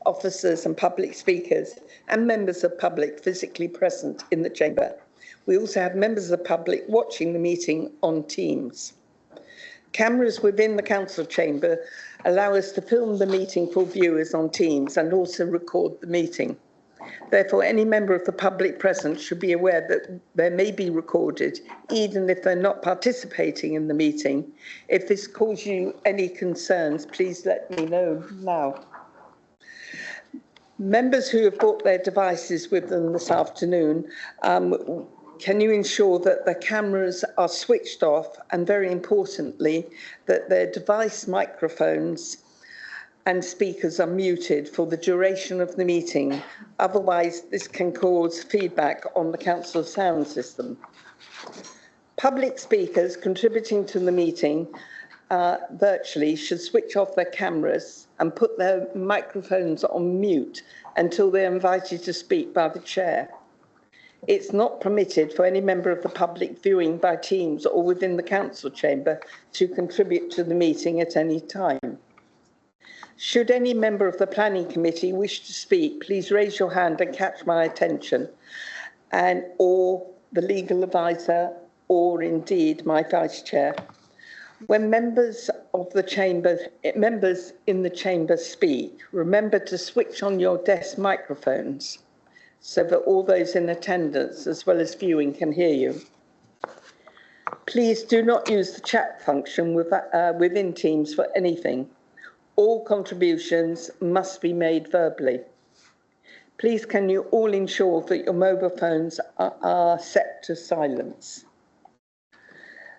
officers and public speakers, and members of public physically present in the chamber. We also have members of the public watching the meeting on Teams. Cameras within the council chamber allow us to film the meeting for viewers on Teams and also record the meeting. Therefore, any member of the public present should be aware that they may be recorded, even if they're not participating in the meeting. If this causes you any concerns, please let me know now. Members who have brought their devices with them this afternoon, can you ensure that the cameras are switched off and, very importantly, that their device microphones and speakers are muted for the duration of the meeting? Otherwise, this can cause feedback on the council sound system. Public speakers contributing to the meeting virtually should switch off their cameras and put their microphones on mute until they're invited to speak by the chair. It's not permitted for any member of the public viewing by Teams or within the council chamber to contribute to the meeting at any time. Should any member of the planning committee wish to speak, please raise your hand and catch my attention, or the legal advisor, or indeed my vice chair. When members in the chamber speak, remember to switch on your desk microphones so that all those in attendance as well as viewing can hear you. Please do not use the chat function within Teams for anything. All contributions must be made verbally. Please can you all ensure that your mobile phones are set to silence.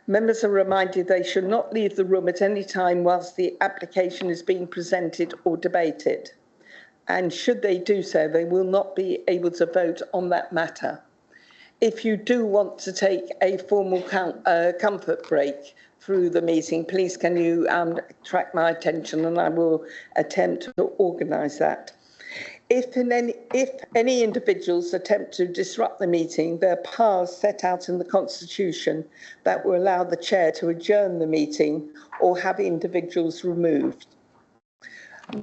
Members are reminded they should not leave the room at any time whilst the application is being presented or debated. And should they do so, they will not be able to vote on that matter. If you do want to take a formal comfort break through the meeting, please can you attract my attention, and I will attempt to organise that. If any individuals attempt to disrupt the meeting, there are powers set out in the Constitution that will allow the chair to adjourn the meeting or have individuals removed.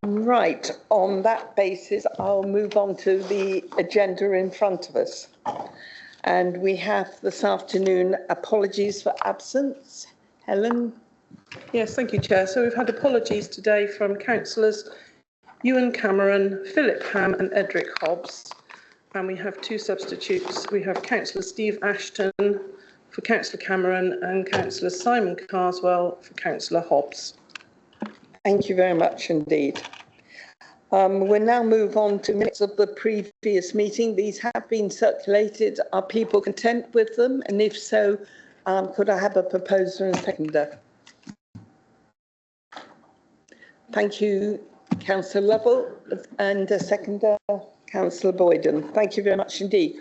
Right, on that basis, I'll move on to the agenda in front of us. And we have this afternoon apologies for absence. Helen? Yes, thank you, Chair. So we've had apologies today from councillors Ewan Cameron, Philip Ham and Edric Hobbs. And we have two substitutes. We have Councillor Steve Ashton for Councillor Cameron and Councillor Simon Carswell for Councillor Hobbs. Thank you very much indeed. We'll now move on to minutes of the previous meeting. These have been circulated. Are people content with them? And if so, could I have a proposer and seconder? Thank you, Councillor Lovell, and a seconder, Councillor Boyden. Thank you very much indeed.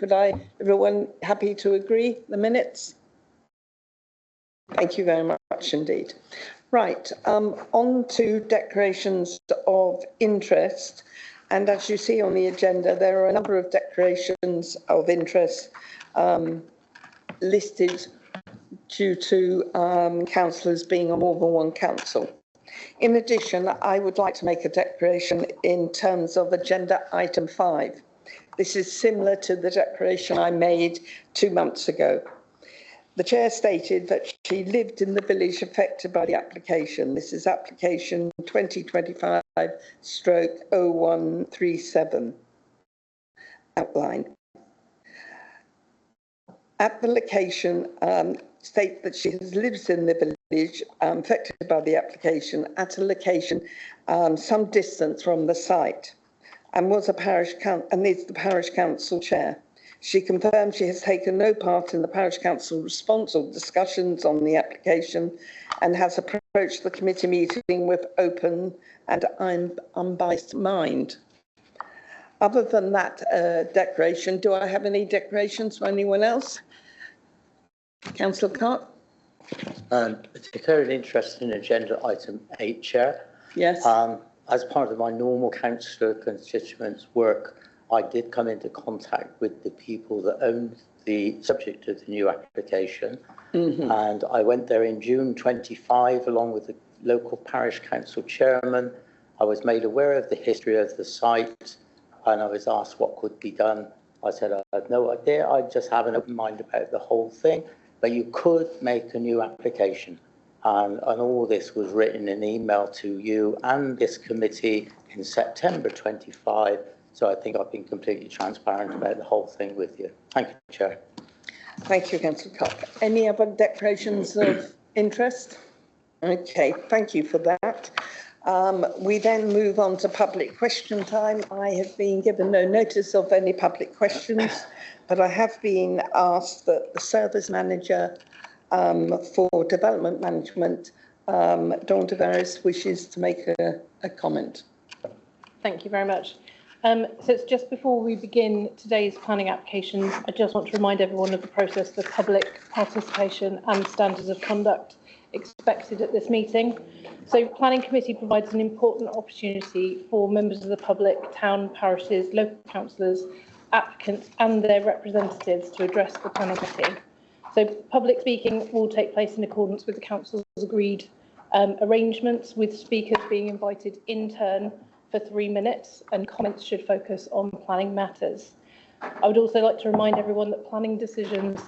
Everyone happy to agree the minutes? Thank you very much indeed. Right, on to declarations of interest. And as you see on the agenda, there are a number of declarations of interest listed due to councillors being on more than one council. In addition, I would like to make a declaration in terms of agenda item 5. This is similar to the declaration I made 2 months ago. The chair stated that she lived in the village affected by the application. This is application 2025/0137 outline. Application states that she lives in the village affected by the application at a location some distance from the site, and is the parish council chair. She confirmed she has taken no part in the parish council response or discussions on the application and has approached the committee meeting with open and unbiased mind. Other than that declaration, do I have any declarations from anyone else? Councillor Clark? Declaring interest in agenda item 8, Chair. Yes. As part of my normal councillor constituents work, I did come into contact with the people that owned the subject of the new application. And I went there in June 25 along with the local parish council chairman I was made aware of the history of the site, and I was asked what could be done. I said, I have no idea. I just have an open mind about the whole thing, but you could make a new application. And all this was written in email to you and this committee in September 25. So I think I've been completely transparent about the whole thing with you. Thank you, Chair. Thank you, Councillor Cock. Any other declarations of interest? Okay, thank you for that. We then move on to public question time. I have been given no notice of any public questions, but I have been asked that the service manager for development management, Dawn Tavares, wishes to make a comment. Thank you very much. So it's just before we begin today's planning applications, I just want to remind everyone of the process for public participation and standards of conduct expected at this meeting. So Planning Committee provides an important opportunity for members of the public, town, parishes, local councillors, applicants and their representatives to address the Planning Committee. So public speaking will take place in accordance with the Council's agreed arrangements, with speakers being invited in turn for 3 minutes, and comments should focus on planning matters. I would also like to remind everyone that planning decisions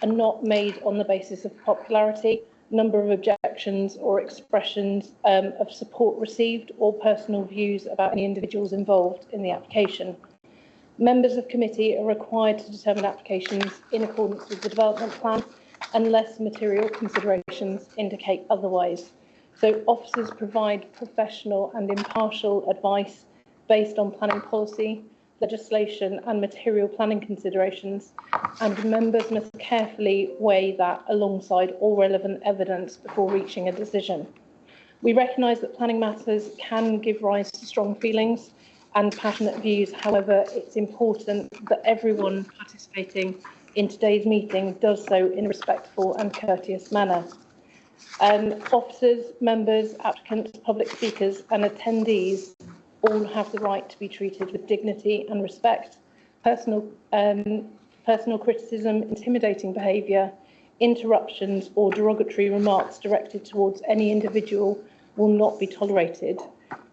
are not made on the basis of popularity, number of objections or expressions of support received, or personal views about any individuals involved in the application. Members of committee are required to determine applications in accordance with the development plan unless material considerations indicate otherwise. So officers provide professional and impartial advice based on planning policy, legislation and material planning considerations, and members must carefully weigh that alongside all relevant evidence before reaching a decision. We recognise that planning matters can give rise to strong feelings and passionate views. However, it's important that everyone participating in today's meeting does so in a respectful and courteous manner. Officers, members, applicants, public speakers and attendees all have the right to be treated with dignity and respect. Personal criticism, intimidating behaviour, interruptions or derogatory remarks directed towards any individual will not be tolerated.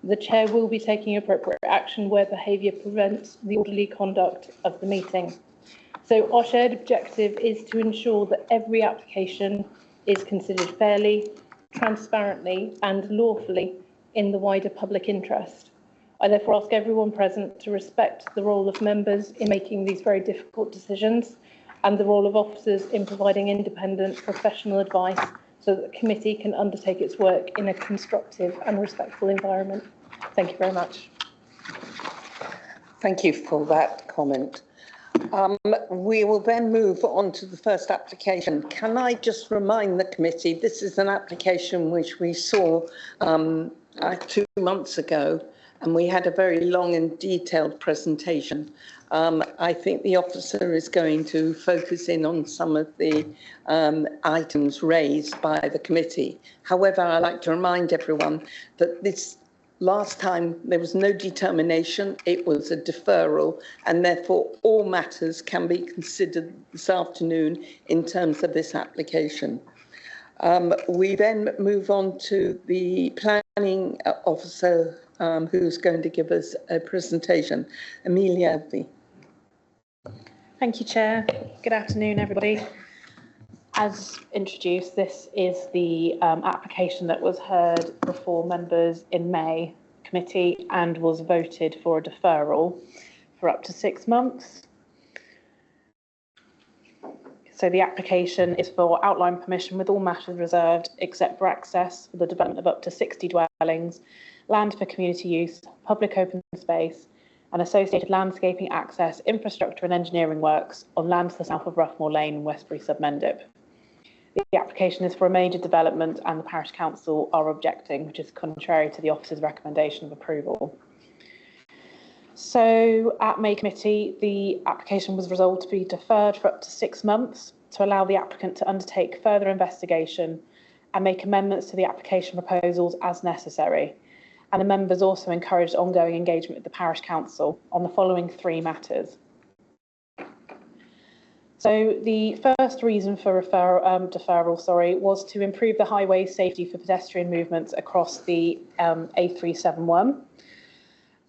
The Chair will be taking appropriate action where behaviour prevents the orderly conduct of the meeting. So our shared objective is to ensure that every application is considered fairly, transparently and lawfully in the wider public interest. I therefore ask everyone present to respect the role of members in making these very difficult decisions and the role of officers in providing independent professional advice so that the committee can undertake its work in a constructive and respectful environment. Thank you very much. Thank you for that comment. We will then move on to the first application. Can I just remind the committee, this is an application which we saw 2 months ago, and we had a very long and detailed presentation. I think the officer is going to focus in on some of the items raised by the committee. However, I'd like to remind everyone that this last time there was no determination, it was a deferral, and therefore all matters can be considered this afternoon in terms of this application. We then move on to the planning officer who's going to give us a presentation. Amelia Elvey. Thank you, Chair. Good afternoon, everybody. As introduced, this is the application that was heard before members in May committee and was voted for a deferral for up to 6 months. So the application is for outline permission with all matters reserved except for access for the development of up to 60 dwellings, land for community use, public open space and associated landscaping access, infrastructure and engineering works on land to the south of Roughmore Lane and Westbury Sub-Mendip. The application is for a major development and the Parish Council are objecting, which is contrary to the officer's recommendation of approval. So at May committee, the application was resolved to be deferred for up to 6 months to allow the applicant to undertake further investigation and make amendments to the application proposals as necessary. And the members also encouraged ongoing engagement with the Parish Council on the following 3 matters. So the first reason for deferral was to improve the highway safety for pedestrian movements across the A371.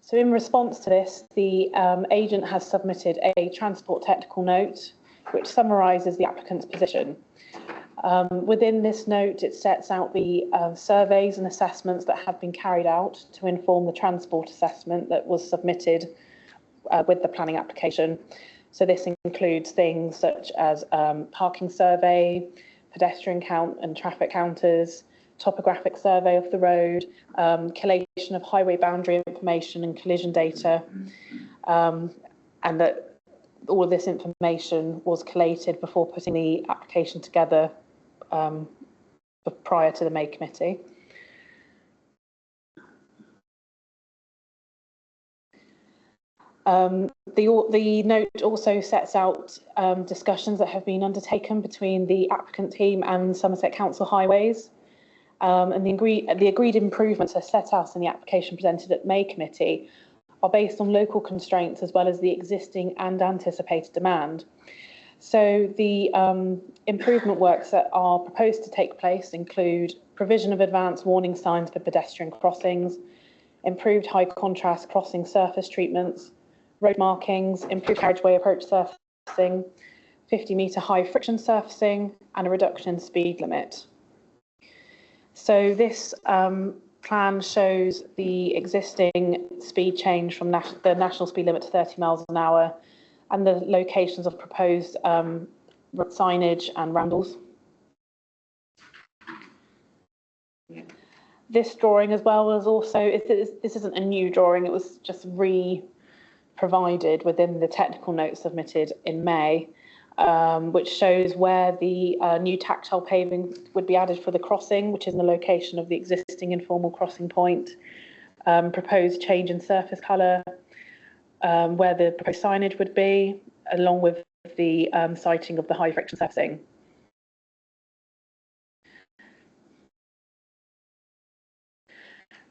So in response to this, the agent has submitted a transport technical note which summarises the applicant's position. Within this note, it sets out the surveys and assessments that have been carried out to inform the transport assessment that was submitted with the planning application. So this includes things such as parking survey, pedestrian count and traffic counters, topographic survey of the road, collation of highway boundary information and collision data, and that all of this information was collated before putting the application together prior to the May committee. The note also sets out discussions that have been undertaken between the applicant team and Somerset Council Highways. And the agreed improvements are set out in the application presented at May committee are based on local constraints as well as the existing and anticipated demand. So the improvement works that are proposed to take place include provision of advanced warning signs for pedestrian crossings, improved high contrast crossing surface treatments, road markings, improved carriageway approach surfacing, 50-metre high friction surfacing, and a reduction in speed limit. So this plan shows the existing speed change from the national speed limit to 30 miles an hour and the locations of proposed signage and roundels. This drawing as well was also, this isn't a new drawing, it was just provided within the technical note submitted in May, which shows where the new tactile paving would be added for the crossing, which is in the location of the existing informal crossing point, proposed change in surface colour, where the proposed signage would be, along with the siting of the high friction surfacing.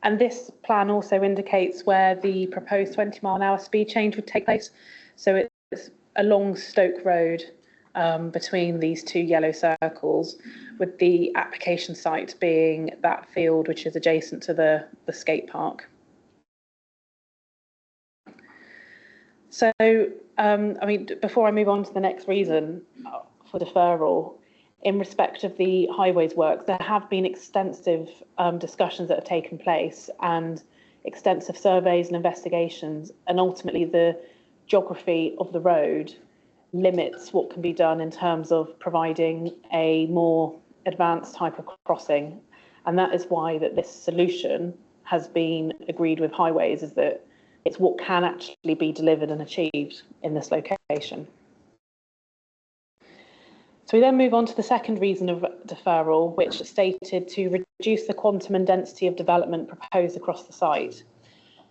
And this plan also indicates where the proposed 20-mile-an-hour speed change would take place. So it's along Stoke Road between these two yellow circles, with the application site being that field which is adjacent to the skate park. So, I mean, before I move on to the next reason for deferral, in respect of the highways work, there have been extensive discussions that have taken place and extensive surveys and investigations, and ultimately the geography of the road limits what can be done in terms of providing a more advanced type of crossing. And that is why that this solution has been agreed with highways, is that it's what can actually be delivered and achieved in this location. So we then move on to the second reason of deferral, which stated to reduce the quantum and density of development proposed across the site.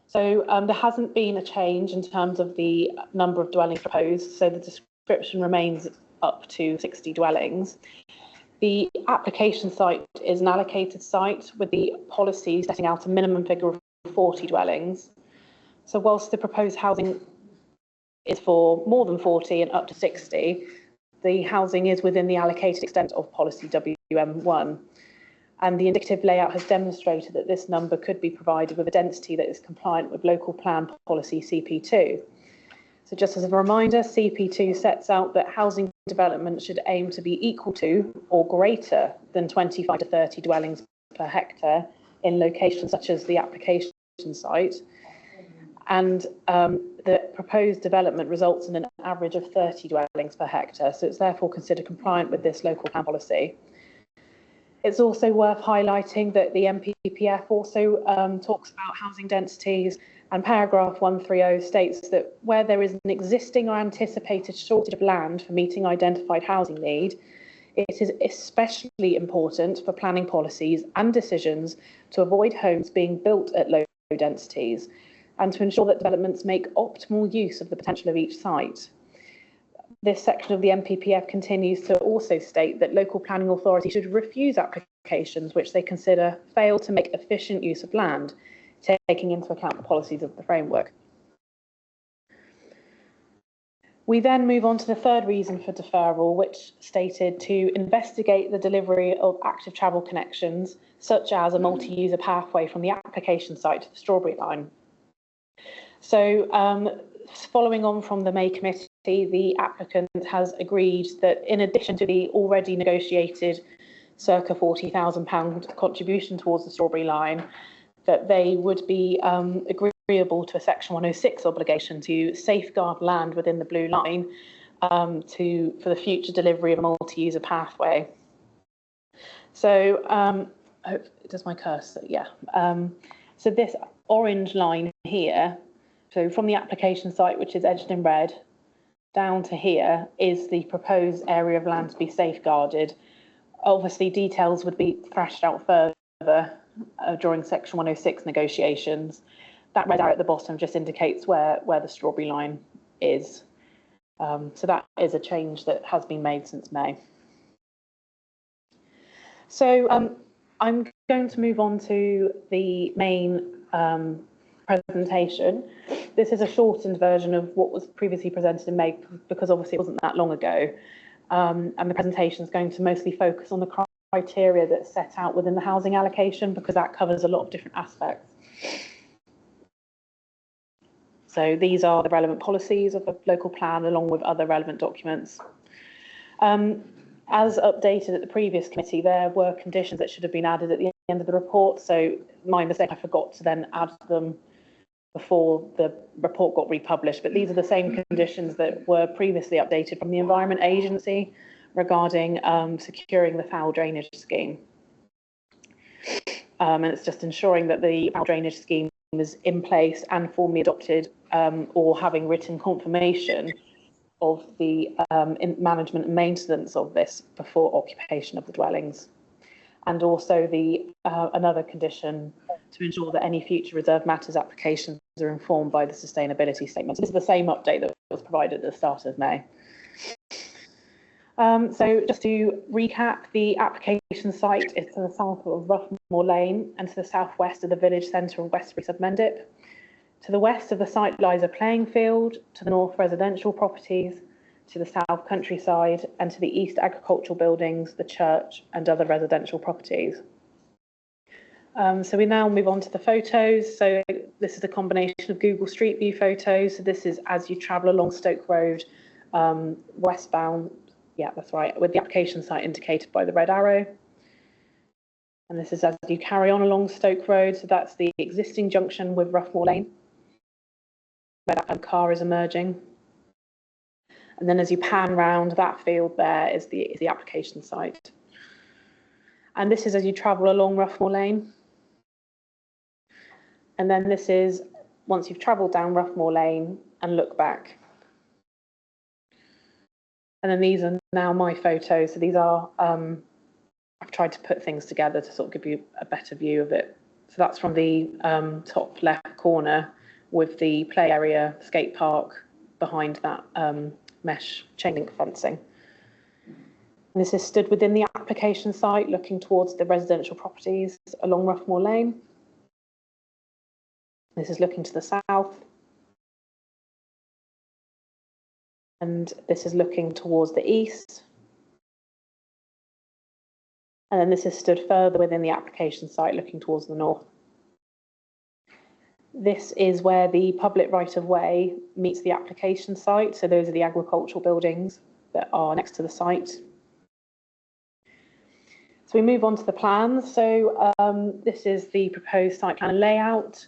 So there hasn't been a change in terms of the number of dwellings proposed, so the description remains up to 60 dwellings. The application site is an allocated site with the policy setting out a minimum figure of 40 dwellings. So whilst the proposed housing is for more than 40 and up to 60, the housing is within the allocated extent of policy WM1. And the indicative layout has demonstrated that this number could be provided with a density that is compliant with local plan policy CP2. So just as a reminder, CP2 sets out that housing development should aim to be equal to or greater than 25 to 30 dwellings per hectare in locations such as the application site. And the proposed development results in an average of 30 dwellings per hectare, so it's therefore considered compliant with this local plan policy. It's also worth highlighting that the NPPF also talks about housing densities, and paragraph 130 states that where there is an existing or anticipated shortage of land for meeting identified housing need, it is especially important for planning policies and decisions to avoid homes being built at low densities, and to ensure that developments make optimal use of the potential of each site. This section of the NPPF continues to also state that local planning authorities should refuse applications which they consider fail to make efficient use of land, taking into account the policies of the framework. We then move on to the third reason for deferral, which stated to investigate the delivery of active travel connections, such as a multi-user pathway from the application site to the Strawberry Line. So following on from the May committee, the applicant has agreed that in addition to the already negotiated circa £40,000 contribution towards the Strawberry Line, that they would be agreeable to a Section 106 obligation to safeguard land within the Blue Line for the future delivery of a multi-user pathway. So, does my cursor? Yeah. So this orange line here, so from the application site, which is edged in red, down to here is the proposed area of land to be safeguarded. Obviously, details would be thrashed out further during Section 106 negotiations. That red arrow at the bottom just indicates where the Strawberry Line is. So that is a change that has been made since May. So I'm going to move on to the main presentation. This is a shortened version of what was previously presented in May, because obviously it wasn't that long ago. And the presentation is going to mostly focus on the criteria that's set out within the housing allocation, because that covers a lot of different aspects. So these are the relevant policies of the local plan, along with other relevant documents. As updated at the previous committee, there were conditions that should have been added at the end of the report. So my mistake, I forgot to then add them before the report got republished. But these are the same conditions that were previously updated from the Environment Agency regarding securing the foul drainage scheme. And it's just ensuring that the foul drainage scheme is in place and formally adopted, or having written confirmation of the management and maintenance of this before occupation of the dwellings. And also the another condition to ensure that any future reserved matters applications are informed by the sustainability statement. So this is the same update that was provided at the start of May. So just to recap, the application site is to the south of Roughmore Lane and to the southwest of the village centre of Westbury Sub-Mendip. To the west of the site lies a playing field, to the north residential properties, to the south countryside, and to the east agricultural buildings, the church and other residential properties. So we now move on to the photos. So this is a combination of Google Street View photos. So this is as you travel along Stoke Road, westbound. Yeah, that's right, with the application site indicated by the red arrow. And this is as you carry on along Stoke Road. So that's the existing junction with Roughmore Lane, where that car is emerging. And then as you pan round, that field there is the application site. And this is as you travel along Roughmore Lane. And then this is once you've travelled down Roughmore Lane and look back. And then these are now my photos. So these are, I've tried to put things together to sort of give you a better view of it. So that's from the top left corner with the play area, skate park behind that mesh chain link fencing. And this is stood within the application site looking towards the residential properties along Roughmore Lane. This is looking to the south. And this is looking towards the east. And then this is stood further within the application site looking towards the north. This is where the public right-of-way meets the application site. So those are the agricultural buildings that are next to the site. So we move on to the plans. So this is the proposed site plan layout.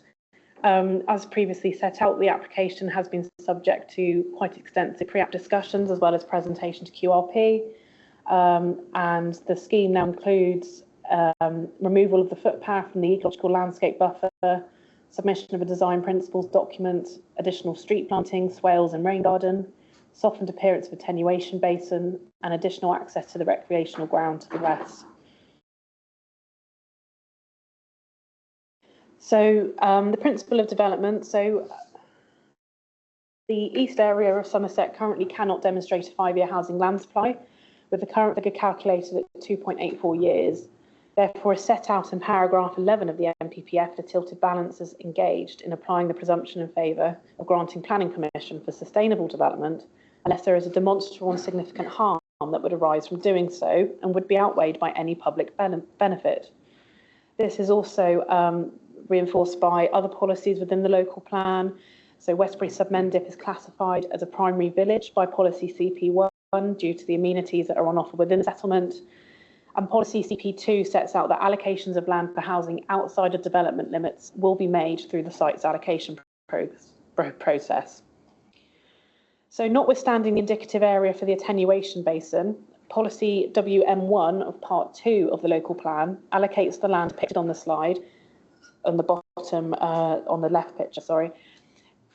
As previously set out, the application has been subject to quite extensive pre-app discussions as well as presentation to QRP. And the scheme now includes removal of the footpath from the ecological landscape buffer, submission of a design principles document, additional street planting, swales and rain garden, softened appearance of attenuation basin, and additional access to the recreational ground to the west. So the principle of development, so the east area of Somerset currently cannot demonstrate a 5-year housing land supply, with the current figure calculated at 2.84 years. Therefore, is set out in paragraph 11 of the NPPF, the tilted balance is engaged in applying the presumption in favour of granting planning permission for sustainable development unless there is a demonstrable and significant harm that would arise from doing so and would be outweighed by any public benefit. This is also reinforced by other policies within the local plan. So Westbury Sub-Mendip is classified as a primary village by policy CP1 due to the amenities that are on offer within the settlement. And policy CP2 sets out that allocations of land for housing outside of development limits will be made through the site's allocation process. So notwithstanding the indicative area for the attenuation basin, policy WM1 of part 2 of the local plan allocates the land pictured on the slide, on the bottom, on the left picture, sorry,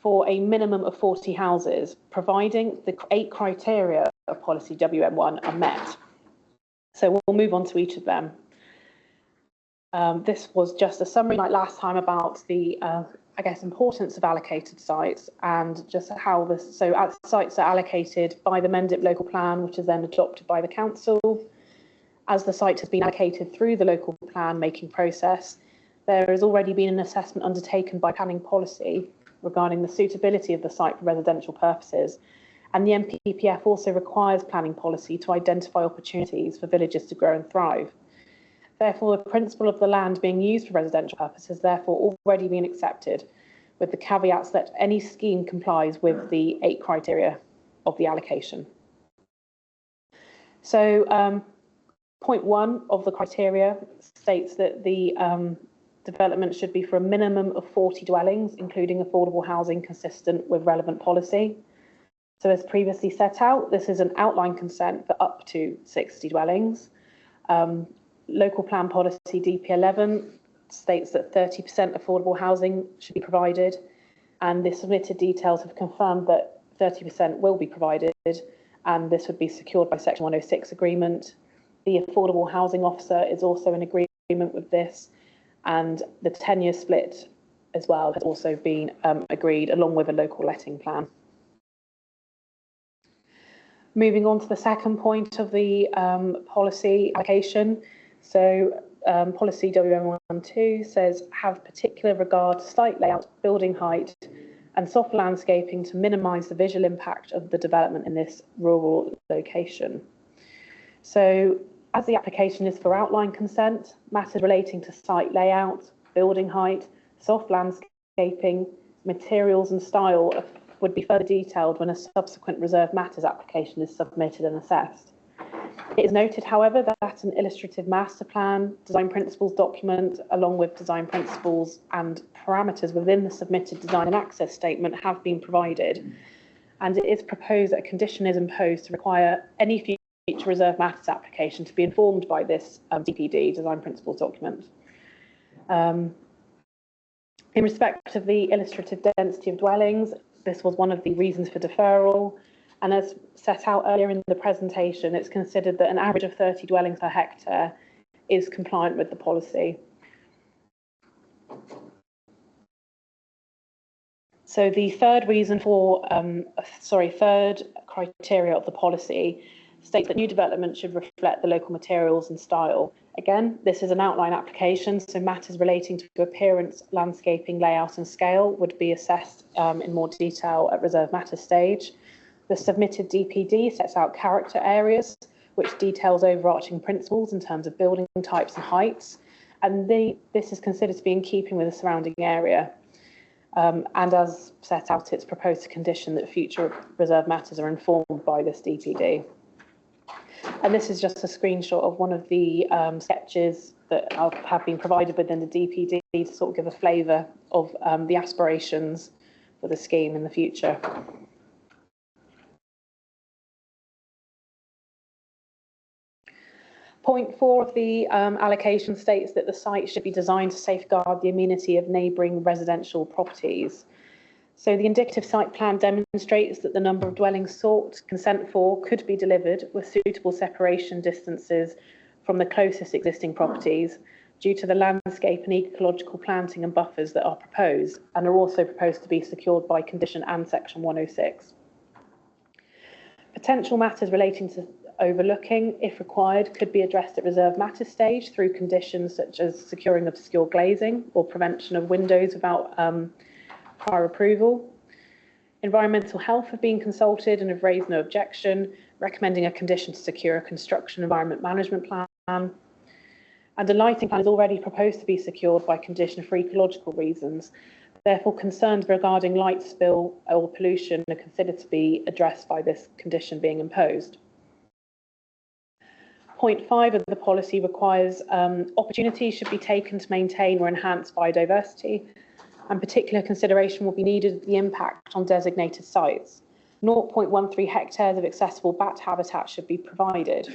for a minimum of 40 houses, providing the 8 criteria of policy WM1 are met. So we'll move on to each of them. This was just a summary like last time about the, I guess, importance of allocated sites and just how this, so as sites are allocated by the Mendip local plan, which is then adopted by the council. As the site has been allocated through the local plan making process, there has already been an assessment undertaken by planning policy regarding the suitability of the site for residential purposes. And the NPPF also requires planning policy to identify opportunities for villages to grow and thrive. Therefore, the principle of the land being used for residential purposes has therefore already been accepted, with the caveats that any scheme complies with the 8 criteria of the allocation. So point 1 of the criteria states that the development should be for a minimum of 40 dwellings, including affordable housing consistent with relevant policy. So as previously set out, this is an outline consent for up to 60 dwellings. Local plan policy DP11 states that 30% affordable housing should be provided, and the submitted details have confirmed that 30% will be provided, and this would be secured by Section 106 agreement. The affordable housing officer is also in agreement with this, and the 10-year split as well has also been agreed along with a local letting plan. Moving on to the second point of the policy allocation. So policy WM12 says have particular regard to site layout, building height and soft landscaping to minimise the visual impact of the development in this rural location. So as the application is for outline consent, matters relating to site layout, building height, soft landscaping, materials and style would be further detailed when a subsequent reserved matters application is submitted and assessed. It is noted, however, that an illustrative master plan, design principles document, along with design principles and parameters within the submitted design and access statement have been provided. And it is proposed that a condition is imposed to require any future reserved matters application to be informed by this DPD, design principles document. In respect of the illustrative density of dwellings, this was one of the reasons for deferral, and as set out earlier in the presentation, it's considered that an average of 30 dwellings per hectare is compliant with the policy. So the third reason for, third criteria of the policy states that new development should reflect the local materials and style. Again, this is an outline application, so matters relating to appearance, landscaping, layout and scale would be assessed in more detail at reserve matter stage. The submitted DPD sets out character areas, which details overarching principles in terms of building types and heights, and this is considered to be in keeping with the surrounding area. And as set out, it's proposed to condition that future reserve matters are informed by this DPD. And this is just a screenshot of one of the sketches that have been provided within the DPD to sort of give a flavour of the aspirations for the scheme in the future. Point 4 of the allocation states that the site should be designed to safeguard the amenity of neighbouring residential properties. So the indicative site plan demonstrates that the number of dwellings sought consent for could be delivered with suitable separation distances from the closest existing properties due to the landscape and ecological planting and buffers that are proposed and are also proposed to be secured by condition and section 106. Potential matters relating to overlooking, if required, could be addressed at reserve matter stage through conditions such as securing obscure glazing or prevention of windows without prior approval. Environmental health have been consulted and have raised no objection, recommending a condition to secure a construction environment management plan. And a lighting plan is already proposed to be secured by condition for ecological reasons. Therefore, concerns regarding light spill or pollution are considered to be addressed by this condition being imposed. Point 5 of the policy requires opportunities should be taken to maintain or enhance biodiversity, and particular consideration will be needed of the impact on designated sites. 0.13 hectares of accessible bat habitat should be provided.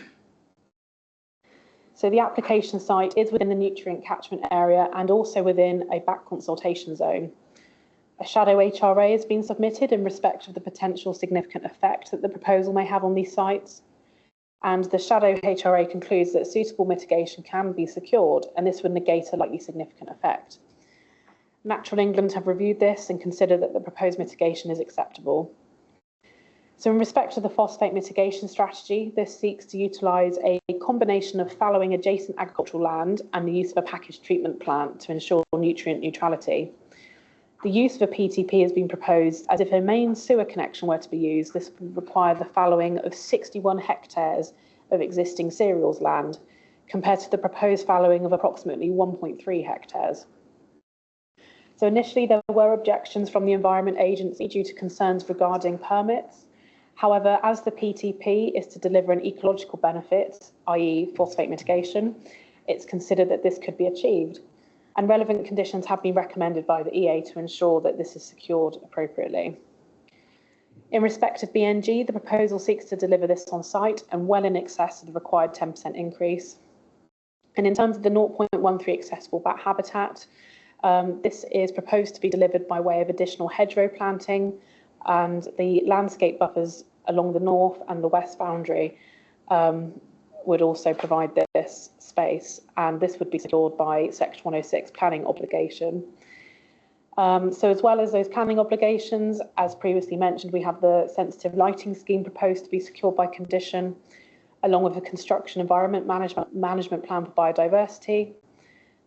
So the application site is within the nutrient catchment area and also within a back consultation zone. A shadow HRA has been submitted in respect of the potential significant effect that the proposal may have on these sites. And the shadow HRA concludes that suitable mitigation can be secured, and this would negate a likely significant effect. Natural England have reviewed this and consider that the proposed mitigation is acceptable. So in respect to the phosphate mitigation strategy, this seeks to utilise a combination of fallowing adjacent agricultural land and the use of a packaged treatment plant to ensure nutrient neutrality. The use of a PTP has been proposed as if a main sewer connection were to be used. This would require the fallowing of 61 hectares of existing cereals land, compared to the proposed fallowing of approximately 1.3 hectares. So initially there were objections from the Environment Agency due to concerns regarding permits. However, as the PTP is to deliver an ecological benefit, i.e. phosphate mitigation, it's considered that this could be achieved. And relevant conditions have been recommended by the EA to ensure that this is secured appropriately. In respect of BNG, the proposal seeks to deliver this on site and well in excess of the required 10% increase. And in terms of the 0.13 accessible bat habitat, this is proposed to be delivered by way of additional hedgerow planting, and the landscape buffers along the north and the west boundary would also provide this space, and this would be secured by Section 106 planning obligation. So as well as those planning obligations, as previously mentioned, we have the sensitive lighting scheme proposed to be secured by condition, along with a construction environment management plan for biodiversity,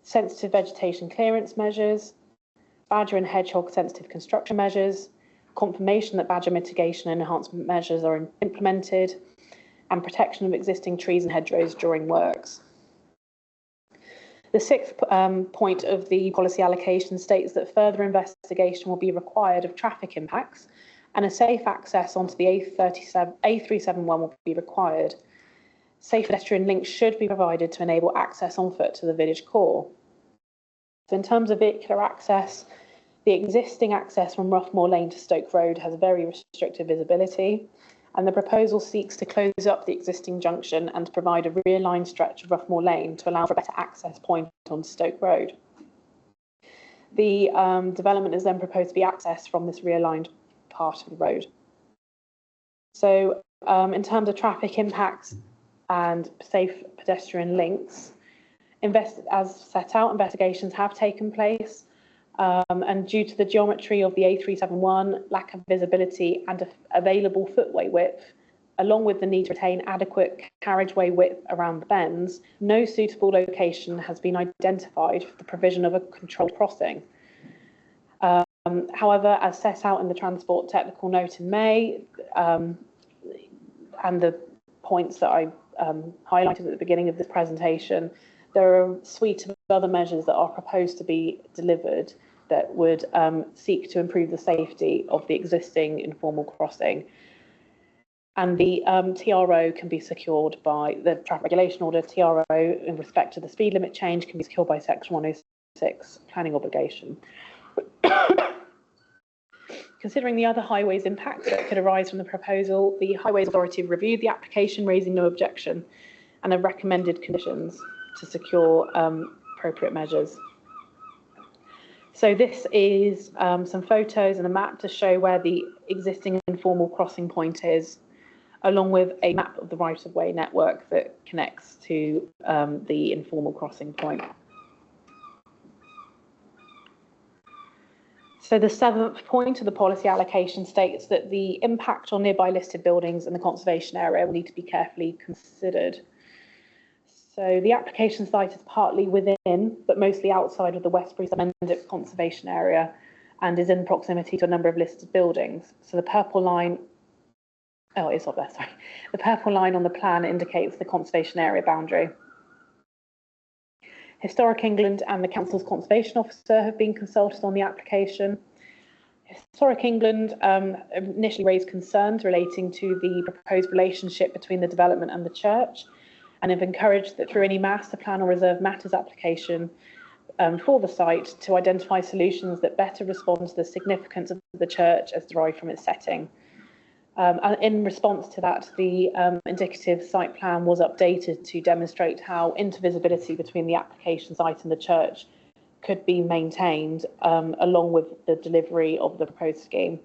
sensitive vegetation clearance measures, badger and hedgehog sensitive construction measures, confirmation that badger mitigation and enhancement measures are implemented, and protection of existing trees and hedgerows during works. The sixth point of the policy allocation states that further investigation will be required of traffic impacts, and a safe access onto the A371 will be required. Safe pedestrian links should be provided to enable access on foot to the village core. So in terms of vehicular access, the existing access from Roughmore Lane to Stoke Road has very restricted visibility, and the proposal seeks to close up the existing junction and to provide a realigned stretch of Roughmore Lane to allow for a better access point onto Stoke Road. The development is then proposed to be accessed from this realigned part of the road. So in terms of traffic impacts and safe pedestrian links, as set out, investigations have taken place, and due to the geometry of the A371, lack of visibility and available footway width, along with the need to retain adequate carriageway width around the bends, no suitable location has been identified for the provision of a controlled crossing. However, as set out in the Transport Technical Note in May, and the points that I highlighted at the beginning of this presentation, there are a suite of other measures that are proposed to be delivered that would seek to improve the safety of the existing informal crossing. And the TRO can be secured by the Traffic Regulation Order. TRO in respect to the speed limit change can be secured by Section 106 planning obligation. Considering the other highways impacts that could arise from the proposal, the Highways Authority have reviewed the application, raising no objection, and have recommended conditions to secure appropriate measures. So this is some photos and a map to show where the existing informal crossing point is, along with a map of the right-of-way network that connects to the informal crossing point. So the seventh point of the policy allocation states that the impact on nearby listed buildings and the conservation area will need to be carefully considered. So the application site is partly within, but mostly outside of the Westbury Mendick Conservation Area, and is in proximity to a number of listed buildings. So the purple line, oh, it's up there, sorry. The purple line on the plan indicates the conservation area boundary. Historic England and the Council's Conservation Officer have been consulted on the application. Historic England initially raised concerns relating to the proposed relationship between the development and the church, and have encouraged that through any master plan or reserve matters application for the site to identify solutions that better respond to the significance of the church as derived from its setting. And in response to that, the indicative site plan was updated to demonstrate how intervisibility between the application site and the church could be maintained along with the delivery of the proposed scheme.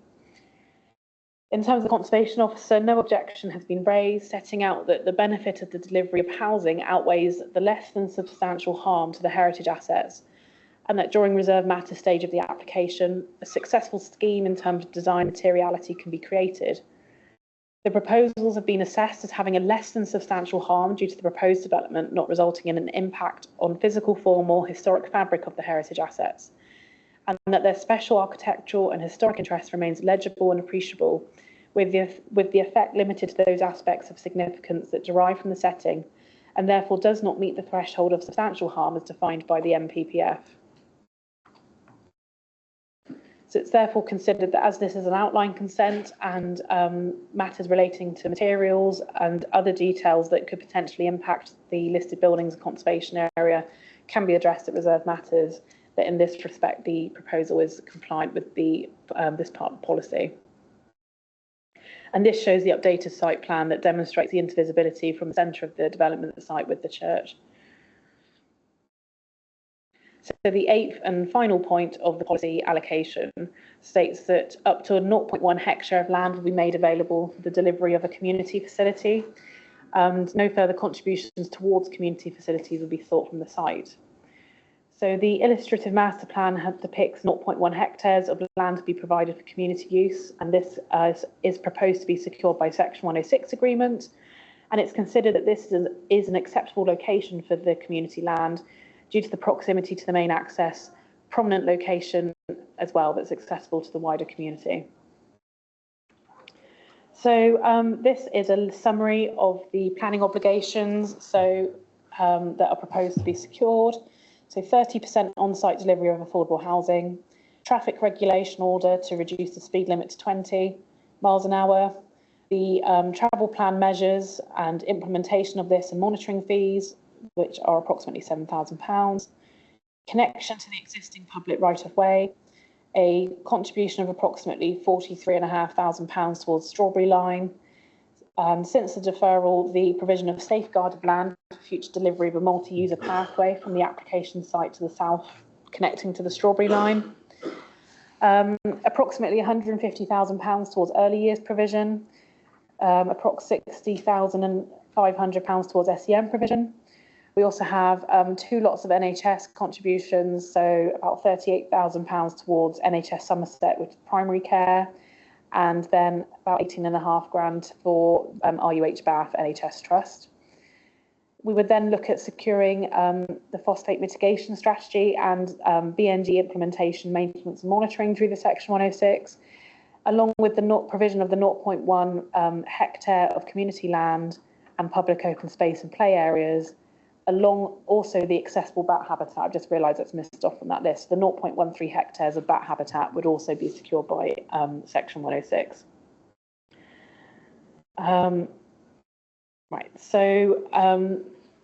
In terms of the Conservation Officer, no objection has been raised, setting out that the benefit of the delivery of housing outweighs the less than substantial harm to the heritage assets, and that during reserve matter stage of the application, a successful scheme in terms of design materiality can be created. The proposals have been assessed as having a less than substantial harm due to the proposed development not resulting in an impact on physical form or historic fabric of the heritage assets, and that their special architectural and historic interest remains legible and appreciable, with the effect limited to those aspects of significance that derive from the setting, and therefore does not meet the threshold of substantial harm as defined by the NPPF. So it's therefore considered that as this is an outline consent and matters relating to materials and other details that could potentially impact the listed buildings and conservation area can be addressed at reserve matters, that in this respect the proposal is compliant with the this part of the policy. And this shows the updated site plan that demonstrates the intervisibility from the centre of the development of the site with the church. So the eighth and final point of the policy allocation states that up to 0.1 hectare of land will be made available for the delivery of a community facility, and no further contributions towards community facilities will be sought from the site. So the illustrative master plan depicts 0.1 hectares of land to be provided for community use, and this is proposed to be secured by Section 106 agreement, and it's considered that this is an acceptable location for the community land due to the proximity to the main access, prominent location as well that's accessible to the wider community. So this is a summary of the planning obligations that are proposed to be secured. So 30% on-site delivery of affordable housing, traffic regulation order to reduce the speed limit to 20 miles an hour, the travel plan measures and implementation of this and monitoring fees, which are approximately £7,000, connection to the existing public right-of-way, a contribution of approximately £43,500 towards Strawberry Line, and since the deferral, the provision of safeguarded land for future delivery of a multi-user pathway from the application site to the south, connecting to the Strawberry Line, approximately £150,000 towards early years provision, approximately £60,500 towards SEM provision. We also have 2 lots of NHS contributions, so about £38,000 towards NHS Somerset with primary care, and then about 18.5 grand for RUH Bath NHS Trust. We would then look at securing the phosphate mitigation strategy and BNG implementation, maintenance and monitoring through the Section 106, along with the provision of the 0.1 hectare of community land and public open space and play areas, along also the accessible bat habitat. I've just realised that's missed off on that list. The 0.13 hectares of bat habitat would also be secured by Section 106. Right, so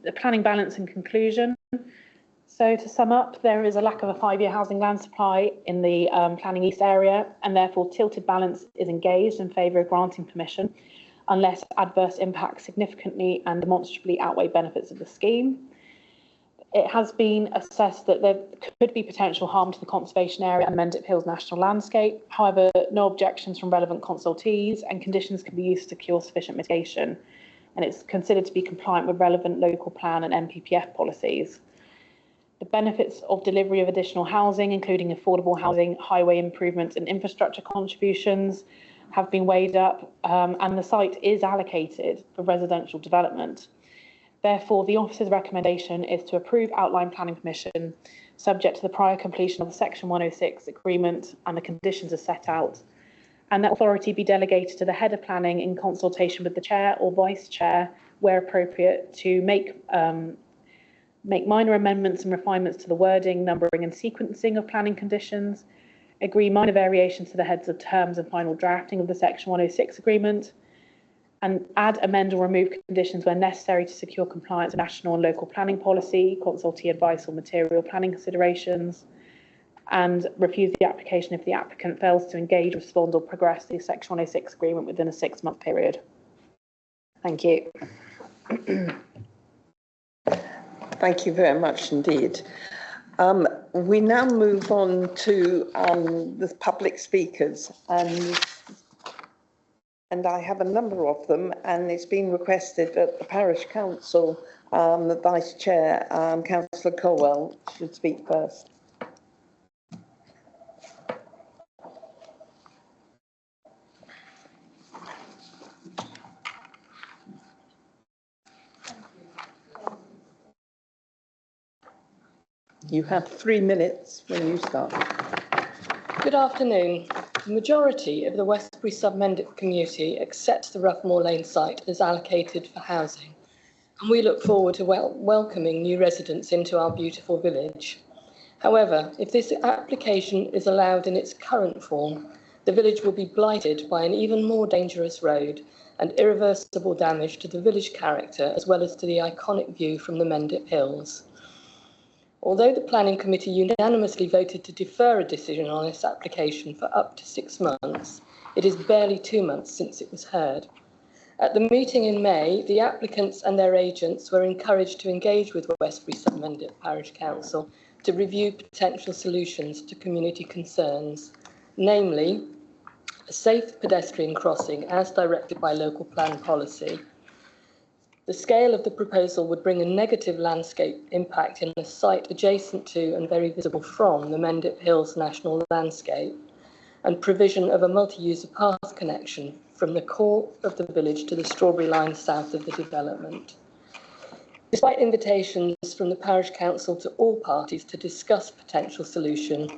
the planning balance and conclusion. So to sum up, there is a lack of a 5-year housing land supply in the Planning East area, and therefore tilted balance is engaged in favour of granting permission unless adverse impacts significantly and demonstrably outweigh benefits of the scheme. It has been assessed that there could be potential harm to the conservation area and Mendip Hills National Landscape. However, no objections from relevant consultees, and conditions can be used to secure sufficient mitigation. And it's considered to be compliant with relevant local plan and NPPF policies. The benefits of delivery of additional housing, including affordable housing, highway improvements and infrastructure contributions, have been weighed up, and the site is allocated for residential development. Therefore, the officer's recommendation is to approve outline planning permission subject to the prior completion of the Section 106 agreement and the conditions are set out, and that authority be delegated to the head of planning in consultation with the chair or vice chair, where appropriate, to make minor amendments and refinements to the wording, numbering and sequencing of planning conditions, agree minor variations to the heads of terms and final drafting of the Section 106 agreement, and add, amend or remove conditions where necessary to secure compliance with national and local planning policy, consultee advice or material planning considerations, and refuse the application if the applicant fails to engage, respond or progress the Section 106 agreement within a 6-month period. Thank you. Thank you very much indeed. We now move on to the public speakers, and I have a number of them, and it's been requested that the Parish Council, the Vice Chair, Councillor Colwell, should speak first. You have 3 minutes when you start. Good afternoon. The majority of the Westbury Sub-Mendip community accepts the Roughmore Lane site as allocated for housing, and we look forward to welcoming new residents into our beautiful village. However, if this application is allowed in its current form, the village will be blighted by an even more dangerous road and irreversible damage to the village character as well as to the iconic view from the Mendip Hills. Although the Planning Committee unanimously voted to defer a decision on this application for up to 6 months, it is barely 2 months since it was heard. At the meeting in May, the applicants and their agents were encouraged to engage with Westbury Sub-Mendip Parish Council to review potential solutions to community concerns, namely a safe pedestrian crossing as directed by local plan policy. The scale of the proposal would bring a negative landscape impact in a site adjacent to and very visible from the Mendip Hills National Landscape, and provision of a multi-user path connection from the core of the village to the Strawberry Line south of the development. Despite invitations from the Parish Council to all parties to discuss potential solution,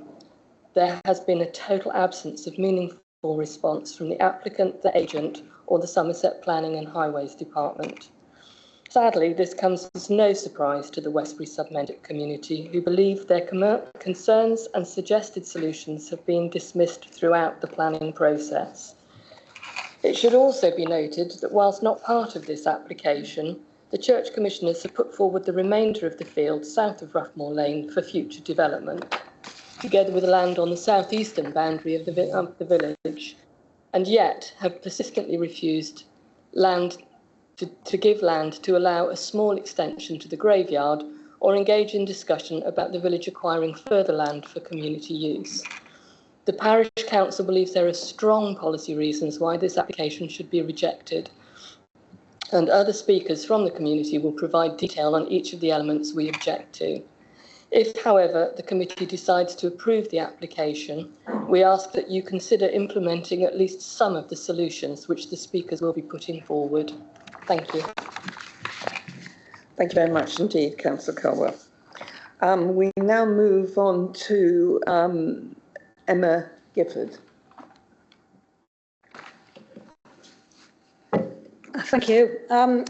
there has been a total absence of meaningful response from the applicant, the agent, or the Somerset Planning and Highways Department. Sadly, this comes as no surprise to the Westbury Sub-Mendip community, who believe their concerns and suggested solutions have been dismissed throughout the planning process. It should also be noted that whilst not part of this application, the Church Commissioners have put forward the remainder of the field south of Roughmore Lane for future development, together with land on the southeastern boundary of the village, and yet have persistently refused to give land to allow a small extension to the graveyard or engage in discussion about the village acquiring further land for community use. The Parish Council believes there are strong policy reasons why this application should be rejected, and other speakers from the community will provide detail on each of the elements we object to. If, however, the committee decides to approve the application, we ask that you consider implementing at least some of the solutions which the speakers will be putting forward. Thank you. Thank you very much indeed, Councillor Colwell. We now move on to Emma Gifford. Thank you.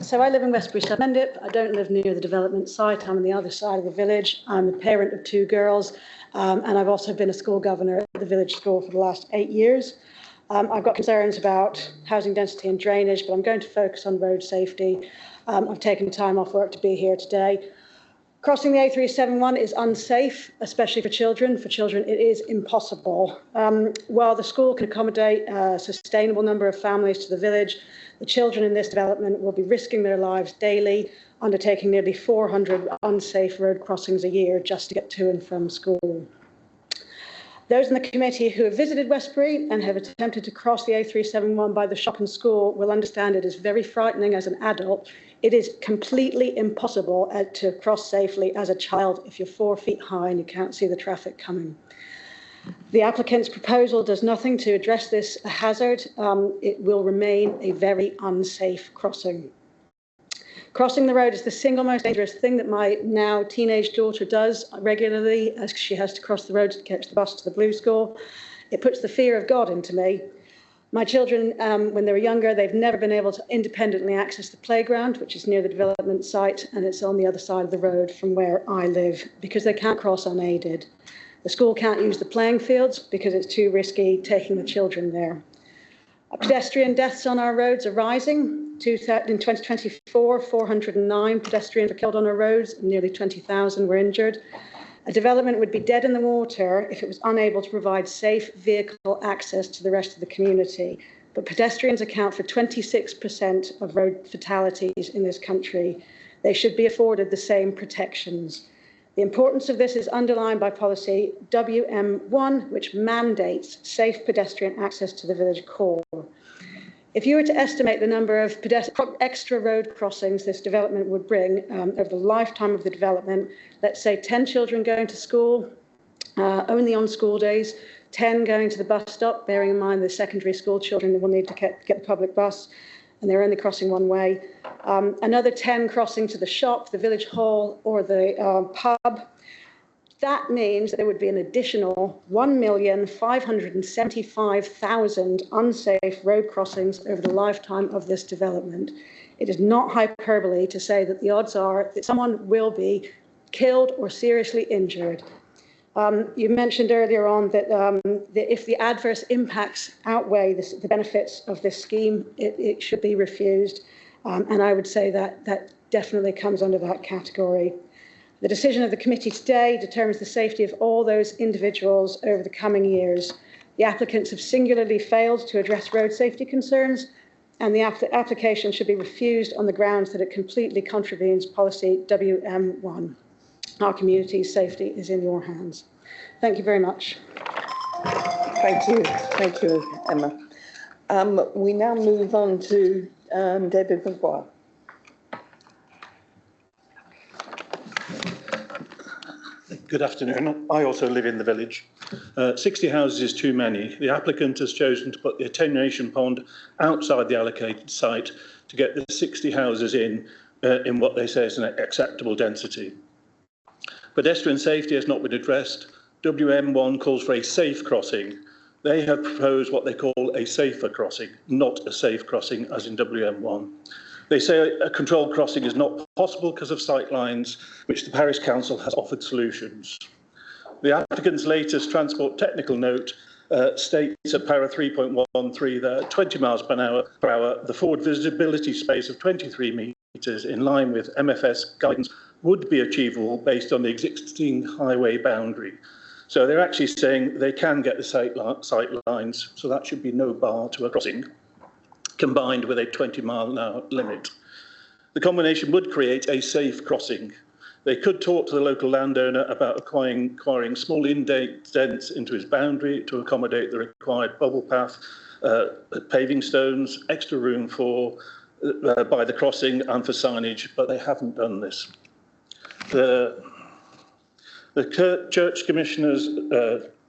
So I live in Westbury Sub-Mendip. I don't live near the development site. I'm on the other side of the village. I'm the parent of 2 girls, and I've also been a school governor at the village school for the last 8 years. I've got concerns about housing density and drainage, but I'm going to focus on road safety. I've taken time off work to be here today. Crossing the A371 is unsafe, especially for children. For children, it is impossible. While the school can accommodate a sustainable number of families to the village, the children in this development will be risking their lives daily, undertaking nearly 400 unsafe road crossings a year just to get to and from school. Those in the committee who have visited Westbury and have attempted to cross the A371 by the shop and school will understand it is very frightening as an adult. It is completely impossible to cross safely as a child if you're 4 feet high and you can't see the traffic coming. The applicant's proposal does nothing to address this hazard. It will remain a very unsafe crossing. Crossing the road is the single most dangerous thing that my now teenage daughter does regularly, as she has to cross the road to catch the bus to the Blue School. It puts the fear of God into me. My children, when they were younger, they've never been able to independently access the playground, which is near the development site, and it's on the other side of the road from where I live, because they can't cross unaided. The school can't use the playing fields because it's too risky taking the children there. Pedestrian deaths on our roads are rising. In 2024, 409 pedestrians were killed on our roads and nearly 20,000 were injured. A development would be dead in the water if it was unable to provide safe vehicle access to the rest of the community. But pedestrians account for 26% of road fatalities in this country. They should be afforded the same protections. The importance of this is underlined by policy WM1, which mandates safe pedestrian access to the village core. If you were to estimate the number of extra road crossings this development would bring over the lifetime of the development, let's say 10 children going to school, only on school days, 10 going to the bus stop, bearing in mind the secondary school children will need to get the public bus, and they're only crossing one way. Another 10 crossing to the shop, the village hall, or the pub. That means that there would be an additional 1,575,000 unsafe road crossings over the lifetime of this development. It is not hyperbole to say that the odds are that someone will be killed or seriously injured. You mentioned earlier on that if the adverse impacts outweigh the benefits of this scheme, it should be refused. And I would say that that definitely comes under that category. The decision of the committee today determines the safety of all those individuals over the coming years. The applicants have singularly failed to address road safety concerns, and the application should be refused on the grounds that it completely contravenes policy WM1. Our community's safety is in your hands. Thank you very much. Thank you, Emma. We now move on to David Maguire. Good afternoon. I also live in the village. 60 houses is too many. The applicant has chosen to put the attenuation pond outside the allocated site to get the 60 houses in what they say is an acceptable density. Pedestrian safety has not been addressed. WM1 calls for a safe crossing. They have proposed what they call a safer crossing, not a safe crossing as in WM1. They say a controlled crossing is not possible because of sight lines, which the Parish Council has offered solutions. The applicant's latest transport technical note states at para 3.13 that 20 miles per hour, the forward visibility space of 23 metres in line with MFS guidance would be achievable based on the existing highway boundary. So they're actually saying they can get the sight lines, so that should be no bar to a crossing, combined with a 20-mile-an-hour limit. The combination would create a safe crossing. They could talk to the local landowner about acquiring small indents into his boundary to accommodate the required bubble path, paving stones, extra room for by the crossing and for signage, but they haven't done this. The Church Commissioner's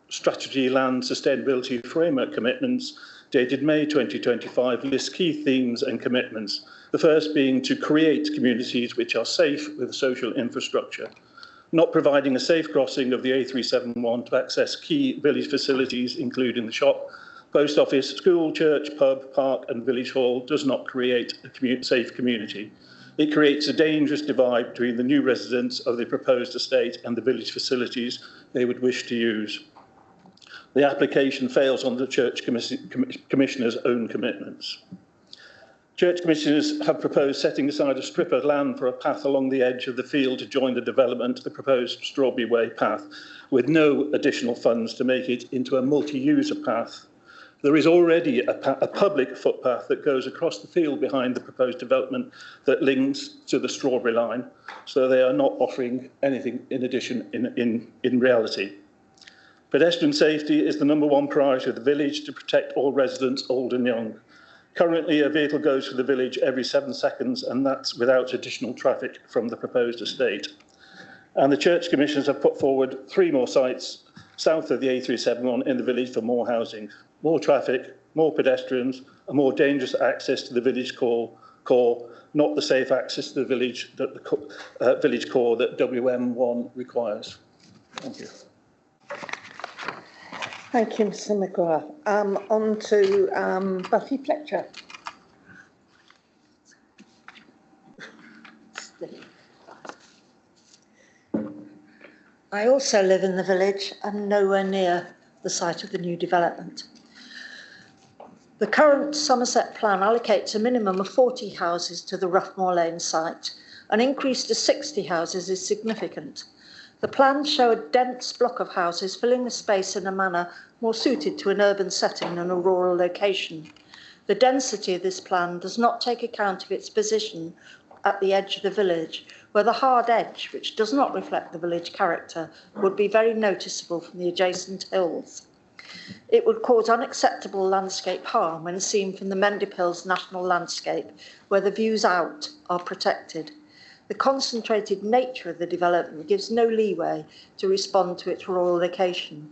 Strategy Land Sustainability Framework commitments dated May 2025 lists key themes and commitments, the first being to create communities which are safe with social infrastructure, not providing a safe crossing of the A371 to access key village facilities, including the shop, post office, school, church, pub, park and village hall does not create a safe community. It creates a dangerous divide between the new residents of the proposed estate and the village facilities they would wish to use. The application fails on the Church Commissioner's own commitments. Church Commissioners have proposed setting aside a strip of land for a path along the edge of the field to join the development, the proposed Strawberry Way path, with no additional funds to make it into a multi-user path. There is already a public footpath that goes across the field behind the proposed development that links to the Strawberry line, so they are not offering anything in addition in reality. Pedestrian safety is the #1 priority of the village to protect all residents, old and young. Currently, a vehicle goes through the village every 7 seconds, and that's without additional traffic from the proposed estate. And the Church Commissioners have put forward 3 more sites south of the A371 in the village for more housing, more traffic, more pedestrians, and more dangerous access to the village core core, not the safe access to the village that the village core that WM1 requires. Thank you. Thank you, Mr McGrath. On to Buffy Fletcher. I also live in the village and nowhere near the site of the new development. The current Somerset plan allocates a minimum of 40 houses to the Roughmore Lane site. An increase to 60 houses is significant. The plans show a dense block of houses filling the space in a manner more suited to an urban setting than a rural location. The density of this plan does not take account of its position at the edge of the village, where the hard edge, which does not reflect the village character, would be very noticeable from the adjacent hills. It would cause unacceptable landscape harm when seen from the Mendip Hills National Landscape, where the views out are protected. The concentrated nature of the development gives no leeway to respond to its rural location.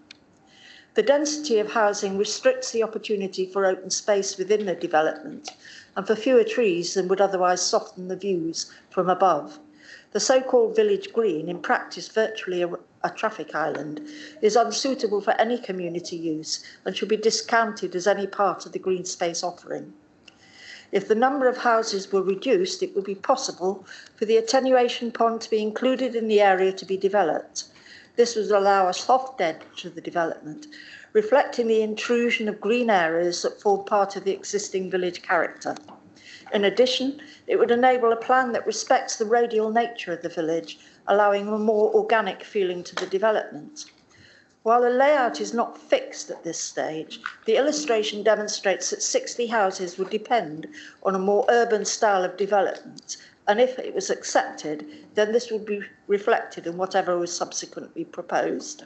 The density of housing restricts the opportunity for open space within the development and for fewer trees than would otherwise soften the views from above. The so-called village green, in practice virtually a traffic island, is unsuitable for any community use and should be discounted as any part of the green space offering. If the number of houses were reduced, it would be possible for the attenuation pond to be included in the area to be developed. This would allow a soft edge to the development, reflecting the intrusion of green areas that form part of the existing village character. In addition, it would enable a plan that respects the radial nature of the village, allowing a more organic feeling to the development. While the layout is not fixed at this stage, the illustration demonstrates that 60 houses would depend on a more urban style of development, and if it was accepted, then this would be reflected in whatever was subsequently proposed.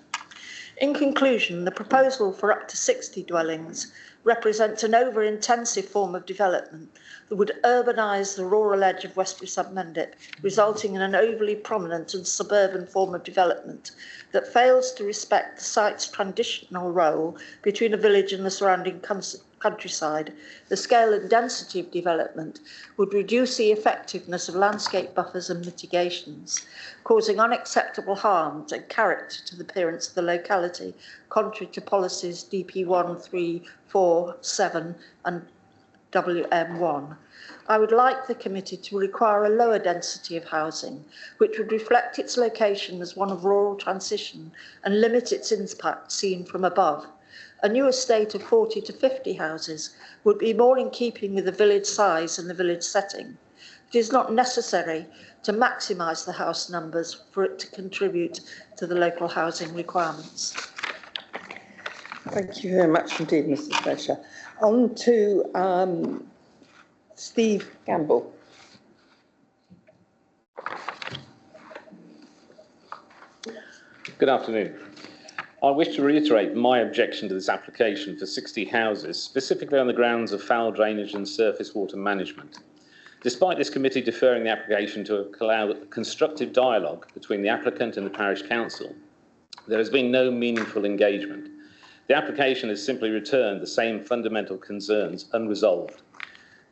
In conclusion, the proposal for up to 60 dwellings represents an over-intensive form of development that would urbanise the rural edge of Westbury Sub-Mendip, resulting in an overly prominent and suburban form of development that fails to respect the site's transitional role between a village and the surrounding countryside. The scale and density of development would reduce the effectiveness of landscape buffers and mitigations, causing unacceptable harm and character to the appearance of the locality, contrary to policies DP 1, 3, 4, 7 and WM1. I would like the committee to require a lower density of housing, which would reflect its location as one of rural transition and limit its impact seen from above. A new estate of 40 to 50 houses would be more in keeping with the village size and the village setting. It is not necessary to maximise the house numbers for it to contribute to the local housing requirements. Thank you very much indeed, Mrs. Fletcher. On to Steve Gamble. Good afternoon. I wish to reiterate my objection to this application for 60 houses, specifically on the grounds of foul drainage and surface water management. Despite this committee deferring the application to allow constructive dialogue between the applicant and the parish council, there has been no meaningful engagement. The application has simply returned the same fundamental concerns unresolved.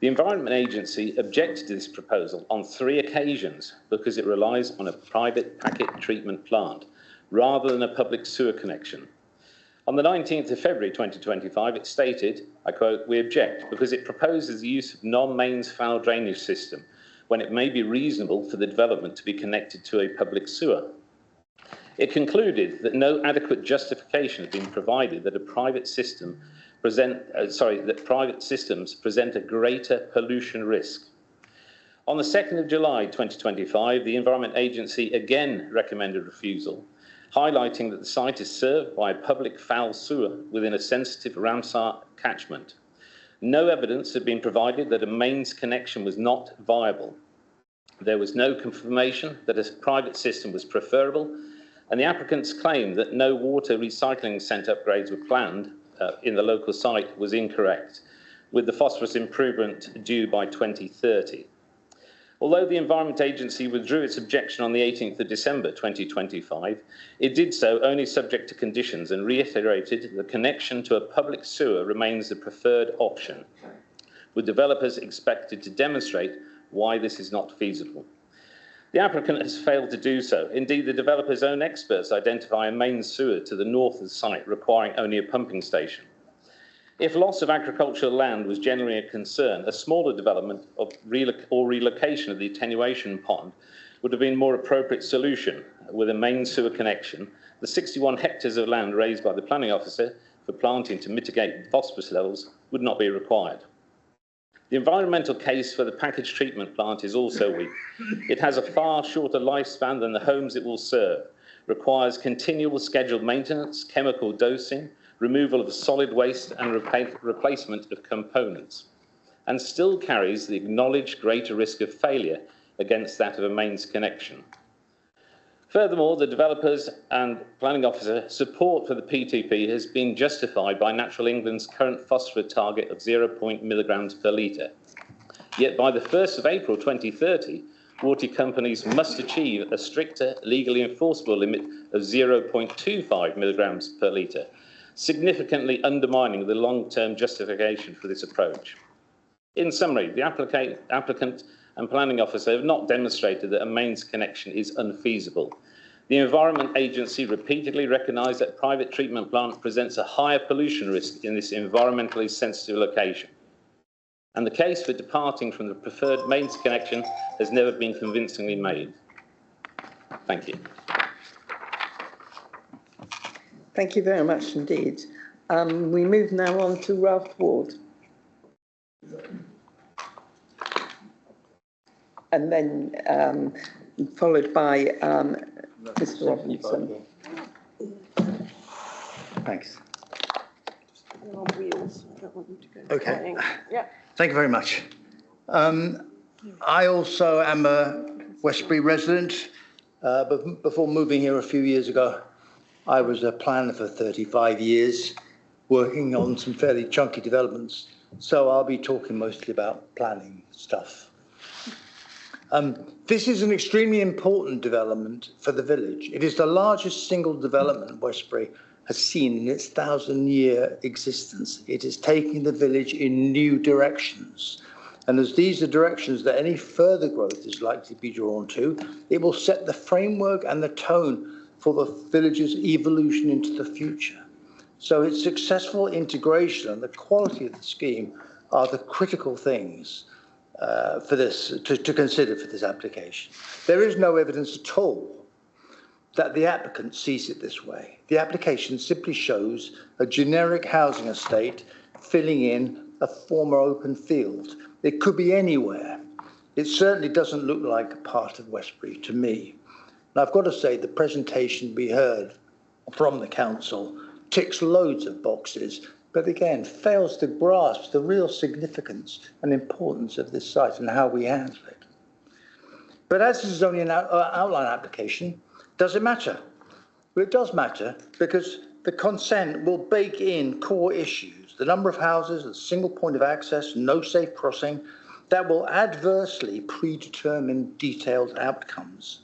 The Environment Agency objected to this proposal on 3 occasions because it relies on a private packet treatment plant rather than a public sewer connection. On the 19th of February 2025, it stated, I quote, "We object because it proposes the use of non-mains foul drainage system when it may be reasonable for the development to be connected to a public sewer." It concluded that no adequate justification has been provided that private systems present a greater pollution risk. On the 2nd of July 2025, the Environment Agency again recommended refusal, highlighting that the site is served by a public foul sewer within a sensitive Ramsar catchment. No evidence had been provided that a mains connection was not viable. There was no confirmation that a private system was preferable, and the applicant's claim that no water recycling centre upgrades were planned in the local site was incorrect, with the phosphorus improvement due by 2030. Although the Environment Agency withdrew its objection on the 18th of December 2025, it did so only subject to conditions and reiterated the connection to a public sewer remains the preferred option. with developers expected to demonstrate why this is not feasible. The applicant has failed to do so. Indeed, the developer's own experts identify a main sewer to the north of the site requiring only a pumping station. If loss of agricultural land was generally a concern, a smaller development or relocation of the attenuation pond would have been a more appropriate solution. With a main sewer connection, the 61 hectares of land raised by the planning officer for planting to mitigate phosphorus levels would not be required. The environmental case for the packaged treatment plant is also weak. It has a far shorter lifespan than the homes it will serve, requires continual scheduled maintenance, chemical dosing, removal of solid waste and replacement of components, and still carries the acknowledged greater risk of failure against that of a mains connection. Furthermore, the developers and planning officer support for the PTP has been justified by Natural England's current phosphorus target of 0.0 milligrams per litre. Yet by the 1st of April 2030, water companies must achieve a stricter legally enforceable limit of 0.25 milligrams per litre, significantly undermining the long-term justification for this approach. In summary, the applicant and planning officer have not demonstrated that a mains connection is unfeasible. The Environment Agency repeatedly recognised that a private treatment plant presents a higher pollution risk in this environmentally sensitive location. And the case for departing from the preferred mains connection has never been convincingly made. Thank you. Thank you very much indeed. We move now on to Ralph Ward. And then followed by Mr. Robinson. Thanks. On wheels. I don't want them to go Okay. flying. Yeah. Thank you very much. I also am a Westbury resident, but before moving here a few years ago, I was a planner for 35 years, working on some fairly chunky developments. So I'll be talking mostly about planning stuff. This is an extremely important development for the village. It is the largest single development Westbury has seen in its 1,000-year existence. It is taking the village in new directions. And as these are directions that any further growth is likely to be drawn to, it will set the framework and the tone for the village's evolution into the future. So its successful integration and the quality of the scheme are the critical things for this to consider for this application. There is no evidence at all that the applicant sees it this way. The application simply shows a generic housing estate filling in a former open field. It could be anywhere. It certainly doesn't look like part of Westbury to me. And I've got to say the presentation we heard from the council ticks loads of boxes, but again, fails to grasp the real significance and importance of this site and how we handle it. But as this is only an outline application, does it matter? Well, it does matter because the consent will bake in core issues, the number of houses, a single point of access, no safe crossing, that will adversely predetermine detailed outcomes.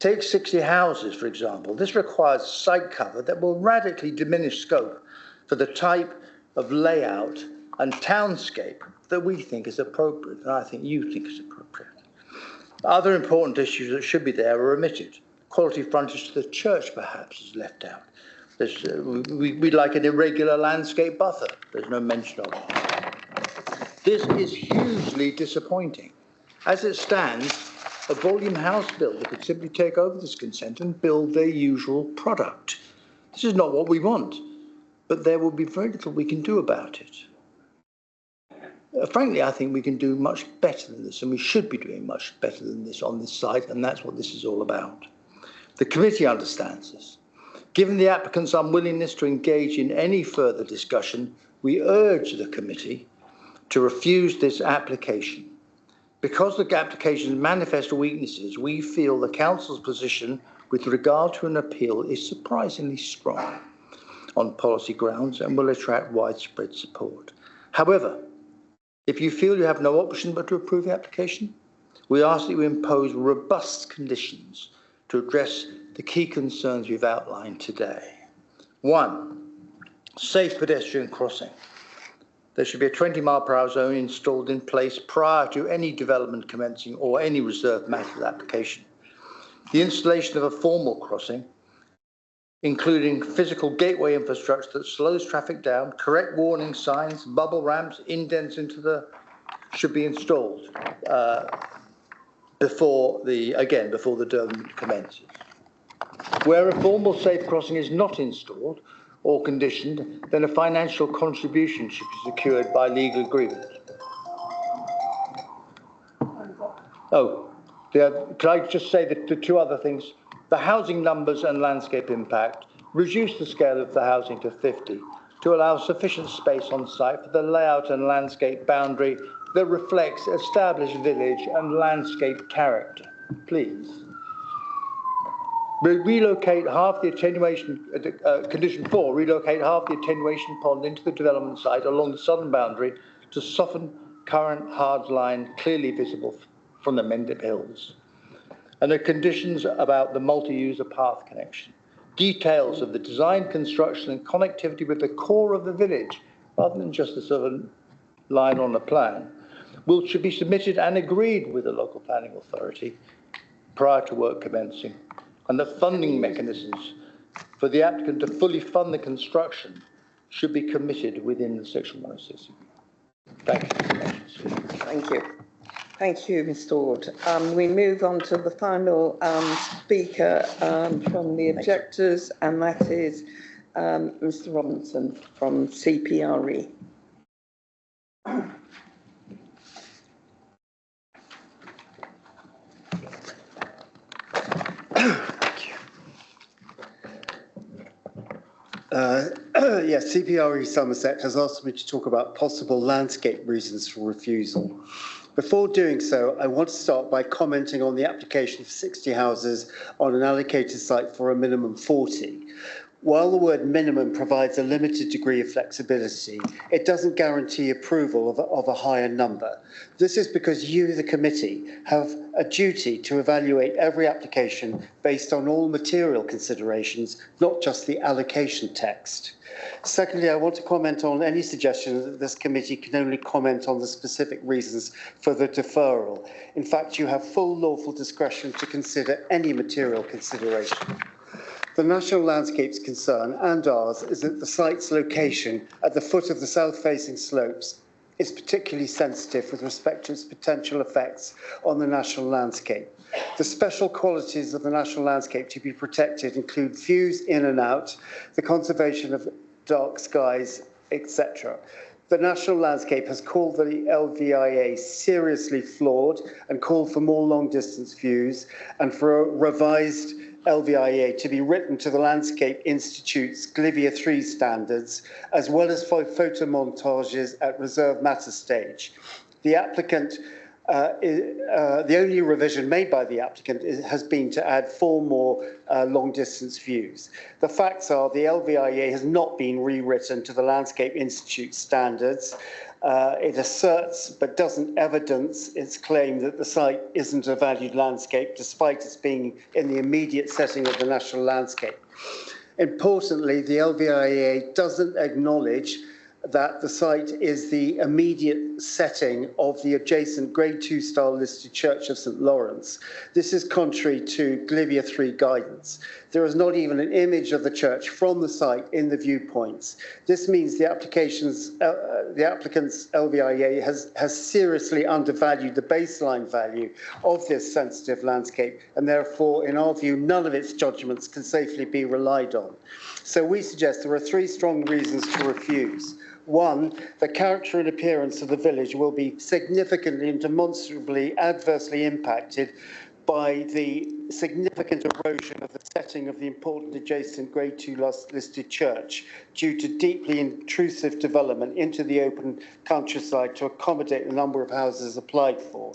Take 60 houses, for example. This requires site cover that will radically diminish scope for the type of layout and townscape that we think is appropriate, and I think you think is appropriate. Other important issues that should be there are omitted. Quality frontage to the church, perhaps, is left out. We'd like an irregular landscape buffer. There's no mention of it. This is hugely disappointing. As it stands, a volume house builder could simply take over this consent and build their usual product. This is not what we want, but there will be very little we can do about it. Frankly, I think we can do much better than this, and we should be doing much better than this on this site, and that's what this is all about. The committee understands this. Given the applicant's unwillingness to engage in any further discussion, we urge the committee to refuse this application. Because the application's manifest weaknesses, we feel the council's position with regard to an appeal is surprisingly strong on policy grounds and will attract widespread support. However, if you feel you have no option but to approve the application, we ask that you impose robust conditions to address the key concerns we've outlined today. 1, safe pedestrian crossing. There should be a 20-mile-per-hour zone installed in place prior to any development commencing or any reserved matters application. The installation of a formal crossing, including physical gateway infrastructure that slows traffic down, correct warning signs, bubble ramps, indents should be installed before the development commences. Where a formal safe crossing is not installed or conditioned, then a financial contribution should be secured by legal agreement. Could I just say that the two other things, the housing numbers and landscape impact, reduce the scale of the housing to 50 to allow sufficient space on site for the layout and landscape boundary that reflects established village and landscape character, please. Relocate half the attenuation, condition 4, relocate half the attenuation pond into the development site along the southern boundary to soften current hard line clearly visible from the Mendip Hills. And the conditions about the multi-user path connection. Details of the design, construction and connectivity with the core of the village, rather than just a sort of line on a plan, should be submitted and agreed with the local planning authority prior to work commencing. And the funding mechanisms for the applicant to fully fund the construction should be committed within the Section 106. Thank you. Thank you. Thank you, Mr. Ward. We move on to the final speaker from the objectors, and that is Mr. Robinson from CPRE. Yes, CPRE Somerset has asked me to talk about possible landscape reasons for refusal. Before doing so, I want to start by commenting on the application for 60 houses on an allocated site for a minimum 40. While the word minimum provides a limited degree of flexibility, it doesn't guarantee approval of a higher number. This is because you, the committee, have a duty to evaluate every application based on all material considerations, not just the allocation text. Secondly, I want to comment on any suggestion that this committee can only comment on the specific reasons for the deferral. In fact, you have full lawful discretion to consider any material consideration. The National Landscape's concern, and ours, is that the site's location at the foot of the south-facing slopes is particularly sensitive with respect to its potential effects on the national landscape. The special qualities of the national landscape to be protected include views in and out, the conservation of dark skies, etc. The national landscape has called the LVIA seriously flawed and called for more long-distance views and for a revised LVIA to be written to the Landscape Institute's GLIVIA 3 standards, as well as for photo montages at reserve matter stage. The applicant, the only revision made by the applicant has been to add 4 more long-distance views. The facts are the LVIA has not been rewritten to the Landscape Institute standards. It asserts but doesn't evidence its claim that the site isn't a valued landscape, despite its being in the immediate setting of the national landscape. Importantly, the LVIA doesn't acknowledge that the site is the immediate setting of the adjacent Grade 2 style listed Church of St Lawrence. This is contrary to GLIVIA 3 guidance. There is not even an image of the church from the site in the viewpoints. This means the applicant's LVIA has seriously undervalued the baseline value of this sensitive landscape, and therefore, in our view, none of its judgments can safely be relied on. So we suggest there are 3 strong reasons to refuse. 1, the character and appearance of the village will be significantly and demonstrably adversely impacted by the significant erosion of the setting of the important adjacent Grade 2 listed church due to deeply intrusive development into the open countryside to accommodate the number of houses applied for.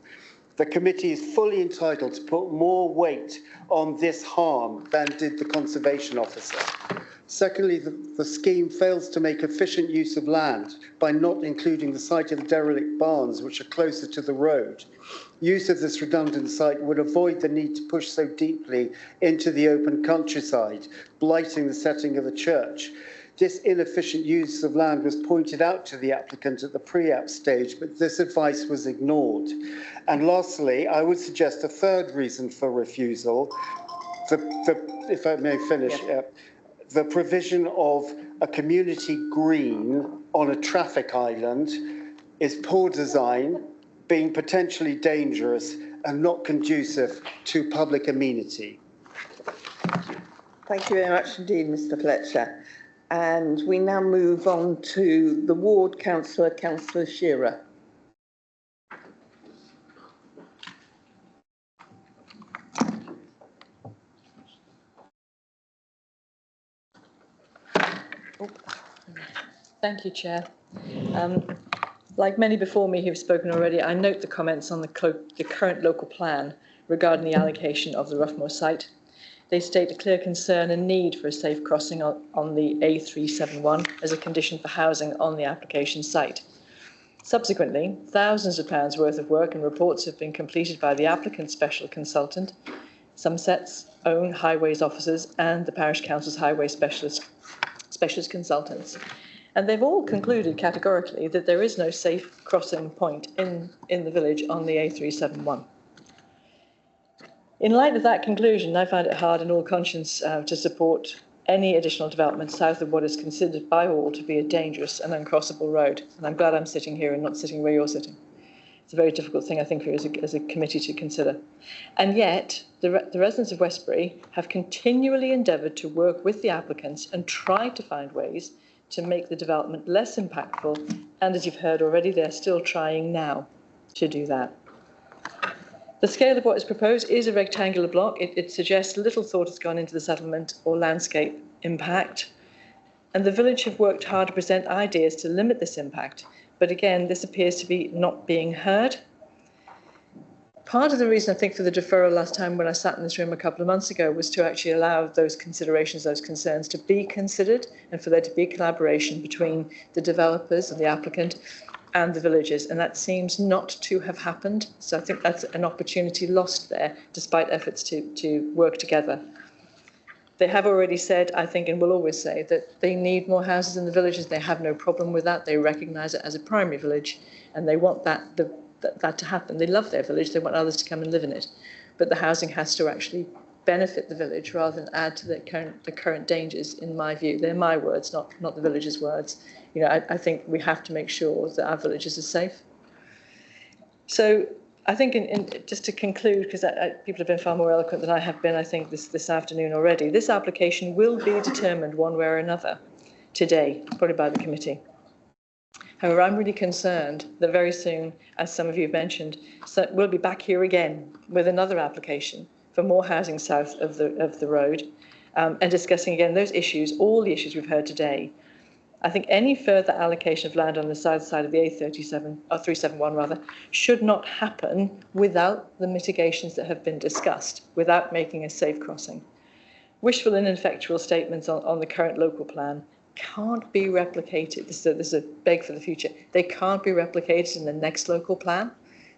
The committee is fully entitled to put more weight on this harm than did the Conservation Officer. Secondly, the scheme fails to make efficient use of land by not including the site of the derelict barns, which are closer to the road. Use of this redundant site would avoid the need to push so deeply into the open countryside, blighting the setting of the church. This inefficient use of land was pointed out to the applicant at the pre-app stage, but this advice was ignored. And lastly, I would suggest a third reason for refusal, if I may finish, the provision of a community green on a traffic island is poor design, being potentially dangerous and not conducive to public amenity. Thank you very much indeed, Mr. Fletcher. And we now move on to the ward councillor, Councillor Shearer. Thank you, Chair. Like many before me who have spoken already, I note the comments on the current local plan regarding the allocation of the Roughmore site. They state a clear concern and need for a safe crossing on the A371 as a condition for housing on the application site. Subsequently, thousands of pounds worth of work and reports have been completed by the applicant's special consultant, Somerset's own highways officers and the parish council's highway specialist consultants. And they've all concluded categorically that there is no safe crossing point in the village on the A371. In light of that conclusion, I find it hard in all conscience to support any additional development south of what is considered by all to be a dangerous and uncrossable road. And I'm glad I'm sitting here and not sitting where you're sitting. It's a very difficult thing, I think, for you as a committee to consider. And yet, the residents of Westbury have continually endeavoured to work with the applicants and tried to find ways to make the development less impactful. And as you've heard already, they're still trying now to do that. The scale of what is proposed is a rectangular block. It suggests little thought has gone into the settlement or landscape impact. And the village have worked hard to present ideas to limit this impact. But again, this appears to be not being heard. Part of the reason I think for the deferral last time when I sat in this room a couple of months ago was to actually allow those considerations, those concerns to be considered and for there to be collaboration between the developers and the applicant and the villages. And that seems not to have happened. So I think that's an opportunity lost there, despite efforts to work together. They have already said, I think, and will always say, that they need more houses in the villages. They have no problem with that. They recognise it as a primary village and they want that to happen. They love their village. They want others to come and live in it. But the housing has to actually benefit the village rather than add to the current dangers, in my view. They're my words, not the village's words. You know, I think we have to make sure that our villages are safe. So I think, just to conclude, because people have been far more eloquent than I have been, I think, this afternoon already, this application will be determined one way or another today, probably by the committee. However, I'm really concerned that very soon, as some of you have mentioned, so we'll be back here again with another application for more housing south of the road and discussing again those issues, all the issues we've heard today. I think any further allocation of land on the south side of the A37, or 371 rather, should not happen without the mitigations that have been discussed, without making a safe crossing. Wishful and ineffectual statements on the current local plan can't be replicated. This is a beg for the future. They can't be replicated in the next local plan.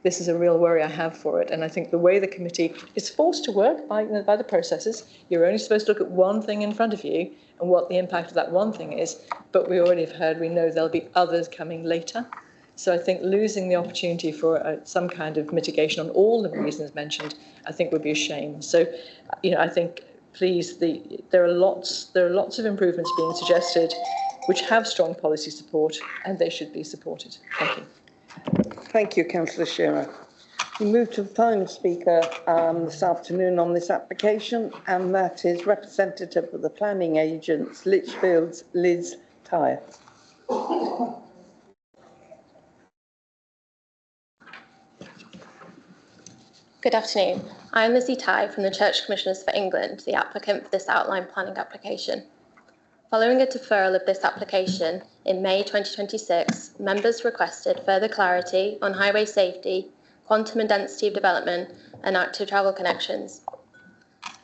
This is a real worry I have for it. And I think the way the committee is forced to work by the processes, you're only supposed to look at one thing in front of you and what the impact of that one thing is. But we already have heard, we know there'll be others coming later. So I think losing the opportunity for some kind of mitigation on all the reasons mentioned, I think would be a shame. So, you know, I think, please, there are lots of improvements being suggested which have strong policy support and they should be supported. Thank you. Thank you, Councillor Shearer. We move to the final speaker this afternoon on this application, and that is representative of the planning agents, Lichfield's Liz Tyre. Good afternoon. I'm Lizzie Tye from the Church Commissioners for England, the applicant for this outline planning application. Following a deferral of this application in May 2026, members requested further clarity on highway safety, quantum and density of development, and active travel connections.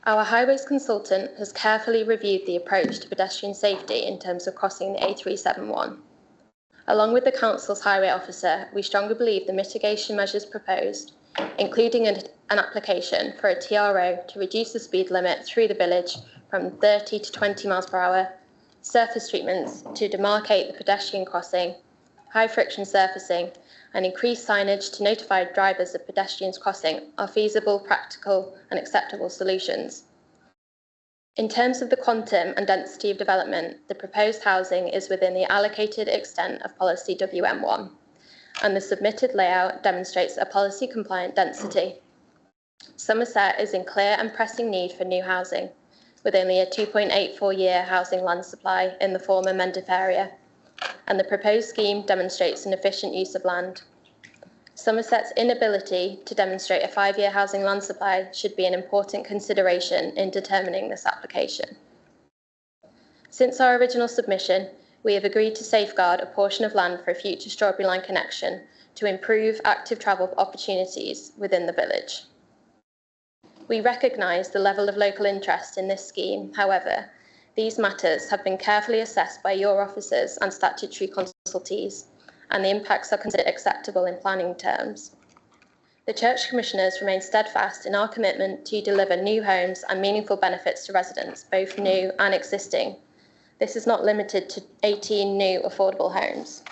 Our highways consultant has carefully reviewed the approach to pedestrian safety in terms of crossing the A371. Along with the Council's highway officer, we strongly believe the mitigation measures proposed, including an application for a TRO to reduce the speed limit through the village from 30 to 20 miles per hour surface treatments to demarcate the pedestrian crossing, high friction surfacing, and increased signage to notify drivers of pedestrians crossing are feasible, practical, and acceptable solutions. In terms of the quantum and density of development, the proposed housing is within the allocated extent of policy WM1, and the submitted layout demonstrates a policy-compliant density. Somerset is in clear and pressing need for new housing, with only a 2.84-year housing land supply in the former Mendip area, and the proposed scheme demonstrates an efficient use of land. Somerset's inability to demonstrate a 5-year housing land supply should be an important consideration in determining this application. Since our original submission, we have agreed to safeguard a portion of land for a future Strawberry Line connection to improve active travel opportunities within the village. We recognise the level of local interest in this scheme. However, these matters have been carefully assessed by your officers and statutory consultees, and the impacts are considered acceptable in planning terms. The Church Commissioners remain steadfast in our commitment to deliver new homes and meaningful benefits to residents, both new and existing. This is not limited to 18 new affordable homes.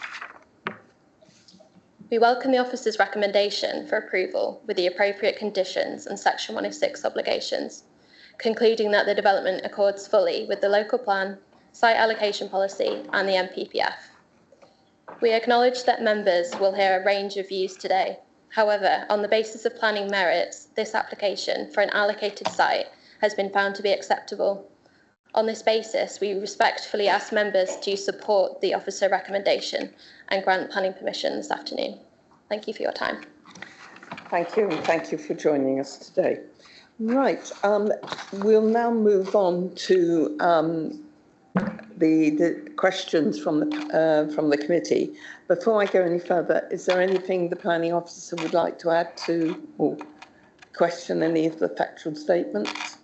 We welcome the officer's recommendation for approval with the appropriate conditions and Section 106 obligations, concluding that the development accords fully with the local plan, site allocation policy and the NPPF. We acknowledge that members will hear a range of views today. However, on the basis of planning merits, this application for an allocated site has been found to be acceptable. On this basis, we respectfully ask members to support the officer recommendation and grant planning permission this afternoon. Thank you for your time. Thank you, and thank you for joining us today. Right, we'll now move on to the questions from the committee. Before I go any further, is there anything the planning officer would like to add to or question any of the factual statements?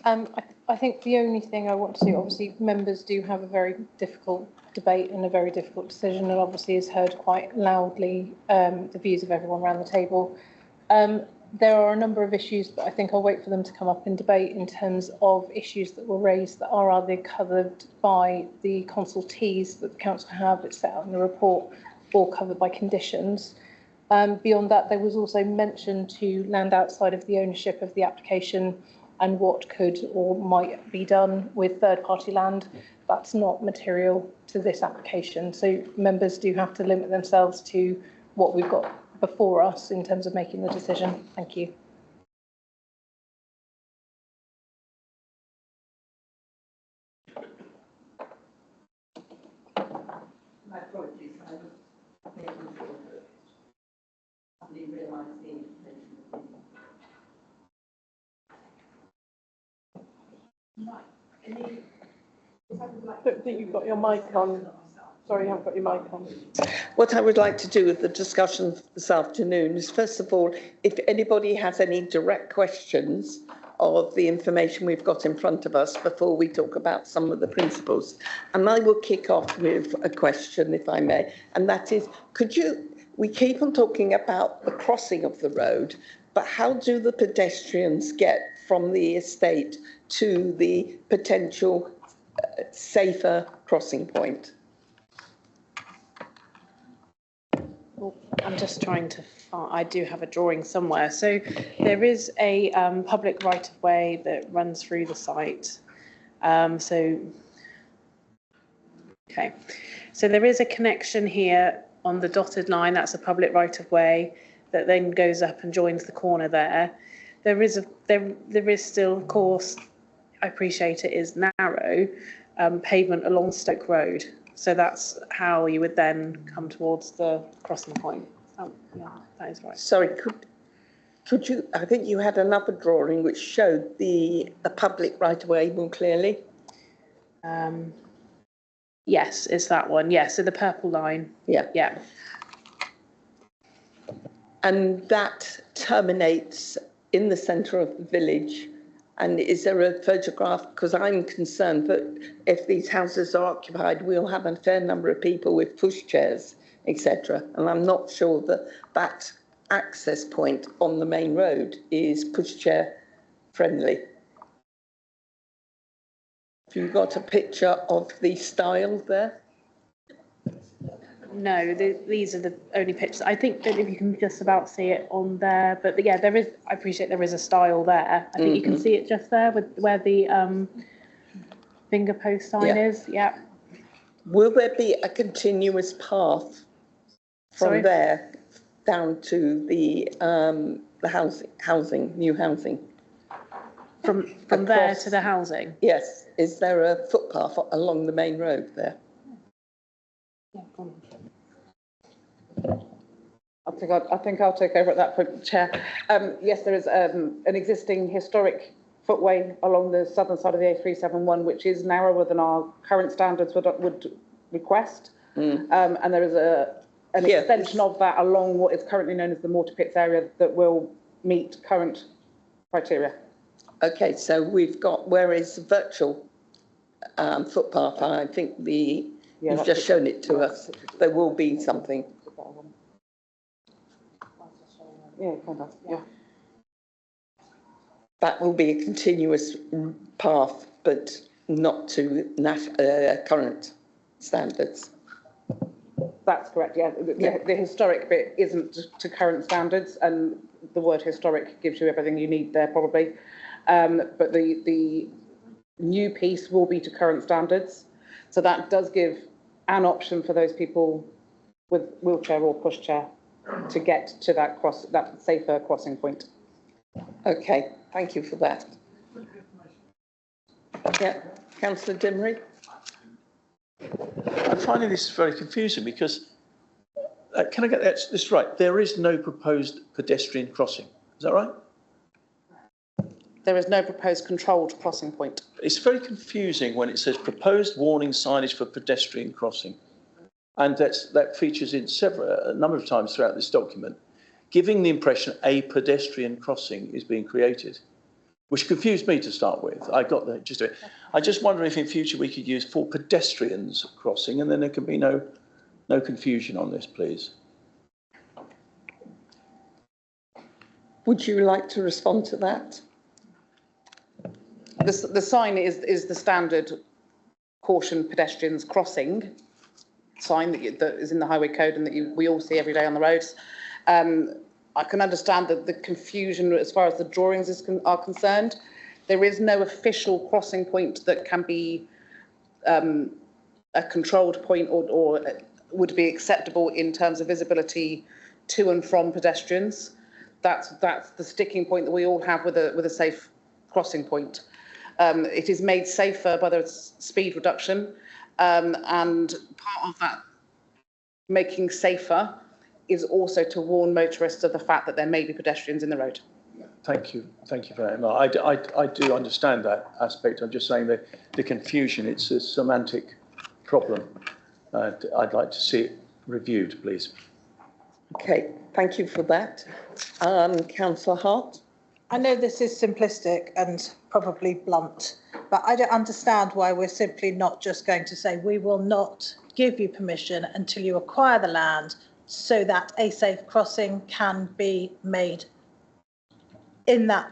I think the only thing I want to say, obviously, members do have a very difficult debate and a very difficult decision, and obviously has heard quite loudly the views of everyone around the table. There are a number of issues, but I think I'll wait for them to come up in debate in terms of issues that were raised that are either covered by the consultees that the council have, it's set out in the report, or covered by conditions. Beyond that, there was also mention to land outside of the ownership of the application and what could or might be done with third-party land. That's not material to this application. So members do have to limit themselves to what we've got before us in terms of making the decision. Thank you. My apologies, I'm making sure that I didn't realise the information. I don't think you've got your mic on. Sorry, you haven't got your mic on. What I would like to do with the discussion this afternoon is, first of all, if anybody has any direct questions of the information we've got in front of us before we talk about some of the principles. And I will kick off with a question, if I may, and that is, we keep on talking about the crossing of the road, but how do the pedestrians get from the estate to the potential safer crossing point? Well, I'm just trying to find, I do have a drawing somewhere. So there is a public right-of-way that runs through the site. Okay. So there is a connection here on the dotted line. That's a public right-of-way that then goes up and joins the corner there. There is still, of course, I appreciate it is narrow, pavement along Stoke Road. So that's how you would then come towards the crossing point. Yeah, that is right. Sorry, could you, I think you had another drawing which showed the public right-of-way more clearly. Yes, it's that one. Yeah, so the purple line. Yeah. Yeah. And that terminates in the centre of the village. And is there a photograph? Because I'm concerned that if these houses are occupied, we'll have a fair number of people with pushchairs, etc. And I'm not sure that that access point on the main road is pushchair friendly. Have you got a picture of the style there? No, these are the only pictures. I think that if you can just about see it on there, but yeah, there is. I appreciate there is a style there. I think you can see it just there with where the finger post sign is. Yeah. Will there be a continuous path from there down to the new housing? From there to the housing? Yes. Is there a footpath along the main road there? Yeah, go on. I think I'll take over at that point, Chair. Yes, there is an existing historic footway along the southern side of the A371, which is narrower than our current standards would request. And there is an extension of that along what is currently known as the Mortar Pits area that will meet current criteria. Okay, so we've got, where is the virtual footpath? I think you've just shown it to us. There will be something. Yeah, kind of, yeah. That will be a continuous path, but not to current standards. That's correct, yeah. The historic bit isn't to current standards, and the word historic gives you everything you need there, probably. But the new piece will be to current standards. So that does give an option for those people with wheelchair or pushchair to get to that safer crossing point. Okay, thank you for that. Yeah, Councillor Dimmery. I'm finding this very confusing because, can I get this right? There is no proposed pedestrian crossing. Is that right? There is no proposed controlled crossing point. It's very confusing when it says proposed warning signage for pedestrian crossing. And that features in a number of times throughout this document, giving the impression a pedestrian crossing is being created, which confused me to start with. I got the gist of it. I just wonder if in future we could use for pedestrians crossing, and then there can be no confusion on this, please. Would you like to respond to that? The sign is the standard caution pedestrians crossing sign that is in the highway code and that we all see every day on the roads. I can understand the confusion as far as the drawings are concerned. There is no official crossing point that can be a controlled point or would be acceptable in terms of visibility to and from pedestrians. That's the sticking point that we all have with a safe crossing point. It is made safer by the speed reduction, and part of that making safer is also to warn motorists of the fact that there may be pedestrians in the road. Thank you very much. I do understand that aspect. I'm just saying that the confusion, it's a semantic problem. I'd like to see it reviewed, please. Okay, thank you for that. Councillor Hart. I know this is simplistic and probably blunt, but I don't understand why we're simply not just going to say we will not give you permission until you acquire the land so that a safe crossing can be made in that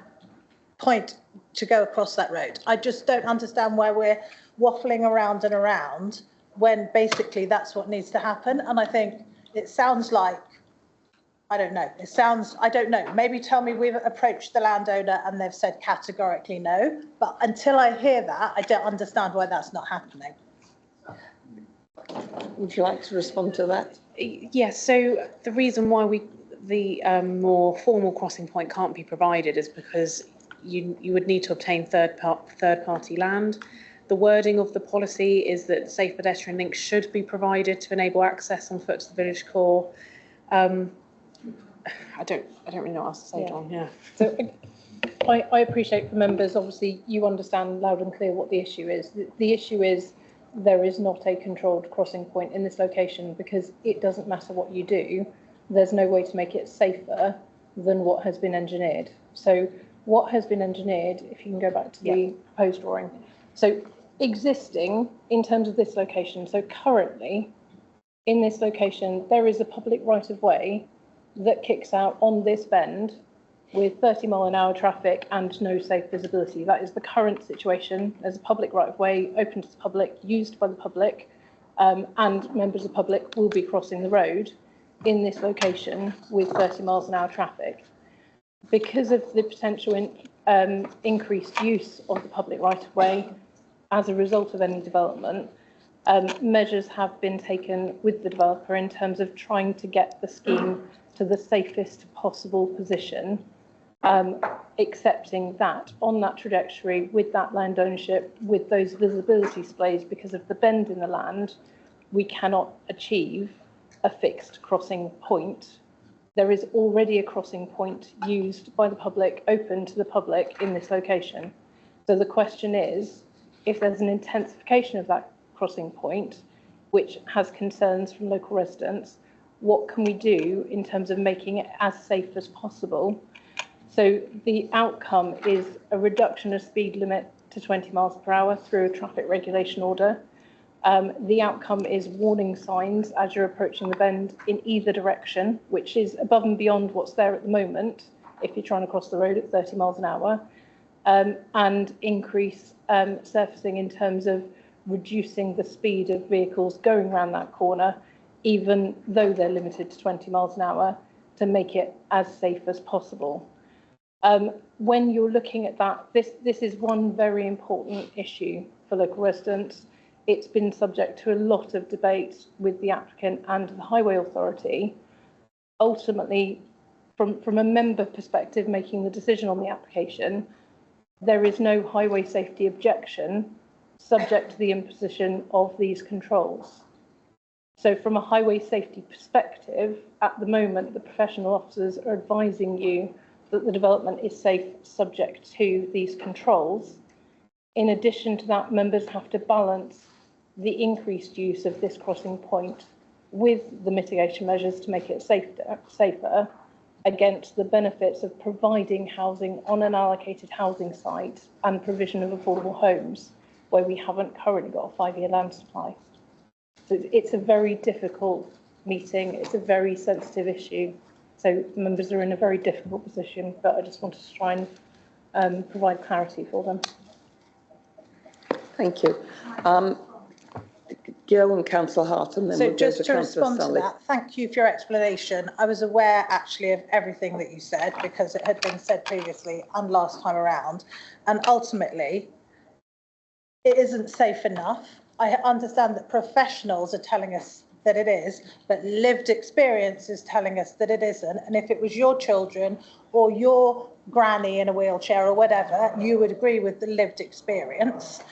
point to go across that road. I just don't understand why we're waffling around and around when basically that's what needs to happen. And I think it sounds like, I don't know, I don't know. Maybe tell me we've approached the landowner and they've said categorically no. But until I hear that, I don't understand why that's not happening. Would you like to respond to that? Yes, so the reason why the more formal crossing point can't be provided is because you would need to obtain third-party land. The wording of the policy is that safe pedestrian links should be provided to enable access on foot to the village core. I don't really know what else to say, John. Yeah. So I appreciate for members, obviously you understand loud and clear what the issue is. The issue is there is not a controlled crossing point in this location because it doesn't matter what you do. There's no way to make it safer than what has been engineered. So what has been engineered, if you can go back to the proposed drawing. So existing in terms of this location. So currently in this location, there is a public right of way that kicks out on this bend with 30-mile-an-hour traffic and no safe visibility. That is the current situation. There's a public right-of-way open to the public, used by the public, and members of the public will be crossing the road in this location with 30 miles an hour traffic. Because of the potential increased use of the public right-of-way as a result of any development, measures have been taken with the developer in terms of trying to get the scheme to the safest possible position, accepting that on that trajectory, with that land ownership, with those visibility displays, because of the bend in the land, we cannot achieve a fixed crossing point. There is already a crossing point used by the public, open to the public in this location. So the question is, if there's an intensification of that crossing point, which has concerns from local residents, what can we do in terms of making it as safe as possible? So the outcome is a reduction of speed limit to 20 miles per hour through a traffic regulation order. The outcome is warning signs as you're approaching the bend in either direction, which is above and beyond what's there at the moment if you're trying to cross the road at 30 miles an hour, and increase surfacing in terms of reducing the speed of vehicles going around that corner, even though they're limited to 20 miles an hour, to make it as safe as possible. When you're looking at that, this is one very important issue for local residents. It's been subject to a lot of debate with the applicant and the Highway Authority. Ultimately, from a member perspective making the decision on the application, there is no highway safety objection subject to the imposition of these controls. So from a highway safety perspective, at the moment, the professional officers are advising you that the development is safe subject to these controls. In addition to that, members have to balance the increased use of this crossing point with the mitigation measures to make it safer against the benefits of providing housing on an allocated housing site and provision of affordable homes where we haven't currently got a 5-year land supply. So it's a very difficult meeting. It's a very sensitive issue. So members are in a very difficult position, but I just wanted to try and provide clarity for them. Thank you. Go on, Councillor Hart, and then So we'll just go to respond to that, thank you for your explanation. I was aware actually of everything that you said because it had been said previously and last time around. And ultimately, it isn't safe enough. I understand that professionals are telling us that it is, but lived experience is telling us that it isn't. And if it was your children or your granny in a wheelchair or whatever, you would agree with the lived experience.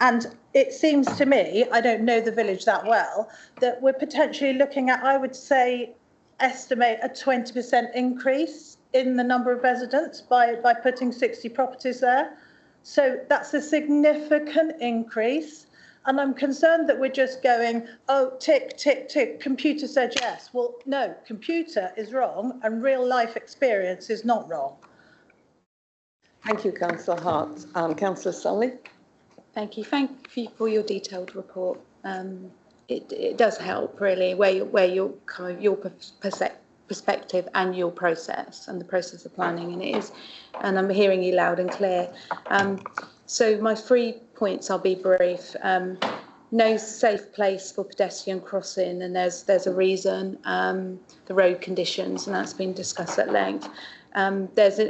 And it seems to me, I don't know the village that well, that we're potentially looking at, I would say, estimate a 20% increase in the number of residents by putting 60 properties there. So that's a significant increase. And I'm concerned that we're just going, oh, tick, tick, tick, computer said yes. Well, no, computer is wrong and real life experience is not wrong. Thank you, Councillor Hart. Councillor Sully. Thank you for your detailed report. It does help really where your kind of your perspective and your process and the process of planning, and it is, and I'm hearing you loud and clear. So my 3 points, I'll be brief. No safe place for pedestrian crossing, and there's a reason. The road conditions, and that's been discussed at length. There's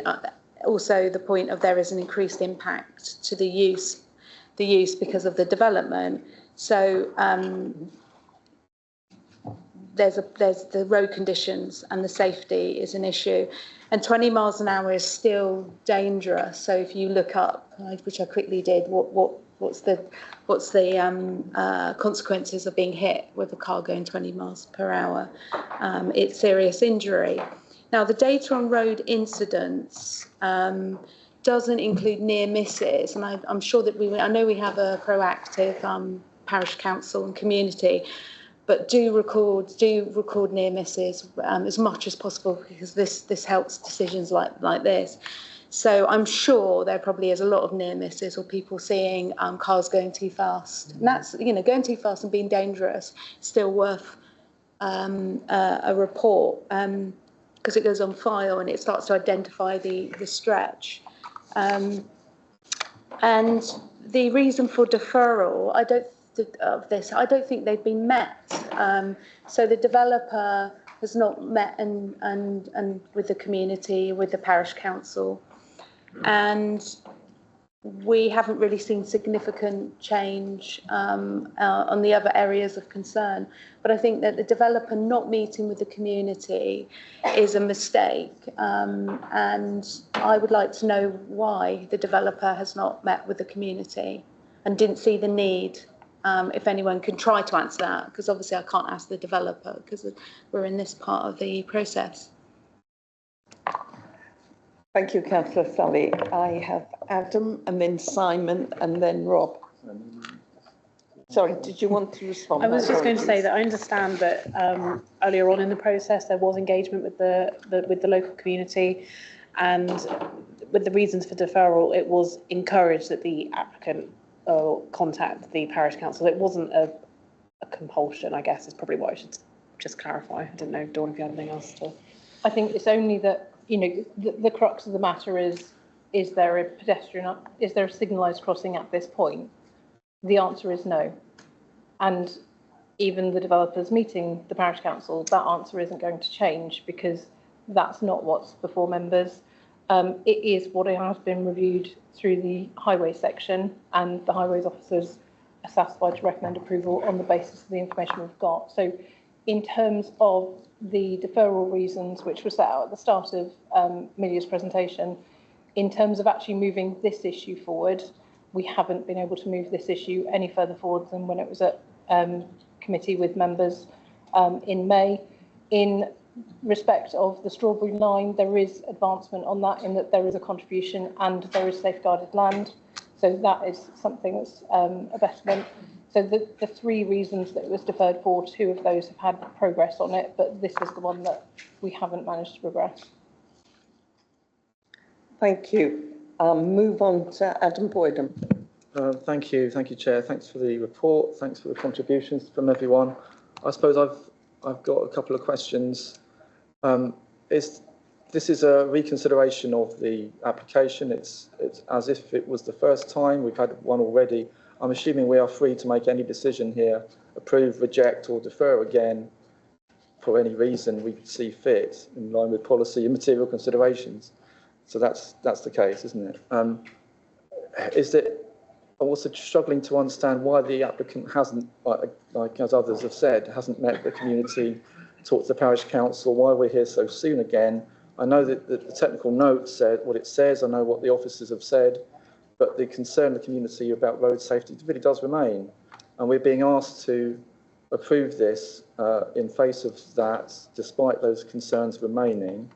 also the point of there is an increased impact to the use because of the development. So there's the road conditions and the safety is an issue, and 20 miles an hour is still dangerous. So if you look up, which I quickly did, what's the consequences of being hit with a car going 20 miles per hour? It's serious injury. Now the data on road incidents doesn't include near misses, and I'm sure that I know we have a proactive parish council and community, but do record near misses as much as possible, because this helps decisions like this. So I'm sure there probably is a lot of near misses or people seeing cars going too fast, and that's, going too fast and being dangerous, still worth a report. because it goes on file and it starts to identify the stretch. And the reason for deferral, I don't think they've been met. So the developer has not met and with the community, with the parish council, and we haven't really seen significant change on the other areas of concern. But I think that the developer not meeting with the community is a mistake. And I would like to know why the developer has not met with the community and didn't see the need. If anyone can try to answer that, because obviously I can't ask the developer because we're in this part of the process. Thank you, Councillor Sully. I have Adam and then Simon and then Rob. Sorry, did you want to respond? I was just going to say that I understand that earlier on in the process there was engagement with the local community, and with the reasons for deferral, it was encouraged that the applicant contact the parish council. It wasn't a compulsion, I guess, is probably what I should just clarify. I didn't know, Dawn, if you had anything else to... I think it's only that, you know, the crux of the matter is there a pedestrian, is there a signalised crossing at this point? The answer is no. And even the developers meeting the parish council, that answer isn't going to change because that's not what's before members. It is what has been reviewed through the highway section, and the highways officers are satisfied to recommend approval on the basis of the information we've got. So in terms of the deferral reasons, which were set out at the start of Milia's presentation, in terms of actually moving this issue forward, we haven't been able to move this issue any further forward than when it was at committee with members in May. In respect of the Strawberry Line, there is advancement on that in that there is a contribution and there is safeguarded land. So that is something that's a betterment. So the three reasons that it was deferred for, two of those have had progress on it, but this is the one that we haven't managed to progress. Thank you. Move on to Adam Boydham. Thank you, Chair. Thanks for the report. Thanks for the contributions from everyone. I suppose I've got a couple of questions. This is a reconsideration of the application. It's as if it was the first time. We've had one already. I'm assuming we are free to make any decision here, approve, reject or defer again for any reason we see fit in line with policy and material considerations. So that's the case, isn't it? I'm also struggling to understand why the applicant hasn't, like as others have said, hasn't met the community, talked to the parish council, why we're here so soon again. I know that the technical note said what it says, I know what the officers have said, but the concern of the community about road safety really does remain. And we're being asked to approve this in face of that, despite those concerns remaining.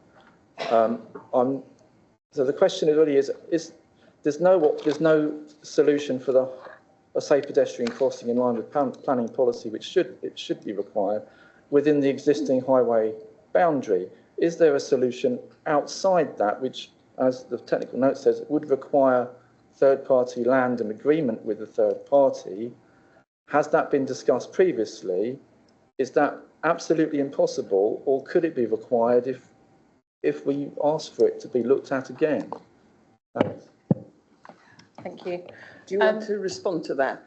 So the question really is there's no solution for a safe pedestrian crossing in line with planning policy, which should be required within the existing highway boundary. Is there a solution outside that, which, as the technical note says, would require third-party land and agreement with a third party? Has that been discussed previously? Is that absolutely impossible, or could it be required if we ask for it to be looked at again? Thanks. Thank you. Do you want to respond to that?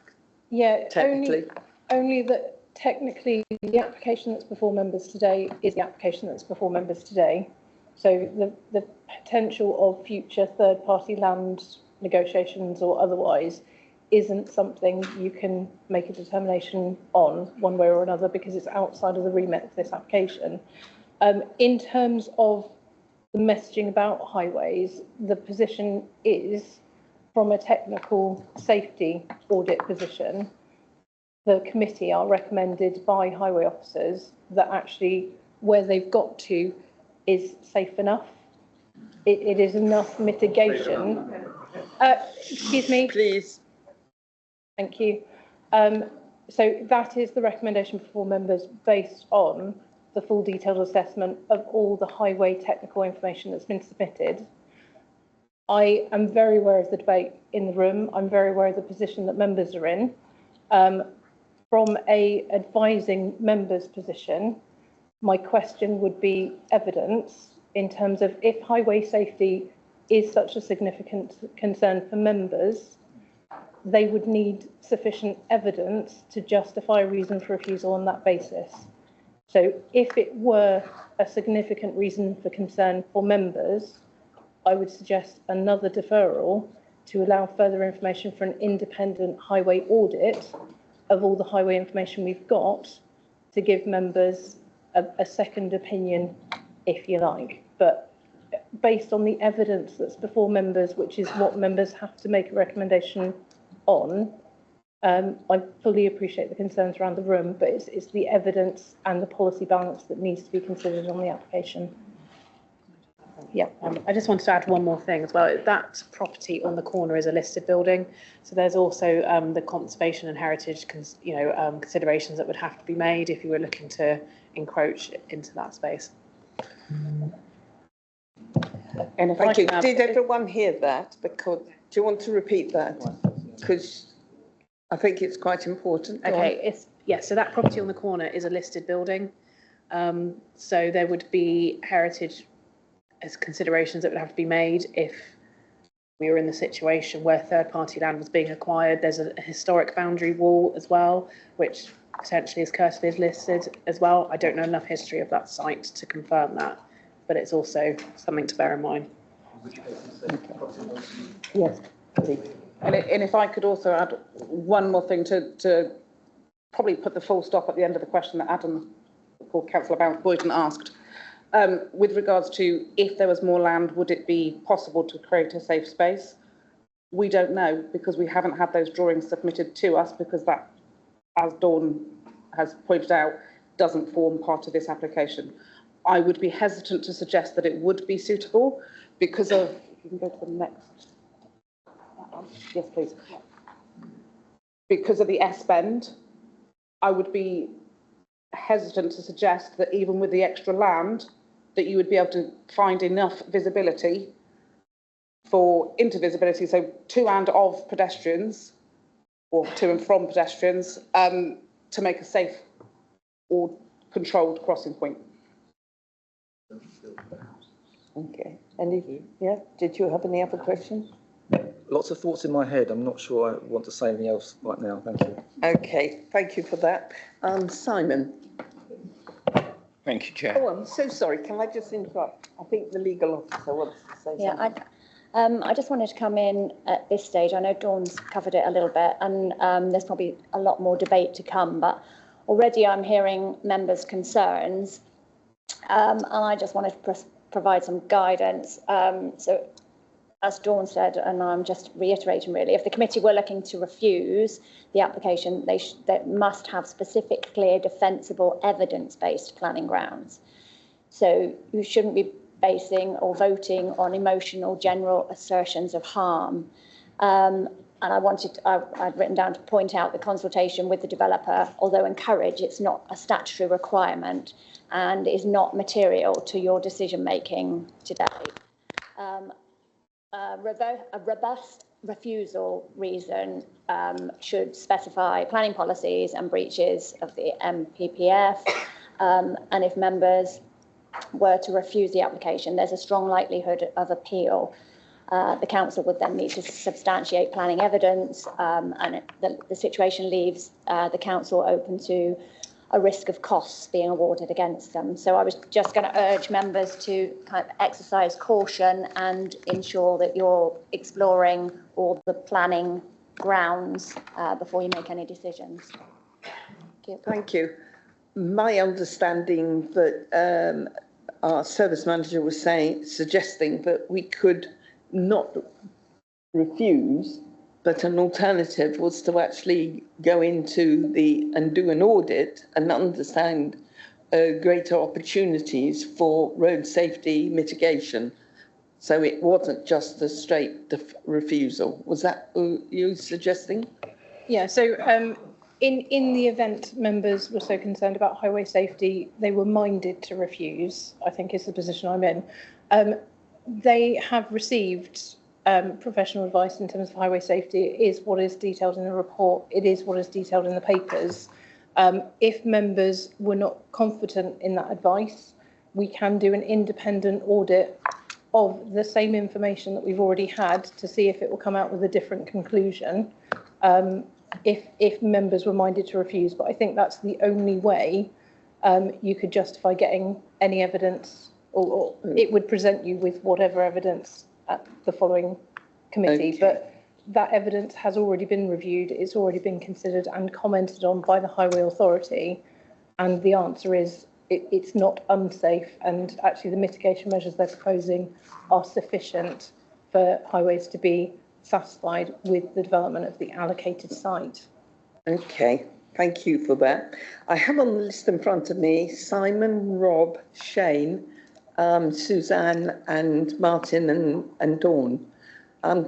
Yeah, technically. Only that technically the application that's before members today is the application that's before members today. So the potential of future third-party land negotiations or otherwise isn't something you can make a determination on one way or another because it's outside of the remit of this application. In terms of the messaging about highways, the position is, from a technical safety audit position, the committee are recommended by highway officers that actually where they've got to is safe enough. It is enough mitigation. Excuse me. Please. Thank you. So that is the recommendation for members based on the full detailed assessment of all the highway technical information that's been submitted. I am very aware of the debate in the room. I'm very aware of the position that members are in. From a advising members position, my question would be evidence in terms of if highway safety is such a significant concern for members, they would need sufficient evidence to justify a reason for refusal on that basis. So if it were a significant reason for concern for members, I would suggest another deferral to allow further information for an independent highway audit of all the highway information we've got to give members a second opinion, if you like. But based on the evidence that's before members, which is what members have to make a recommendation on, I fully appreciate the concerns around the room, but it's the evidence and the policy balance that needs to be considered on the application. Yeah, I just wanted to add one more thing as well. That property on the corner is a listed building, so there's also the conservation and heritage, considerations that would have to be made if you were looking to encroach into that space. And if Thank you. Did everyone hear that? Because do you want to repeat that? Because I think it's quite important. Okay, so that property on the corner is a listed building, so there would be heritage as considerations that would have to be made if we were in the situation where third-party land was being acquired. There's a historic boundary wall as well, which potentially is courtesy listed as well. I don't know enough history of that site to confirm that, but it's also something to bear in mind. Yes. And if I could also add one more thing to probably put the full stop at the end of the question that Adam, or Councillor Boyden asked. With regards to if there was more land, would it be possible to create a safe space? We don't know, because we haven't had those drawings submitted to us, because that, as Dawn has pointed out, doesn't form part of this application. I would be hesitant to suggest that it would be suitable because of, if you can go to the next, yes please. Because of the S-bend, I would be hesitant to suggest that even with the extra land, that you would be able to find enough visibility for intervisibility, so to and of pedestrians, or to and from pedestrians, to make a safe or controlled crossing point. Okay. Did you have any other questions? Lots of thoughts in my head. I'm not sure I want to say anything else right now. Thank you. Okay, thank you for that. Simon. Thank you, Chair. Oh, I'm so sorry. Can I just interrupt? I think the legal officer wants to say something. I just wanted to come in at this stage. I know Dawn's covered it a little bit, and there's probably a lot more debate to come, but already I'm hearing members' concerns, and I just wanted to provide some guidance. So, as Dawn said, and I'm just reiterating really, if the committee were looking to refuse the application, they must have specific, clear, defensible, evidence-based planning grounds. So you shouldn't be basing or voting on emotional, general assertions of harm. And I'd written down to point out the consultation with the developer, although encourage, it's not a statutory requirement and is not material to your decision-making today. A robust refusal reason should specify planning policies and breaches of the MPPF. And if members were to refuse the application, there's a strong likelihood of appeal. The council would then need to substantiate planning evidence, and the situation leaves the council open to a risk of costs being awarded against them. So I was just going to urge members to kind of exercise caution and ensure that you're exploring all the planning grounds before you make any decisions. Thank you. Thank you. My understanding that our service manager was suggesting that we could not refuse, but an alternative was to actually go into and do an audit and understand greater opportunities for road safety mitigation. So it wasn't just a straight refusal. Was that you suggesting? Yeah, so in the event members were so concerned about highway safety, they were minded to refuse, I think is the position I'm in. They have received professional advice in terms of highway safety. It is what is detailed in the report. It is what is detailed in the papers. If members were not confident in that advice, we can do an independent audit of the same information that we've already had to see if it will come out with a different conclusion, if members were minded to refuse. But I think that's the only way you could justify getting any evidence, or it would present you with whatever evidence at the following committee. Okay. But that evidence has already been reviewed, it's already been considered and commented on by the Highway Authority, and the answer is it's not unsafe, and actually the mitigation measures they're proposing are sufficient for highways to be satisfied with the development of the allocated site. Okay, thank you for that. I have on the list in front of me Simon, Rob, Shane, Suzanne and Martin and Dawn.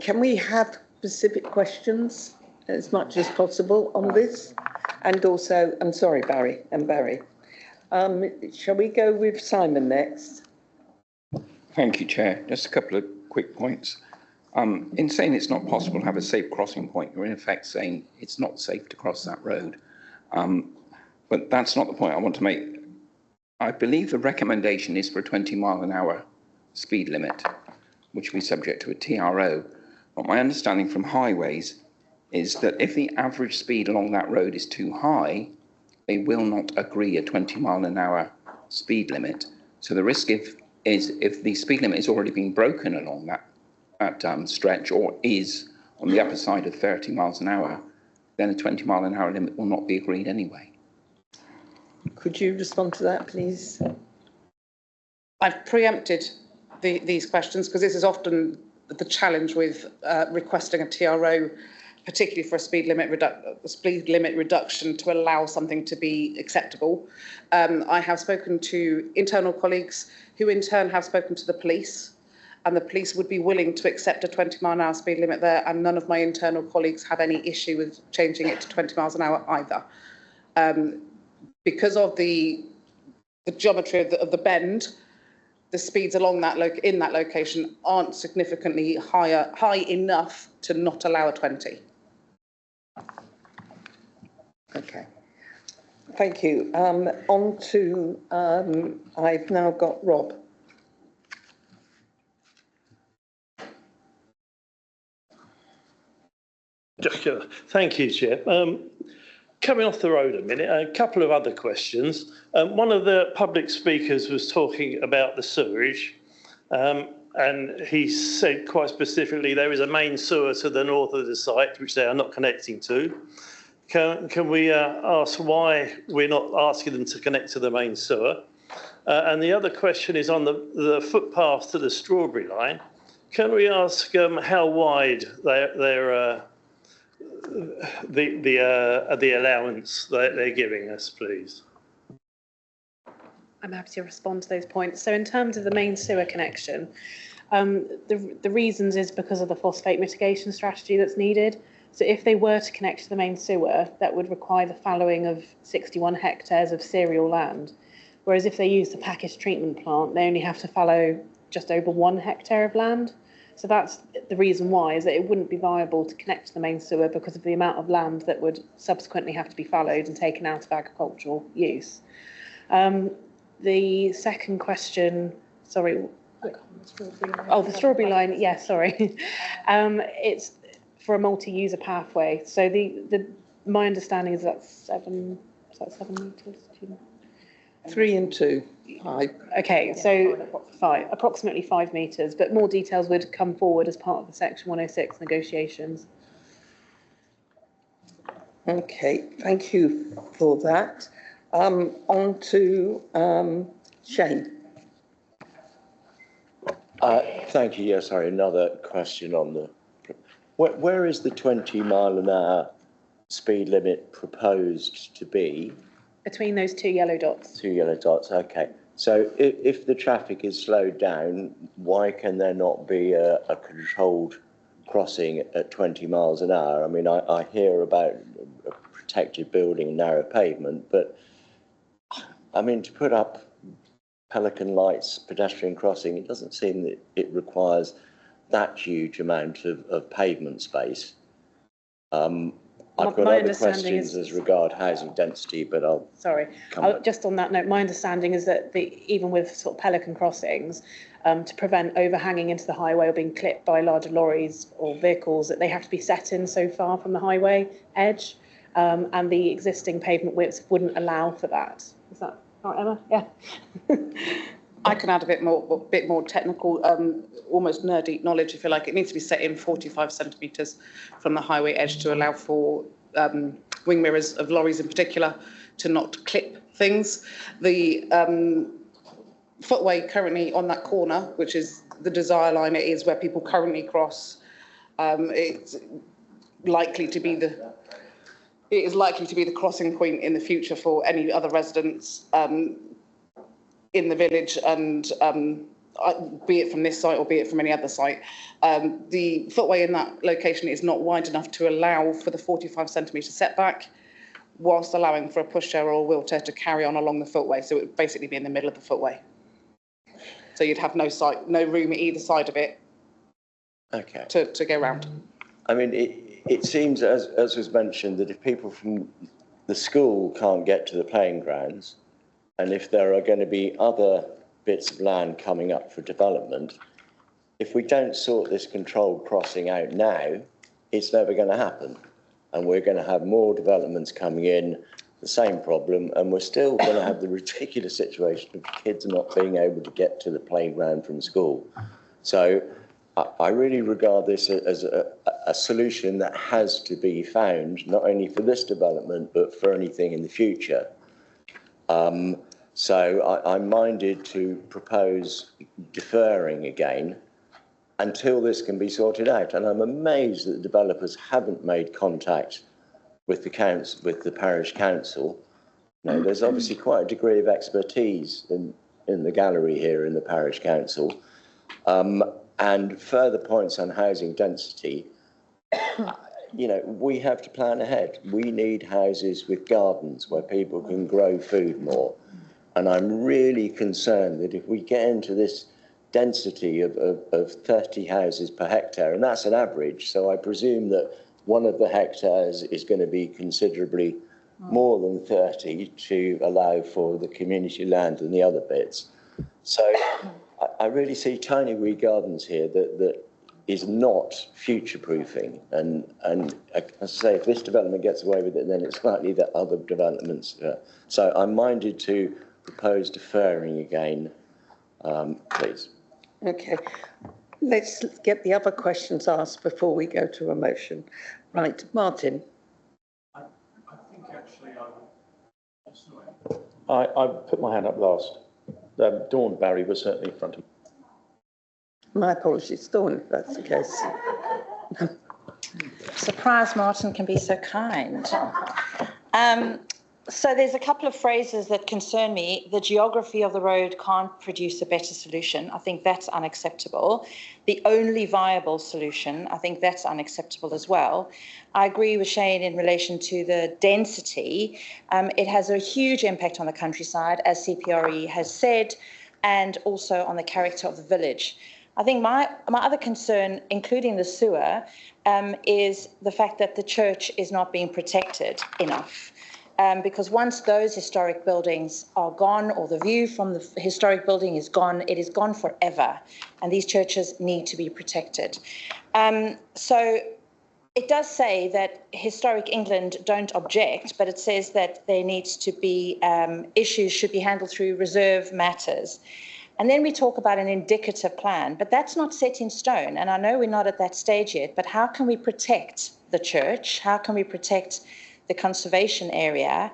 Can we have specific questions as much as possible on this? And also, I'm sorry, Barry. Shall we go with Simon next? Thank you, Chair. Just a couple of quick points. In saying it's not possible to have a safe crossing point, you're in effect saying it's not safe to cross that road. But that's not the point I want to make. I believe the recommendation is for a 20-mile-an-hour speed limit, which will be subject to a TRO. But my understanding from highways is that if the average speed along that road is too high, they will not agree a 20-mile-an-hour speed limit. So the risk is if the speed limit is already being broken along that stretch, or is on the upper side of 30 miles an hour, then a 20-mile-an-hour limit will not be agreed anyway. Could you respond to that, please? I've preempted these questions because this is often the challenge with requesting a TRO, particularly for a speed limit reduction to allow something to be acceptable. I have spoken to internal colleagues who in turn have spoken to the police, and the police would be willing to accept a 20-mile-an-hour speed limit there, and none of my internal colleagues have any issue with changing it to 20 miles an hour either. Because of the geometry of the bend, the speeds along that in that location aren't significantly high enough to not allow a 20. Okay, thank you. On to, I've now got Rob. Thank you, Chair. Coming off the road a minute, a couple of other questions. One of the public speakers was talking about the sewerage, and he said quite specifically there is a main sewer to the north of the site which they are not connecting to. Can we ask why we're not asking them to connect to the main sewer? And the other question is on the footpath to the Strawberry Line. Can we ask how wide the allowance that they're giving us, please? I'm happy to respond to those points. So in terms of the main sewer connection, the reasons is because of the phosphate mitigation strategy that's needed. So if they were to connect to the main sewer, that would require the fallowing of 61 hectares of cereal land. Whereas if they use the packaged treatment plant, they only have to fallow just over 1 hectare of land. So that's the reason why, is that it wouldn't be viable to connect to the main sewer because of the amount of land that would subsequently have to be fallowed and taken out of agricultural use. The second question, sorry. Oh, the Strawberry Line, yeah, sorry. It's for a multi-user pathway. So my understanding is that's 7 metres? 3 and 2. 5. Okay, so approximately 5 metres, but more details would come forward as part of the Section 106 negotiations. Okay, thank you for that. On to Shane. Thank you. Yes, sorry, another question on the... Where is the 20-mile-an-hour speed limit proposed to be? Between those 2 yellow dots. 2 yellow dots, okay. So if the traffic is slowed down, why can there not be a controlled crossing at 20 miles an hour? I mean, I hear about a protected building, narrow pavement, but I mean, to put up Pelican Lights pedestrian crossing, it doesn't seem that it requires that huge amount of pavement space. I've got my other understanding questions is- as regard housing density, but I'll Sorry, come back. just on that note, my understanding is that even with sort of pelican crossings, to prevent overhanging into the highway or being clipped by larger lorries or vehicles, that they have to be set in so far from the highway edge, and the existing pavement widths wouldn't allow for that. Is that right, Emma? Yeah. I can add a bit more technical, almost nerdy knowledge, if you like. It needs to be set in 45 centimetres from the highway edge to allow for wing mirrors of lorries in particular to not clip things. The footway currently on that corner, which is the desire line, it is where people currently cross. It's likely to be the crossing point in the future for any other residents in the village, and be it from this site or be it from any other site. The footway in that location is not wide enough to allow for the 45 centimetre setback, whilst allowing for a pushchair or a wheelchair to carry on along the footway. So it would basically be in the middle of the footway. So you'd have no room at either side of it to go round. I mean, it seems, as was mentioned, that if people from the school can't get to the playing grounds, and if there are going to be other bits of land coming up for development, if we don't sort this controlled crossing out now, it's never going to happen. And we're going to have more developments coming in, the same problem, and we're still going to have the ridiculous situation of kids not being able to get to the playground from school. So I really regard this as a solution that has to be found, not only for this development, but for anything in the future. So I'm minded to propose deferring again until this can be sorted out. And I'm amazed that the developers haven't made contact with the council, with the parish council. You know, there's obviously quite a degree of expertise in the gallery here in the parish council. And further points on housing density, you know, we have to plan ahead. We need houses with gardens where people can grow food more. And I'm really concerned that if we get into this density of 30 houses per hectare, and that's an average, so I presume that one of the hectares is going to be considerably more than 30 to allow for the community land and the other bits. So I really see tiny wee gardens here that is not future-proofing. And as I say, if this development gets away with it, then it's likely that other developments. So I'm minded to propose deferring again, please. Okay. Let's get the other questions asked before we go to a motion. Right, Martin. I think actually I put my hand up last. Dawn Barry was certainly in front of me. My apologies, Dawn, if that's the case. Surprised Martin can be so kind. So there's a couple of phrases that concern me. The geography of the road can't produce a better solution. I think that's unacceptable. The only viable solution, I think that's unacceptable as well. I agree with Shane in relation to the density. It has a huge impact on the countryside, as CPRE has said, and also on the character of the village. I think my other concern, including the sewer, is the fact that the church is not being protected enough. Because once those historic buildings are gone, or the view from the historic building is gone, it is gone forever. And these churches need to be protected. So it does say that Historic England don't object, but it says that there needs to be issues should be handled through reserve matters. And then we talk about an indicative plan, but that's not set in stone. And I know we're not at that stage yet, but how can we protect the church? How can we protect the conservation area?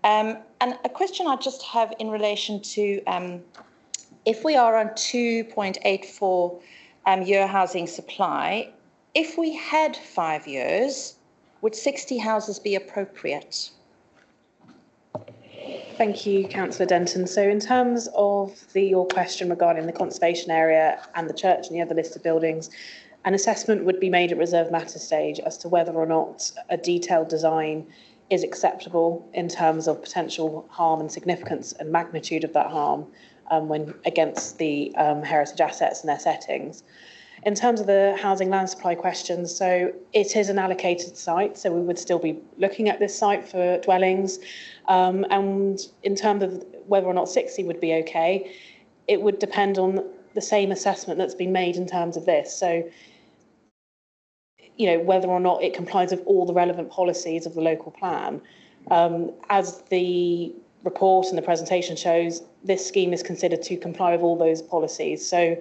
And a question I just have in relation to if we are on 2.84 year housing supply, if we had 5 years, would 60 houses be appropriate? Thank you, Councillor Denton. So in terms of your question regarding the conservation area and the church and the other listed buildings, an assessment would be made at reserve matter stage as to whether or not a detailed design is acceptable in terms of potential harm and significance and magnitude of that harm when against the heritage assets and their settings. In terms of the housing land supply questions, so it is an allocated site, so we would still be looking at this site for dwellings. And in terms of whether or not 60 would be okay, it would depend on the same assessment that's been made in terms of this. So, you know, whether or not it complies with all the relevant policies of the local plan. As the report and the presentation shows, this scheme is considered to comply with all those policies. So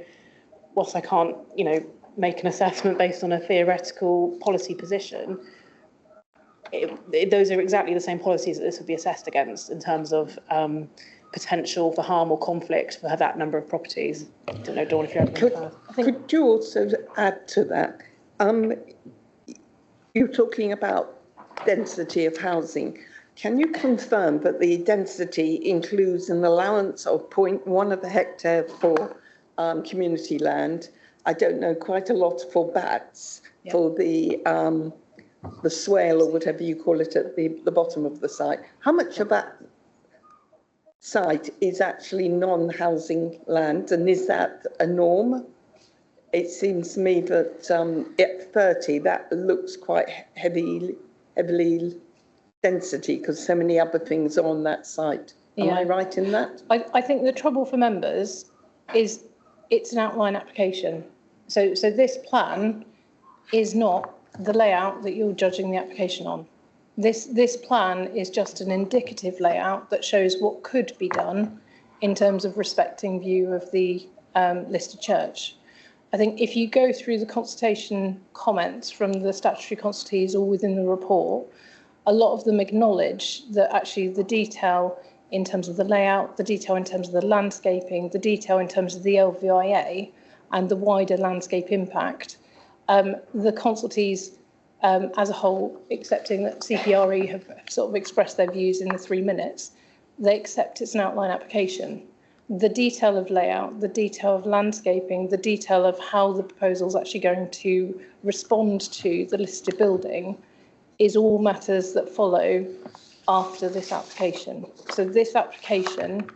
whilst I can't, you know, make an assessment based on a theoretical policy position, those are exactly the same policies that this would be assessed against in terms of potential for harm or conflict for that number of properties. I don't know, Dawn, if you have anything further. Could you also add to that? You're talking about density of housing. Can you confirm that the density includes an allowance of 0.1 of a hectare for community land? I don't know, quite a lot for bats, for the swale or whatever you call it at the bottom of the site. How much of that site is actually non-housing land, and is that a norm? It seems to me that at 30, that looks quite heavily density because so many other things are on that site. Am I right in that? I think the trouble for members is it's an outline application. So this plan is not the layout that you're judging the application on. This plan is just an indicative layout that shows what could be done in terms of respecting view of the listed church. I think if you go through the consultation comments from the statutory consultees all within the report, a lot of them acknowledge that actually the detail in terms of the layout, the detail in terms of the landscaping, the detail in terms of the LVIA and the wider landscape impact, the consultees as a whole, accepting that CPRE have sort of expressed their views in the 3 minutes, they accept it's an outline application. The detail of layout, the detail of landscaping, the detail of how the proposal is actually going to respond to the listed building is all matters that follow after this application. So this application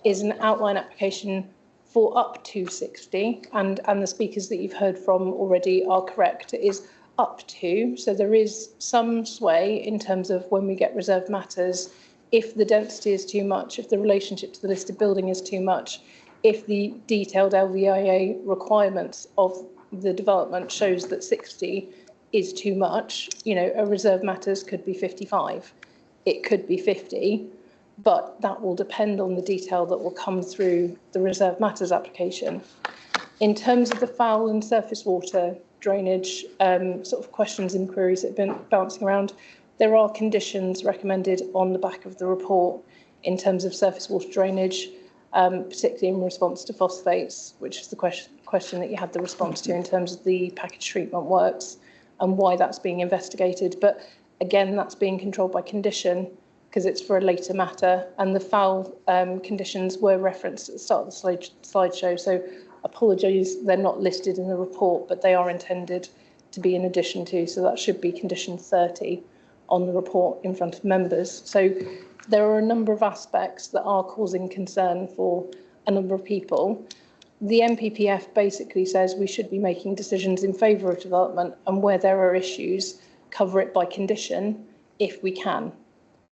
is an outline application for up to 60, and the speakers that you've heard from already are correct. It is up to, so there is some sway in terms of when we get reserved matters. If the density is too much, if the relationship to the listed building is too much, if the detailed LVIA requirements of the development shows that 60 is too much, you know, a reserved matters could be 55, it could be 50, but that will depend on the detail that will come through the reserved matters application. In terms of the foul and surface water drainage sort of questions and queries that have been bouncing around, there are conditions recommended on the back of the report in terms of surface water drainage, particularly in response to phosphates, which is the question that you had the response to in terms of the package treatment works and why that's being investigated. But again, that's being controlled by condition because it's for a later matter, and the foul conditions were referenced at the start of the slideshow. So apologies, they're not listed in the report, but they are intended to be in addition to, so that should be condition 30 on the report in front of members. So there are a number of aspects that are causing concern for a number of people. The NPPF basically says we should be making decisions in favour of development, and where there are issues, cover it by condition if we can.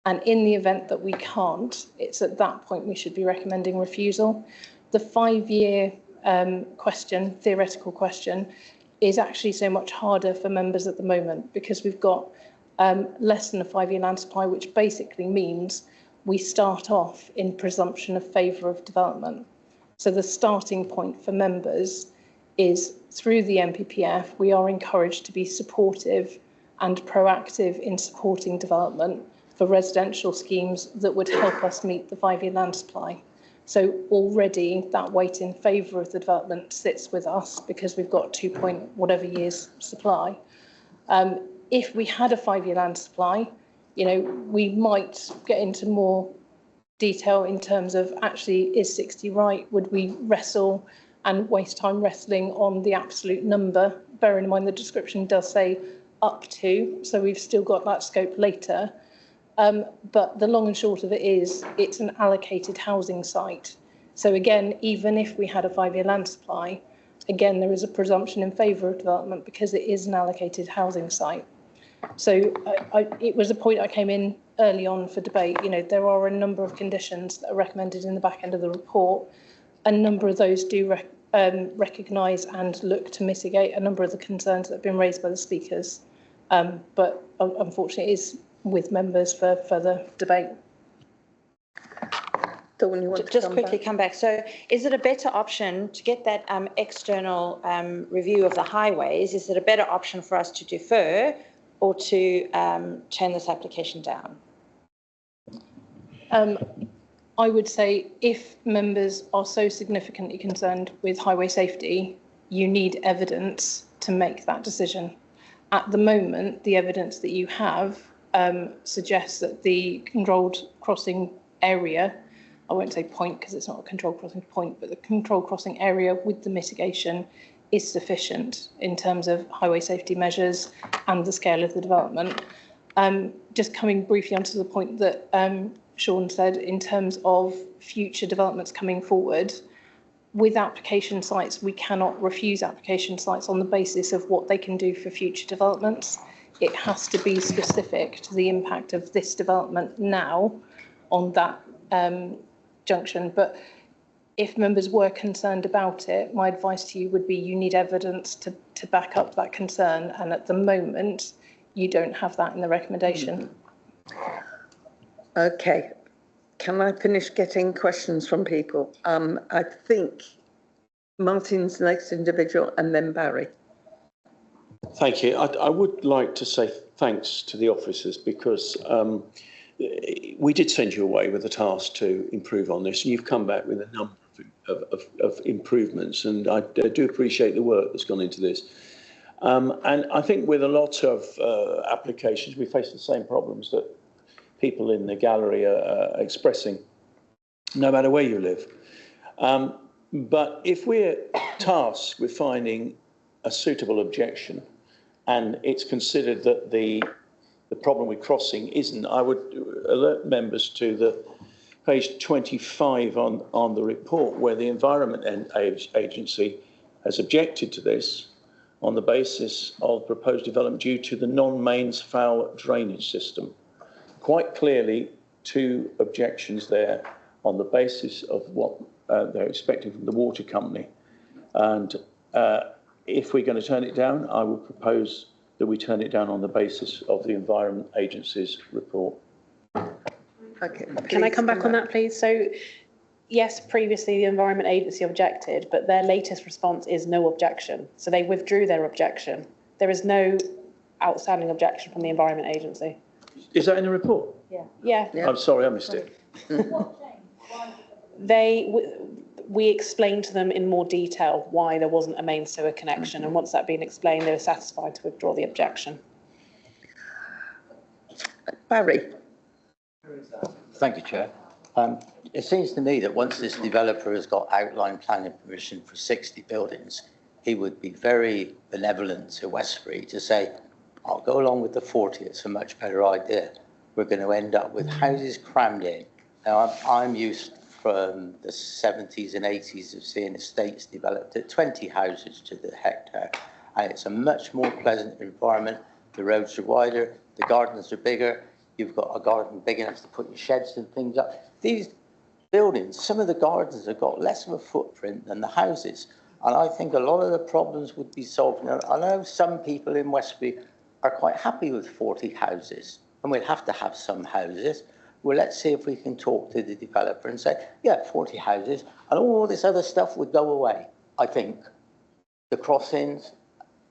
And in the event that we can't, it's at that point we should be recommending refusal. The 5-year question, theoretical question, is actually so much harder for members at the moment because we've got less than a 5-year land supply, which basically means we start off in presumption of favour of development. So the starting point for members is through the NPPF, we are encouraged to be supportive and proactive in supporting development for residential schemes that would help us meet the 5-year land supply. So already that weight in favour of the development sits with us because we've got 2 point whatever years supply. If we had a 5-year land supply, you know, we might get into more detail in terms of actually is 60 right? Would we wrestle and waste time wrestling on the absolute number? Bearing in mind the description does say up to, so we've still got that scope later. But the long and short of it is it's an allocated housing site. So again, even if we had a 5-year land supply, again, there is a presumption in favour of development because it is an allocated housing site. So it was a point I came in early on for debate. You know, there are a number of conditions that are recommended in the back end of the report. A number of those do recognise and look to mitigate a number of the concerns that have been raised by the speakers. But unfortunately, it is with members for further debate. Dawn, you want to just quickly come back. So is it a better option to get that external review of the highways? Is it a better option for us to defer or to turn this application down? I would say if members are so significantly concerned with highway safety, you need evidence to make that decision. At the moment, the evidence that you have suggests that the controlled crossing area, I won't say point because it's not a controlled crossing point, but the controlled crossing area with the mitigation is sufficient in terms of highway safety measures and the scale of the development. Just coming briefly onto the point that Sean said in terms of future developments coming forward, with application sites, we cannot refuse application sites on the basis of what they can do for future developments. It has to be specific to the impact of this development now on that junction. But if members were concerned about it, my advice to you would be you need evidence to back up that concern. And at the moment, you don't have that in the recommendation. Okay. Can I finish getting questions from people? I think Martin's the next individual and then Barry. Thank you. I would like to say thanks to the officers because we did send you away with a task to improve on this, and you've come back with a number of improvements, and I do appreciate the work that's gone into this. And I think with a lot of applications, we face the same problems that people in the gallery are expressing, no matter where you live. But if we're tasked with finding a suitable objection, and it's considered that the problem with crossing isn't, I would alert members to the page 25 on the report where the Environment Agency has objected to this on the basis of proposed development due to the non-mains foul drainage system. Quite clearly, two objections there on the basis of what they're expecting from the water company. And if we're going to turn it down, I will propose that we turn it down on the basis of the Environment Agency's report. Okay. Can I come back on that, please? So, yes, previously the Environment Agency objected, but their latest response is no objection. So they withdrew their objection. There is no outstanding objection from the Environment Agency. Is that in the report? Yeah. I'm sorry, I missed it. We explained to them in more detail why there wasn't a main sewer connection, and once that had been explained, they were satisfied to withdraw the objection. Barry. Thank you, Chair. It seems to me that once this developer has got outline planning permission for 60 buildings, he would be very benevolent to Westbury to say, I'll go along with the 40, it's a much better idea. We're going to end up with houses crammed in. Now, I'm used from the 70s and 80s of seeing estates developed at 20 houses to the hectare. And it's a much more pleasant environment. The roads are wider, the gardens are bigger. You've got a garden big enough to put your sheds and things up. These buildings, some of the gardens have got less of a footprint than the houses. And I think a lot of the problems would be solved. Now, I know some people in Westbury are quite happy with 40 houses, and we'll have to have some houses. Well, let's see if we can talk to the developer and say, yeah, 40 houses, and all this other stuff would go away. I think the crossings,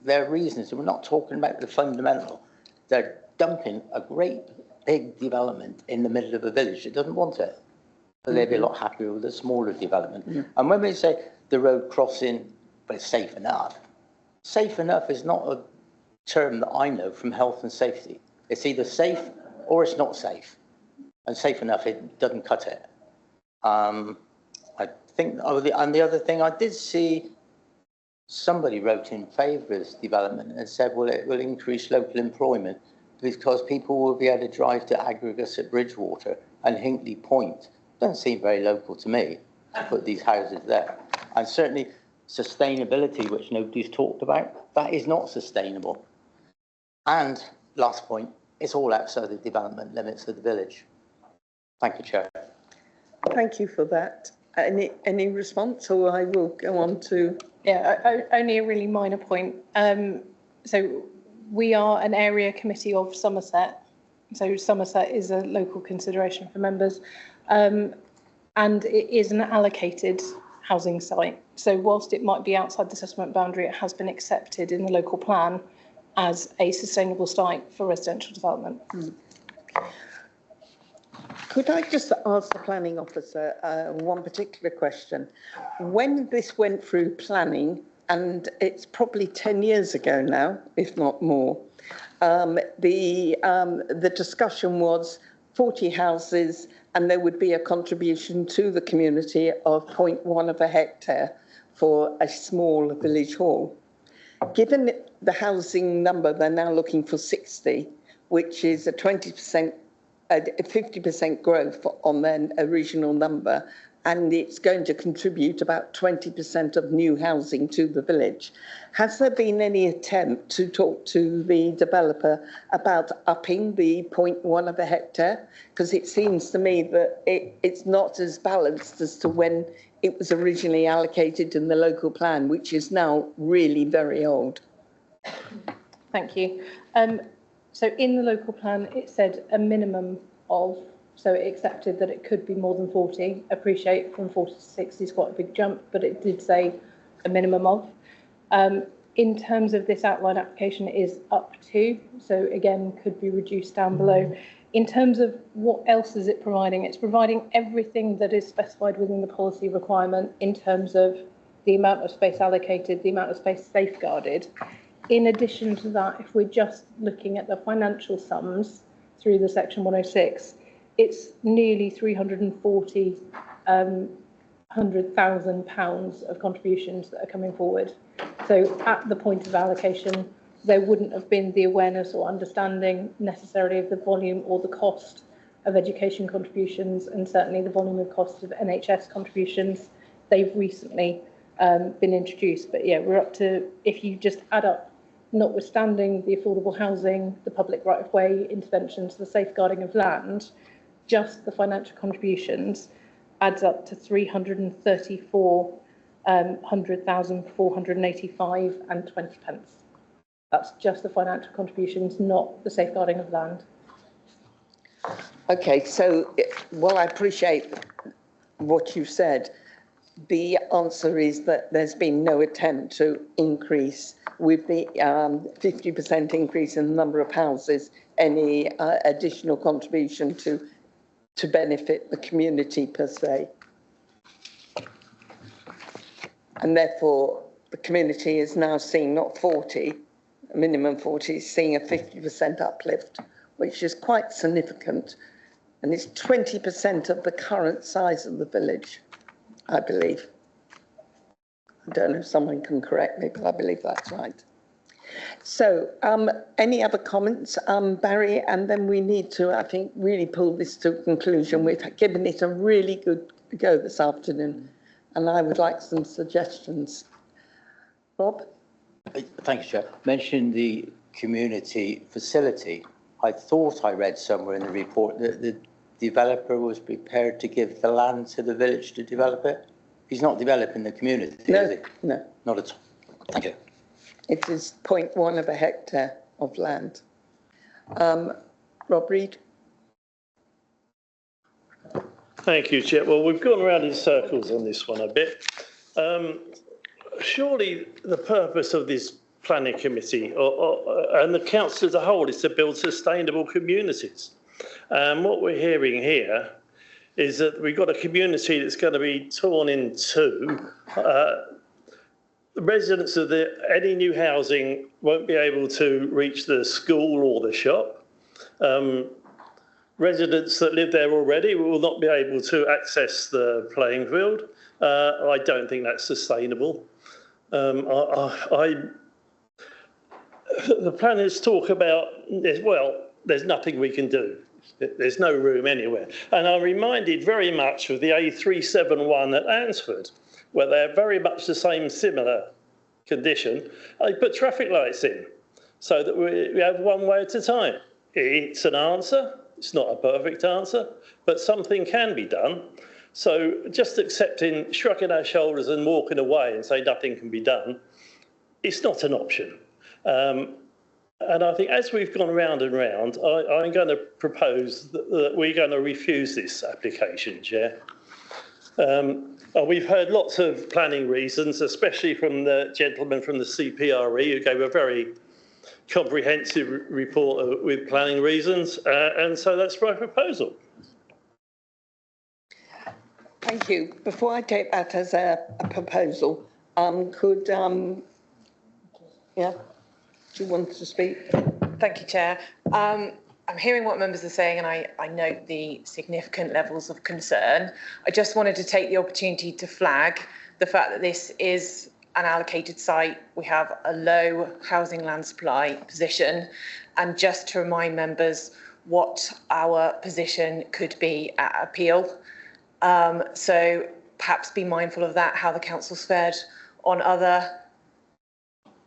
their reasons, and we're not talking about the fundamental. They're dumping a great big development in the middle of a village that doesn't want it. But they'd be a lot happier with a smaller development. And when we say the road crossing, but it's safe enough is not a term that I know from health and safety. It's either safe or it's not safe. And safe enough, it doesn't cut it. I think, and the other thing, I did see somebody wrote in favour of this development and said, well, it will increase local employment because people will be able to drive to Aggregates at Bridgewater and Hinkley Point. Doesn't seem very local to me to put these houses there. And certainly sustainability, which nobody's talked about. That is not sustainable. And last point, it's all outside the development limits of the village. Thank you, Chair. Thank you for that. Any response, or I will go on to... Yeah, only a really minor point. So we are an area committee of Somerset. So Somerset is a local consideration for members. And it is an allocated housing site. So whilst it might be outside the settlement boundary, it has been accepted in the local plan as a sustainable site for residential development. Could I just ask the planning officer one particular question? When this went through planning, and it's probably 10 years ago now, if not more, the discussion was 40 houses and there would be a contribution to the community of 0.1 of a hectare for a small village hall. Given the housing number, they're now looking for 60, which is a 50% growth on their original number, and it's going to contribute about 20% of new housing to the village. Has there been any attempt to talk to the developer about upping the 0.1 of a hectare? Because it seems to me that it's not as balanced as to when it was originally allocated in the local plan, which is now really very old. Thank you. So in the local plan, it said a minimum of, so it accepted that it could be more than 40. Appreciate from 40 to 60 is quite a big jump, but it did say a minimum of. In terms of this outline application, it is up to, so again, could be reduced down below. In terms of what else is it providing, it's providing everything that is specified within the policy requirement in terms of the amount of space allocated, the amount of space safeguarded. In addition to that, if we're just looking at the financial sums through the section 106, it's nearly £340,000 of contributions that are coming forward. So at the point of allocation, there wouldn't have been the awareness or understanding necessarily of the volume or the cost of education contributions, and certainly the volume of cost of NHS contributions. They've recently been introduced, but yeah, we're up to, if you just add up, notwithstanding the affordable housing, the public right-of-way interventions, the safeguarding of land, just the financial contributions adds up to 334,485 and 20 pence. That's just the financial contributions, not the safeguarding of land. Okay, so while I appreciate what you've said, the answer is that there's been no attempt to increase, with the 50% increase in the number of houses, any additional contribution to benefit the community per se. And therefore, the community is now seeing not 40, a minimum 40, seeing a 50% uplift, which is quite significant. And it's 20% of the current size of the village, I believe. I don't know if someone can correct me, but I believe that's right. So any other comments, Barry? And then we need to, I think, really pull this to a conclusion. We've given it a really good go this afternoon, and I would like some suggestions. Rob? Thank you, Chair. Mentioned the community facility. I thought I read somewhere in the report that the developer was prepared to give the land to the village to develop it. He's not developing the community, is he? No. Not at all. Thank you. It is 0.1 of a hectare of land. Rob Reid. Thank you, Chair. Well, we've gone around in circles on this one a bit. Surely the purpose of this planning committee and the council as a whole is to build sustainable communities. What we're hearing here is that we've got a community that's going to be torn in two. The residents of any new housing won't be able to reach the school or the shop. Residents that live there already will not be able to access the playing field. I don't think that's sustainable. The planners talk about, well, there's nothing we can do. There's no room anywhere. And I'm reminded very much of the A371 at Ansford, where they're very much the same similar condition, they put traffic lights in so that we have one way at a time. It's an answer. It's not a perfect answer, but something can be done. So just accepting, shrugging our shoulders and walking away and say nothing can be done, it's not an option. And I think as we've gone round and round, I'm going to propose that we're going to refuse this application, Chair. We've heard lots of planning reasons, especially from the gentleman from the CPRE, who gave a very comprehensive report with planning reasons, and so that's my proposal. Thank you. Before I take that as a proposal, yeah, do you want to speak? Thank you, Chair. I'm hearing what members are saying, and I note the significant levels of concern. I just wanted to take the opportunity to flag the fact that this is an allocated site. We have a low housing land supply position, and just to remind members what our position could be at appeal. So perhaps be mindful of that, how the council's fared on other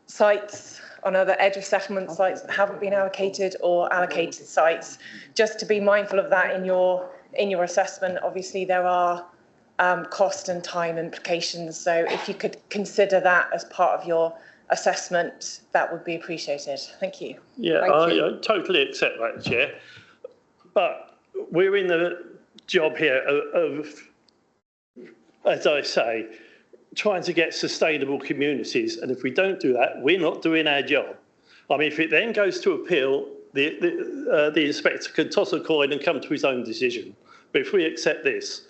sites, on other edge of settlement sites that haven't been allocated, or allocated sites, just to be mindful of that in your assessment. Obviously, there are cost and time implications, so if you could consider that as part of your assessment, that would be appreciated. Thank you. Yeah, I totally accept that, Chair. But we're in the job here of, as I say, trying to get sustainable communities, and if we don't do that, we're not doing our job. I mean, if it then goes to appeal, the inspector can toss a coin and come to his own decision. But if we accept this,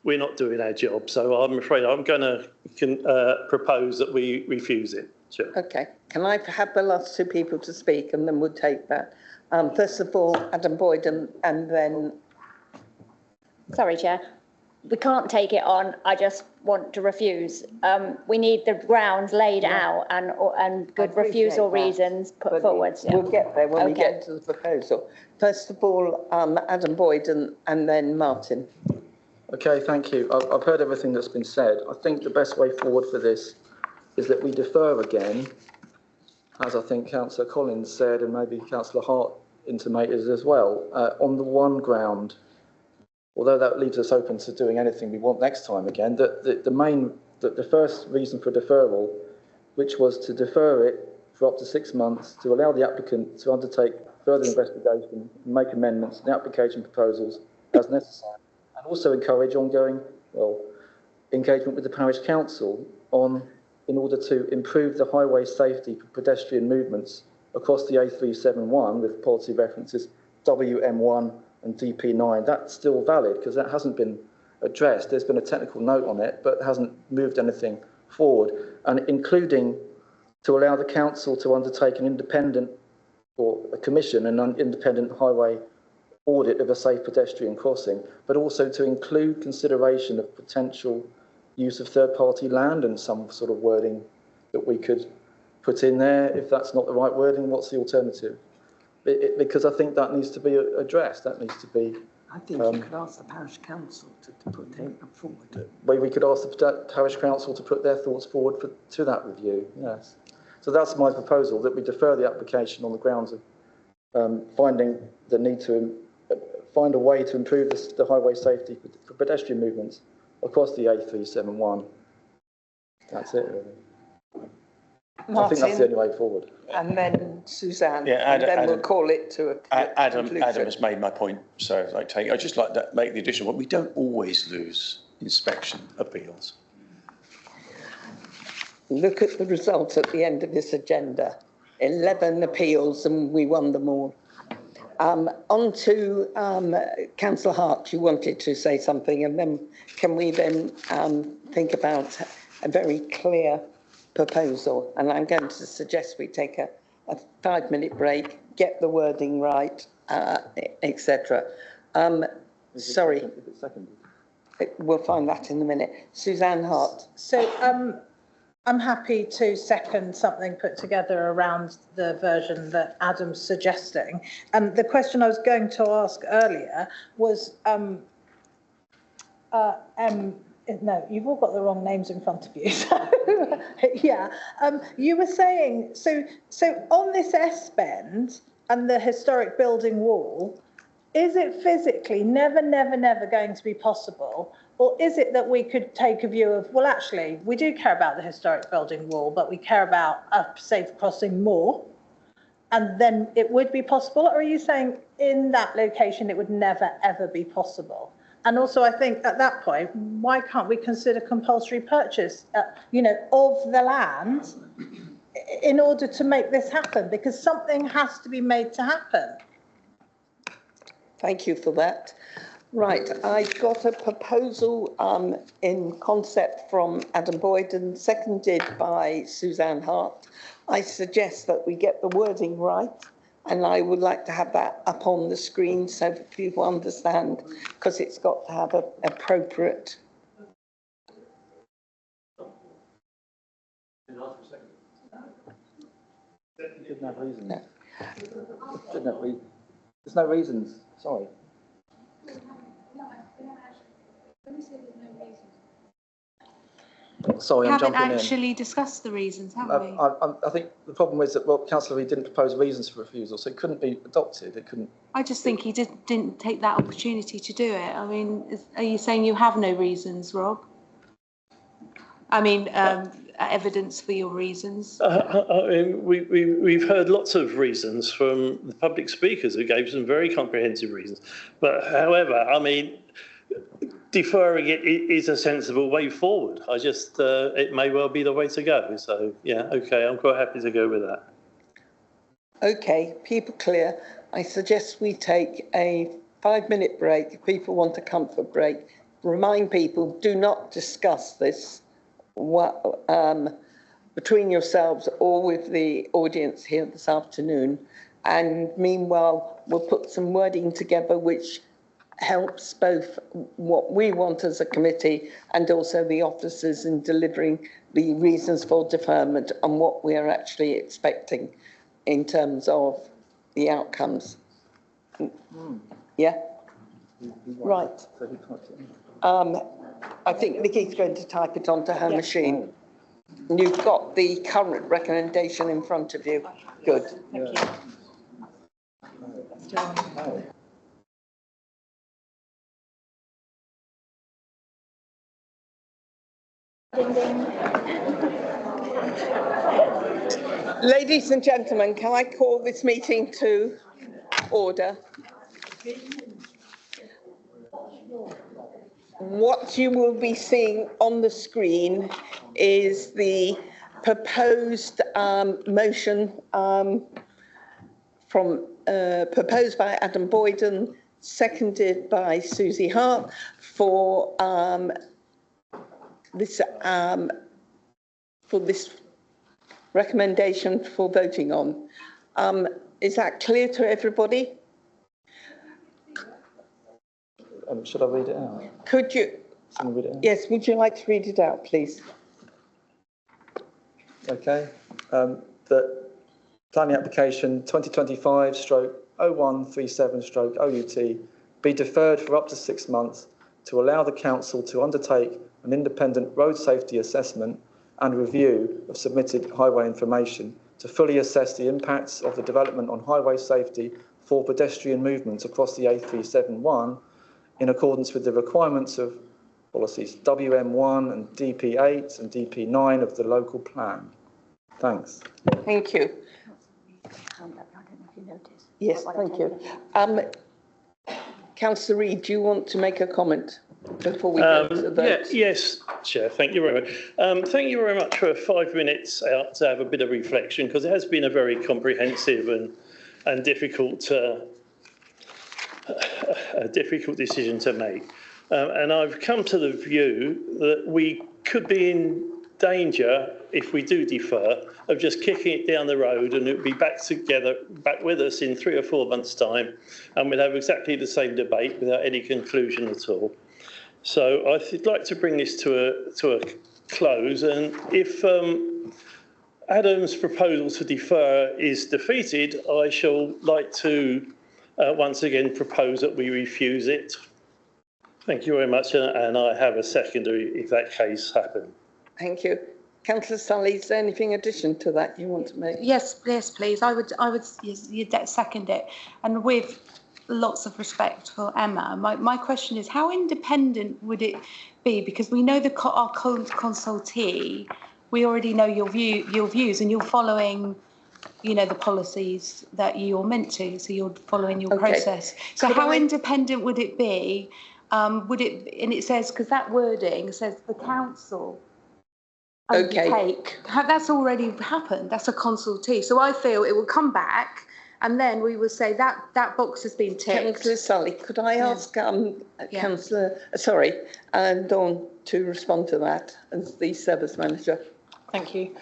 we're not doing our job. So I'm afraid I'm going to propose that we refuse it. Sure. Okay. Can I have the last two people to speak, and then we'll take that. First of all, Adam Boyd, and then... Sorry, Chair. We can't take it on. I just want to refuse. We need the grounds laid out and good refusal reasons put forward. Yeah. We'll get there when we get to the proposal. First of all, Adam Boyd, and then Martin. Okay, thank you. I've heard everything that's been said. I think the best way forward for this is that we defer again, as I think Councillor Collins said, and maybe Councillor Hart intimated as well, on the one ground. Although that leaves us open to doing anything we want next time again, the first reason for deferral, which was to defer it for up to 6 months to allow the applicant to undertake further investigation and make amendments to the application proposals as necessary, and also encourage ongoing, engagement with the parish council in order to improve the highway safety for pedestrian movements across the A371 with policy references WM1 and DP9. That's still valid because that hasn't been addressed. There's been a technical note on it, but hasn't moved anything forward, and including to allow the council to undertake an independent, or a commission, an independent highway audit of a safe pedestrian crossing, but also to include consideration of potential use of third-party land and some sort of wording that we could put in there. If that's not the right wording, what's the alternative? Because I think that needs to be addressed. That needs to be. I think you could ask the parish council to put them forward. We could ask the parish council to put their thoughts forward to that review. Yes. So that's my proposal, that we defer the application on the grounds of finding the need to find a way to improve the highway safety for pedestrian movements across the A371. That's it, really. Martin, I think that's the only way forward. And then Suzanne, Yeah, and then we'll call it to a Adam conclusion. has made my point, so I'd just like to make the additional one. We don't always lose inspection appeals. Look at the result at the end of this agenda. 11 appeals, and we won them all. On to Councillor Hart, you wanted to say something, and then can we then think about a very clear proposal? And I'm going to suggest we take a 5-minute break, get the wording right, etc. Sorry, we'll find that in a minute. Suzanne Hart. So I'm happy to second something put together around the version that Adam's suggesting. The question I was going to ask earlier was No, you've all got the wrong names in front of you. So, yeah, you were saying, so on this S-bend and the historic building wall, is it physically never going to be possible? Or is it that we could take a view of, well, actually, we do care about the historic building wall, but we care about a safe crossing more, and then it would be possible? Or are you saying in that location it would never, ever be possible? And also, I think at that point, why can't we consider compulsory purchase, you know, of the land in order to make this happen? Because something has to be made to happen. Thank you for that. Right, I've got a proposal in concept from Adam Boyden, seconded by Suzanne Hart. I suggest that we get the wording right, and I would like to have that up on the screen so that people understand, because it's got to have an appropriate. Didn't have reasons. No. Didn't have reasons. There's no reasons. Sorry. Sorry, We I'm haven't jumping in. actually discussed the reasons, have we? I think the problem is that, well, Councillor Reid didn't propose reasons for refusal, so it couldn't be adopted. It couldn't. I just think he didn't take that opportunity to do it. I mean, are you saying you have no reasons, Rob? I mean, evidence for your reasons? I mean, we've heard lots of reasons from the public speakers who gave some very comprehensive reasons. But however, I mean, deferring it is a sensible way forward. I just, it may well be the way to go. So, yeah, okay, I'm quite happy to go with that. Okay, people clear. I suggest we take a 5-minute break. If people want a comfort break, remind people, do not discuss this between yourselves or with the audience here this afternoon. And meanwhile, we'll put some wording together which helps both what we want as a committee and also the officers in delivering the reasons for deferment and what we are actually expecting in terms of the outcomes. Yeah? Right. I think Nikki's going to type it onto her machine. You've got the current recommendation in front of you. Good. Thank you. Ladies and gentlemen, can I call this meeting to order? What you will be seeing on the screen is the proposed motion proposed by Adam Boyden, seconded by Susie Hart for this recommendation for voting on. Is that clear to everybody? Should I read it out? Could you? Read it out? Yes, would you like to read it out, please? Okay. The planning application 2025/0137/OUT be deferred for up to 6 months to allow the council to undertake an independent road safety assessment and review of submitted highway information to fully assess the impacts of the development on highway safety for pedestrian movement across the A371 in accordance with the requirements of policies WM1 and DP8 and DP9 of the local plan. Thanks. Thank you. Yes, thank you. Councillor Reid, do you want to make a comment before we go to the vote? Yes, Chair, thank you very much. Thank you very much for 5 minutes out to have a bit of reflection, because it has been a very comprehensive and difficult decision to make. And I've come to the view that we could be in danger, if we do defer, of just kicking it down the road and it would be back with us in 3 or 4 months' time, and we'd have exactly the same debate without any conclusion at all. So I'd like to bring this to a close, and if Adam's proposal to defer is defeated, I shall like to once again propose that we refuse it. Thank you very much, and I have a secondary if that case happened. Thank you. Councillor Sully, is there anything in addition to that you want to make? Yes, please. I would second it. And with lots of respect for Emma, my question is, how independent would it be? Because we know our consultee, we already know your views, and you're following, the policies that you're meant to. So you're following your process. So how independent would it be? And it says, because that wording says the council. That's already happened. That's a consultee. So I feel it will come back, and then we will say that box has been ticked. Councillor Sully, could I ask Councillor, Dawn to respond to that as the service manager? Thank you.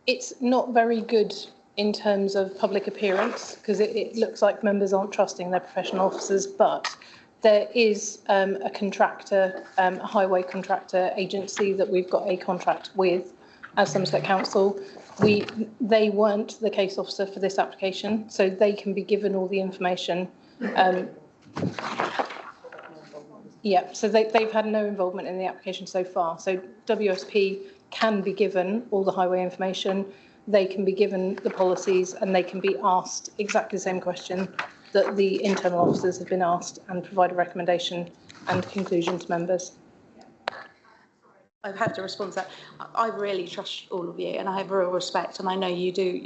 It's not very good in terms of public appearance, because it looks like members aren't trusting their professional officers, but there is a contractor, a highway contractor agency that we've got a contract with as Somerset Council. They weren't the case officer for this application, so they can be given all the information. So they've had no involvement in the application so far. So WSP can be given all the highway information. They can be given the policies, and they can be asked exactly the same question that the internal officers have been asked, and provide a recommendation and conclusion to members. I've had to respond to that. I really trust all of you, and I have real respect, and I know you do.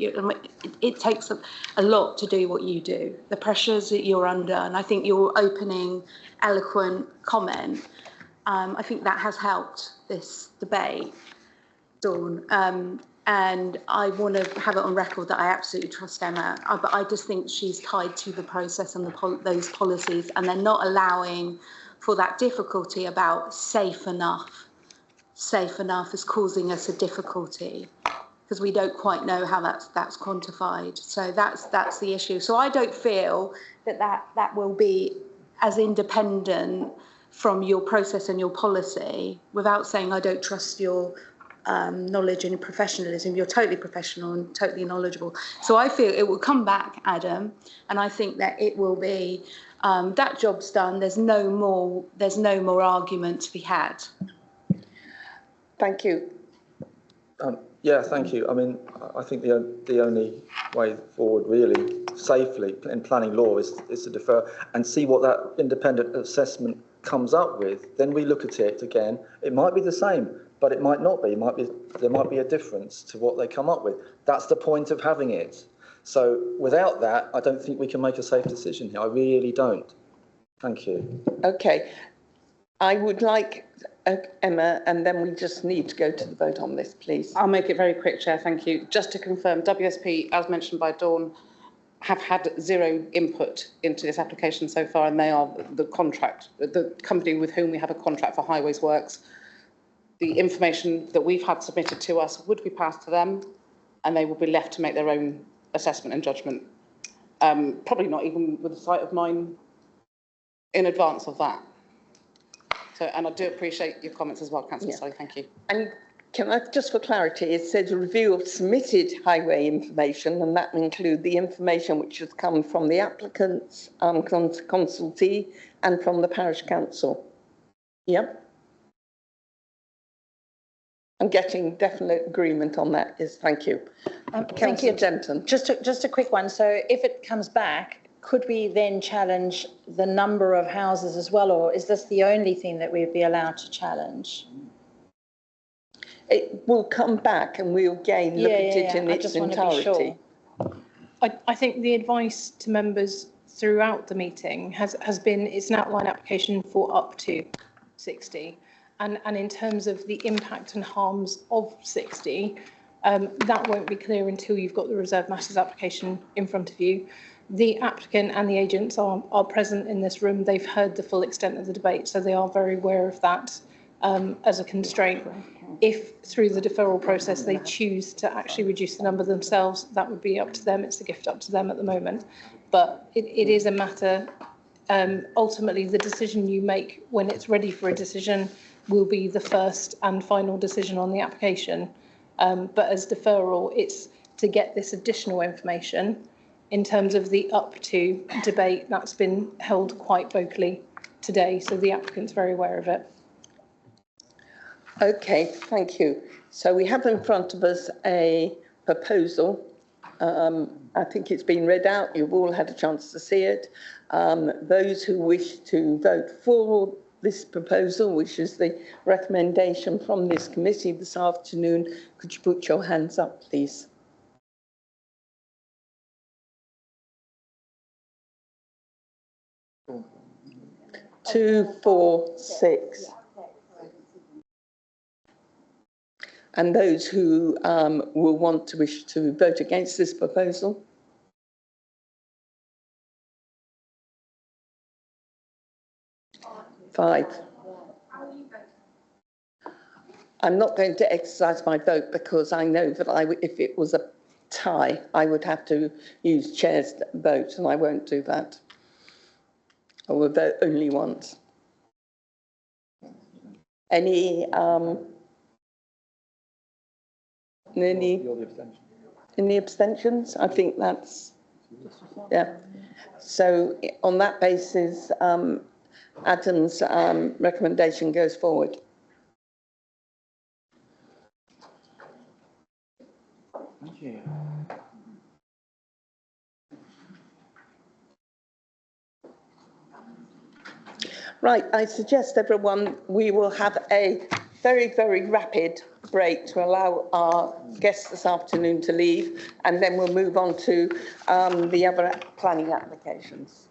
It takes a lot to do what you do, the pressures that you're under, and I think your opening, eloquent comment, I think that has helped this debate, Dawn. And I want to have it on record that I absolutely trust Emma, but I just think she's tied to the process and those policies, and they're not allowing for that difficulty about safe enough. Safe enough is causing us a difficulty, because we don't quite know how that's quantified. So that's the issue. So I don't feel that will be as independent from your process and your policy, without saying I don't trust your knowledge and professionalism. You're totally professional and totally knowledgeable. So I feel it will come back, Adam, and I think that it will be that job's done. There's no more argument to be had. Thank you. Thank you. I mean, I think the only way forward, really, safely in planning law is to defer and see what that independent assessment comes up with. Then we look at it again. It might be the same, but it might not be. There might be a difference to what they come up with. That's the point of having it. So without that, I don't think we can make a safe decision here. I really don't. Thank you. Okay. I would like Emma, and then we just need to go to the vote on this, please. I'll make it very quick, Chair. Thank you. Just to confirm, WSP, as mentioned by Dawn, have had zero input into this application so far, and they are the company with whom we have a contract for highways works. The information that we've had submitted to us would be passed to them, and they will be left to make their own assessment and judgment. Probably not even with a sight of mine in advance of that. So, and I do appreciate your comments as well, Councillor Sully. Thank you. And can I, just for clarity, it says a review of submitted highway information, and that will include the information which has come from the applicant's consultee and from the parish council. Yep. I'm getting definite agreement on that. Yes, thank you. Thank you, Denton. Just a quick one. So if it comes back, could we then challenge the number of houses as well, or is this the only thing that we'd be allowed to challenge? It will come back, and we'll again look at it in its entirety. I think the advice to members throughout the meeting has been it's an outline application for up to 60. And in terms of the impact and harms of 60, that won't be clear until you've got the reserved matters application in front of you. The applicant and the agents are present in this room. They've heard the full extent of the debate, so they are very aware of that as a constraint. If through the deferral process they choose to actually reduce the number themselves, that would be up to them. It's a gift up to them at the moment. But it is a matter, ultimately the decision you make when it's ready for a decision will be the first and final decision on the application. But as deferral, it's to get this additional information. In terms of the up to debate, that's been held quite vocally today, so the applicant's very aware of it. Okay, thank you. So we have in front of us a proposal. I think it's been read out. You've all had a chance to see it. Those who wish to vote for this proposal, which is the recommendation from this committee this afternoon, could you put your hands up, please? Two, 4, 6. And those who will want to wish to vote against this proposal? Five. I'm not going to exercise my vote because I know that if it was a tie, I would have to use chair's vote, and I won't do that. I will vote only once. Any abstentions? I think that's, yeah. So on that basis, Adam's recommendation goes forward. Thank you. Right, I suggest everyone, we will have a very, very rapid break to allow our guests this afternoon to leave, and then we'll move on to the other planning applications.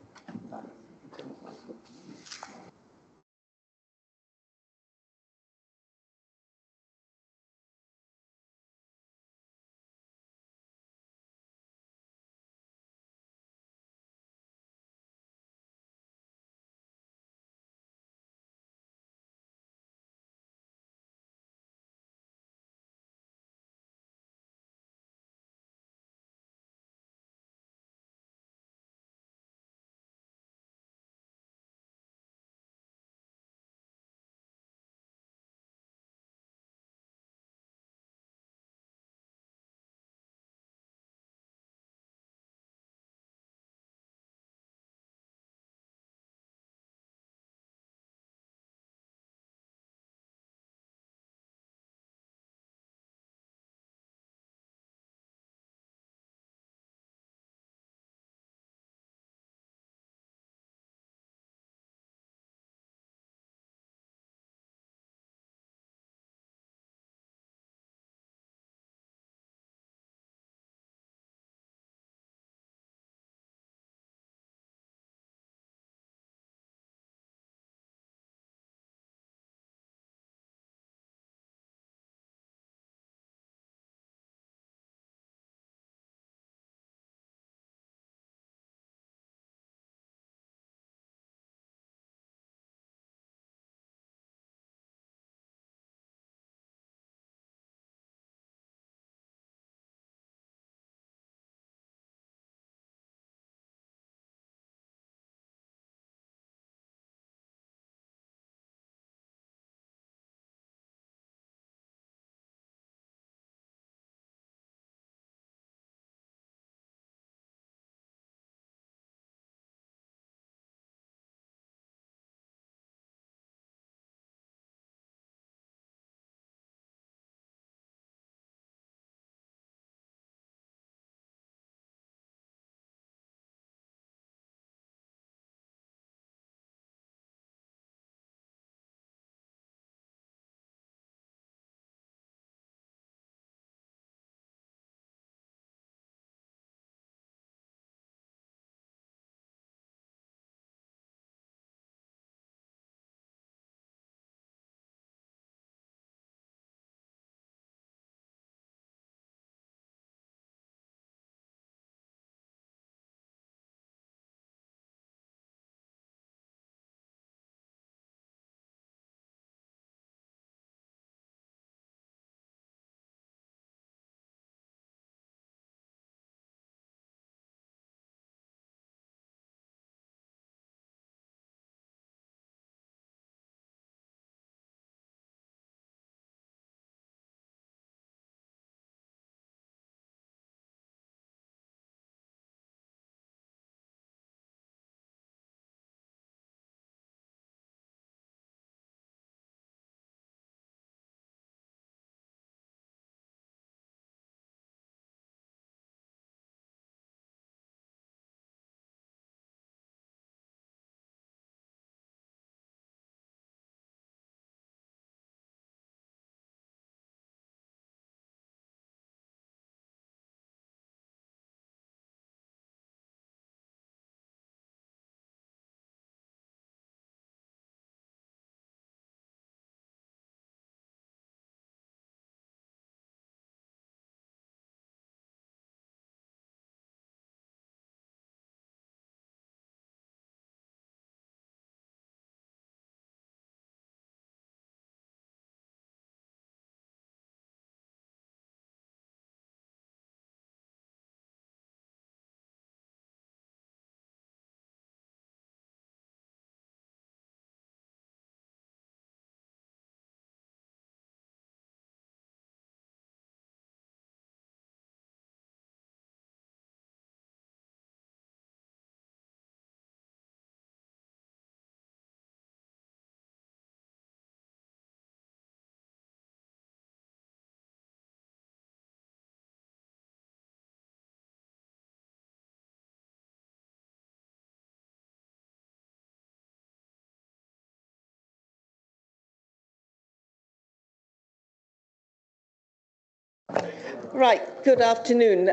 Right, good afternoon.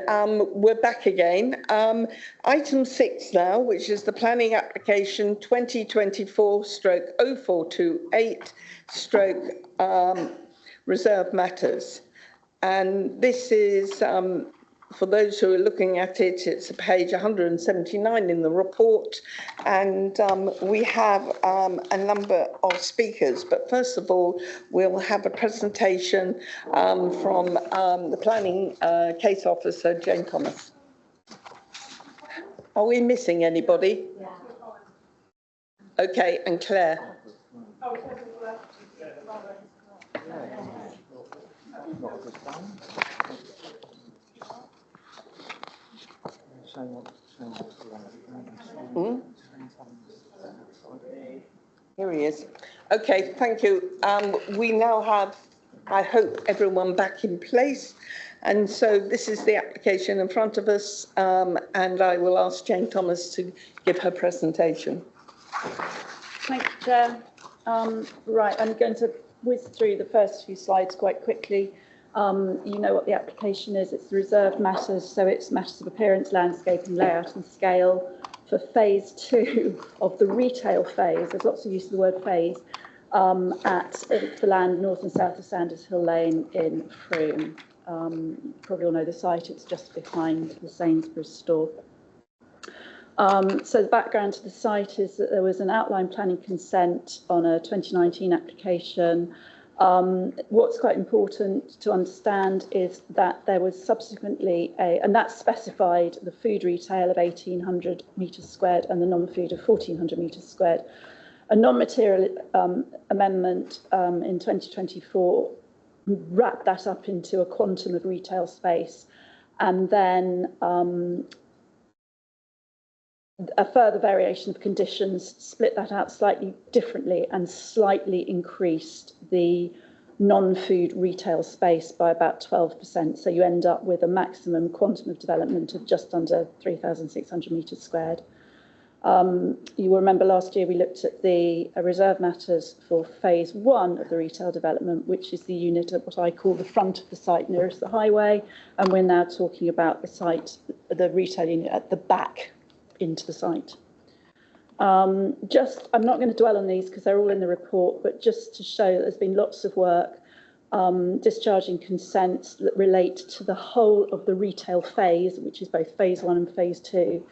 We're back again. Item 6 now, which is the planning application 2024/0428 reserve matters. And this is, for those who are looking at it, it's page 179 in the report. And we have a number of speakers. But first of all, we'll have a presentation from the planning case officer, Jane Thomas. Are we missing anybody? Yeah. Okay, and Claire. Here he is. Okay, thank you. We now have, I hope, everyone back in place. And so this is the application in front of us, and I will ask Jane Thomas to give her presentation. Thank you, Chair. Right, I'm going to whiz through the first few slides quite quickly. You know what the application is. It's the reserved matters, so it's matters of appearance, landscape and layout and scale for phase 2 of the retail phase. There's lots of use of the word phase at the land north and south of Sanders Hill Lane in Frome. You probably all know the site. It's just behind the Sainsbury's store. So the background to the site is that there was an outline planning consent on a 2019 application. What's quite important to understand is that there was subsequently and that specified the food retail of 1,800 metres squared and the non-food of 1,400 metres squared. A non-material amendment in 2024 wrapped that up into a quantum of retail space, and then a further variation of conditions split that out slightly differently and slightly increased the non-food retail space by about 12%. So you end up with a maximum quantum of development of just under 3,600 metres squared. You will remember last year we looked at the reserve matters for phase 1 of the retail development, which is the unit at what I call the front of the site nearest the highway. And we're now talking about the site, the retail unit at the back into the site. I'm not going to dwell on these because they're all in the report, but just to show that there's been lots of work discharging consents that relate to the whole of the retail phase, which is both phase 1 and phase 2.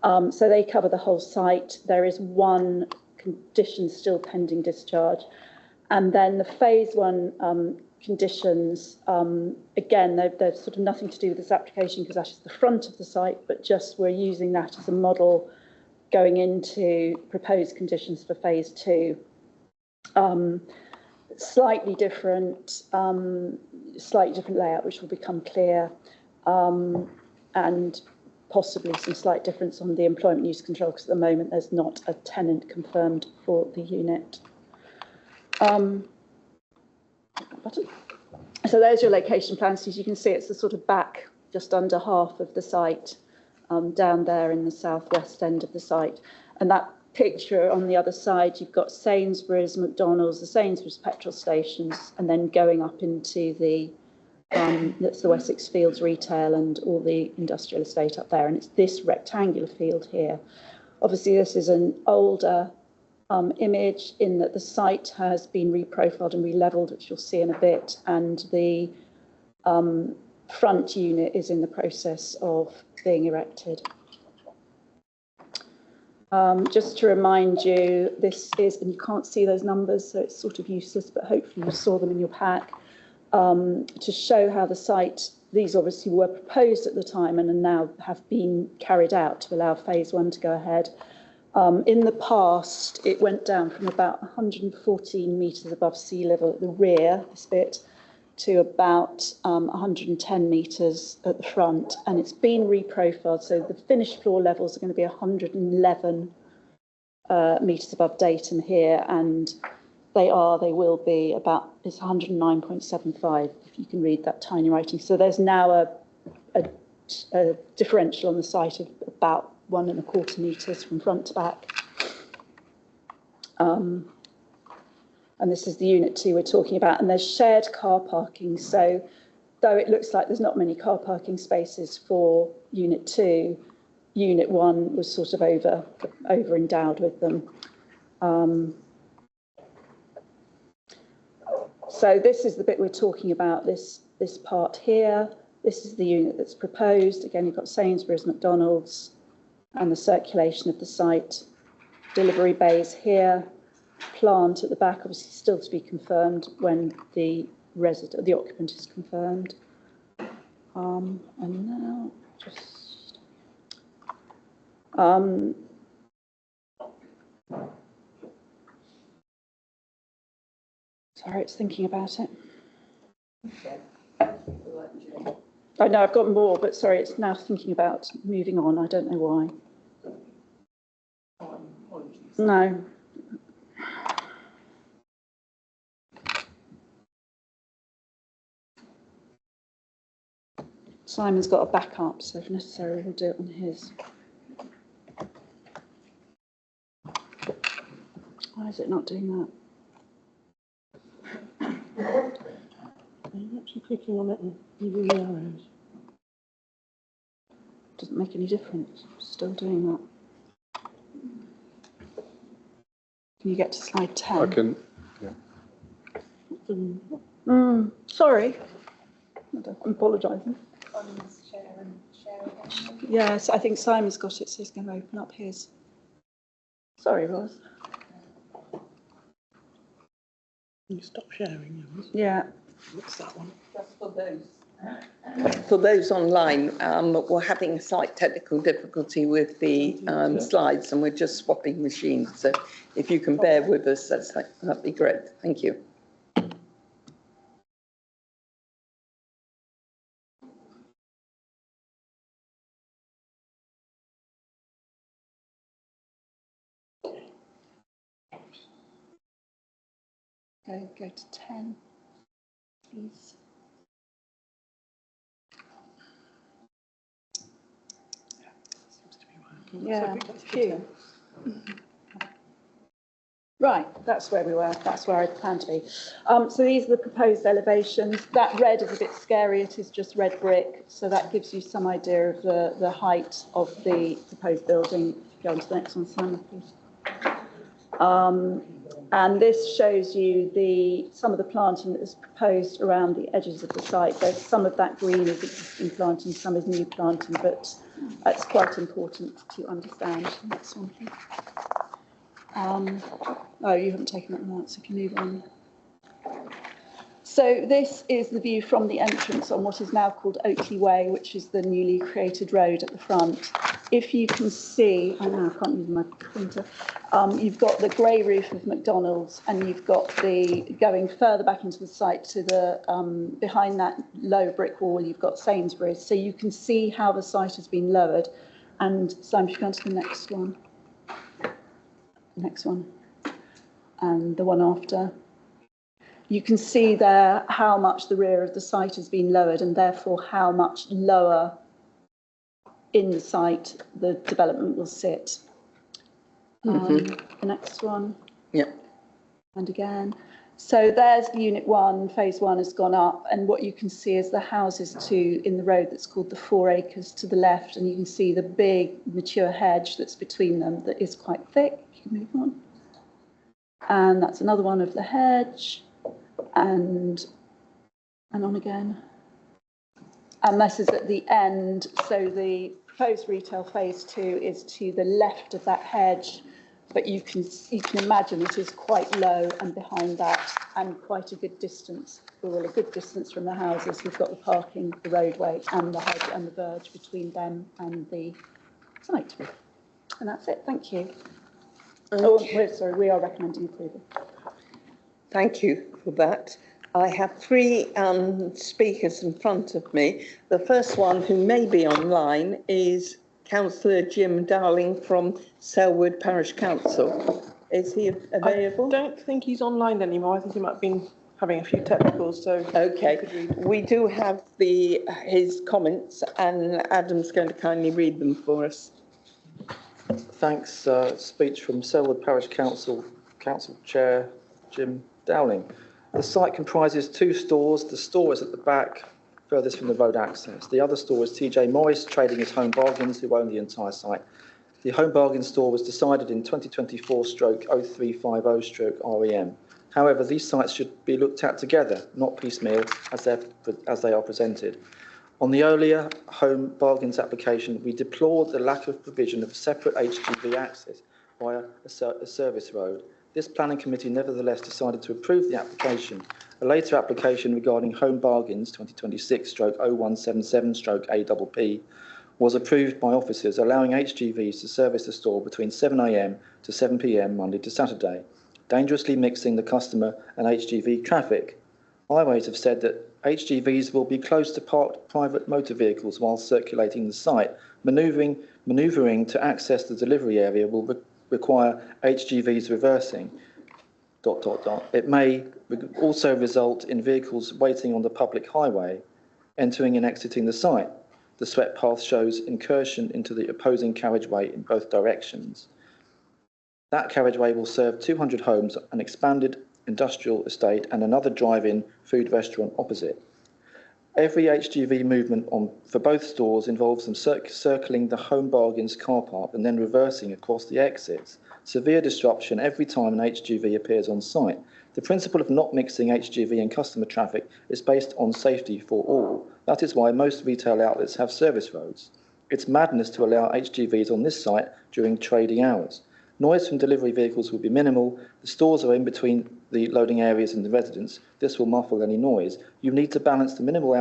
So they cover the whole site. There is one condition still pending discharge. And then the phase 1 conditions, again, they're sort of nothing to do with this application because that is the front of the site, but just we're using that as a model going into proposed conditions for phase 2. Slightly different layout, which will become clear, and possibly some slight difference on the employment use control because at the moment there's not a tenant confirmed for the unit. So there's your location plan. So as you can see, it's the sort of back, just under half of the site, down there in the southwest end of the site. And that picture on the other side, you've got Sainsbury's, McDonald's, the Sainsbury's petrol stations, and then going up into the that's the Wessex Fields retail and all the industrial estate up there. And it's this rectangular field here. Obviously, this is an older image in that the site has been reprofiled and relevelled, which you'll see in a bit, and the front unit is in the process of being erected. Just to remind you, this is, and you can't see those numbers, so it's sort of useless, but hopefully you saw them in your pack, to show how the site, these obviously were proposed at the time and now have been carried out to allow phase 1 to go ahead. In the past, it went down from about 114 metres above sea level at the rear, this bit, to about 110 metres at the front, and it's been reprofiled, so the finished floor levels are going to be 111 metres above datum here, and they will be about, it's 109.75, if you can read that tiny writing. So there's now a differential on the site of about 1¼ metres from front to back. And this is the unit 2 we're talking about, and there's shared car parking. So though it looks like there's not many car parking spaces for Unit 2, Unit 1 was sort of over endowed with them. So this is the bit we're talking about, this part here. This is the unit that's proposed. Again, you've got Sainsbury's, McDonald's, and the circulation of the site. Delivery bays here. Plant at the back, obviously still to be confirmed when the occupant is confirmed. And now just sorry, it's thinking about it. I know I've got more, but sorry, it's now thinking about moving on. I don't know why. No. Simon's got a backup, so if necessary, we'll do it on his. Why is it not doing that? Are you actually clicking on it and moving the arrows? Doesn't make any difference. Still doing that. Can you get to slide 10? I can, yeah. Sorry. I'm apologising. Yes, I think Simon's got it, so he's going to open up his. Sorry, Roz. Can you stop sharing yours? Yeah. What's that one? Just for those. For those online, we're having a slight technical difficulty with the slides, and we're just swapping machines. So if you can bear with us, that'd be great. Thank you. Go to 10, please. Yeah, phew. Right, that's where we were. That's where I planned to be. So these are the proposed elevations. That red is a bit scary. It is just red brick. So that gives you some idea of the height of the proposed building. If you go on to the next one, Simon, please. And this shows you some of the planting that is proposed around the edges of the site. There's some of that green is existing planting, some is new planting, but it's quite important to understand. Next one, please. Oh, you haven't taken that one out, so can you move on? So this is the view from the entrance on what is now called Oakley Way, which is the newly created road at the front. If you can see, I know I can't use my pointer, you've got the grey roof of McDonald's, and you've got going further back into the site to the, behind that low brick wall, you've got Sainsbury's. So you can see how the site has been lowered. And Simon, if you go on to the next one. Next one. And the one after. You can see there how much the rear of the site has been lowered, and therefore how much lower in the site the development will sit. The next one. Yep. And again. So there's Unit 1, Phase 1 has gone up, and what you can see is the houses in the road that's called the 4 acres to the left, and you can see the big mature hedge that's between them that is quite thick. You can move on. And that's another one of the hedge. And on again. And this is at the end. So the proposed retail phase 2 is to the left of that hedge, but you can imagine it is quite low and behind that, and quite a good distance, well, a good distance from the houses. We've got the parking, the roadway, and the hedge and the verge between them and the site. And that's it. Thank you. Oh, we are recommending approval. Thank you for that. I have 3 speakers in front of me. The first one, who may be online, is Councillor Jim Dowling from Selwood Parish Council. Is he available? I don't think he's online anymore. I think he might have been having a few technicals. So okay, we do have his comments, and Adam's going to kindly read them for us. Thanks. Speech from Selwood Parish Council Chair Jim Dowling. The site comprises 2 stores. The store is at the back, furthest from the road access. The other store is TJ Morris, trading as Home Bargains, who own the entire site. The Home Bargain store was decided in 2024/0350/REM. However, these sites should be looked at together, not piecemeal, as they are presented. On the earlier Home Bargains application, we deplored the lack of provision of separate HGV access via a service road. This planning committee nevertheless decided to approve the application. A later application regarding Home Bargains 2026/0177/APP was approved by officers, allowing HGVs to service the store between 7 a.m. to 7 p.m. Monday to Saturday, dangerously mixing the customer and HGV traffic. Highways have said that HGVs will be close to parked private motor vehicles while circulating the site. Manoeuvring to access the delivery area will require HGVs reversing. ... It may also result in vehicles waiting on the public highway, entering and exiting the site. The swept path shows incursion into the opposing carriageway in both directions. That carriageway will serve 200 homes, an expanded industrial estate and another drive-in food restaurant opposite. Every HGV movement for both stores involves them circling the Home Bargains car park and then reversing across the exits. Severe disruption every time an HGV appears on site. The principle of not mixing HGV and customer traffic is based on safety for all. That is why most retail outlets have service roads. It's madness to allow HGVs on this site during trading hours. Noise from delivery vehicles will be minimal. The stores are in between the loading areas and the residents. This will muffle any noise. You need to balance the minimal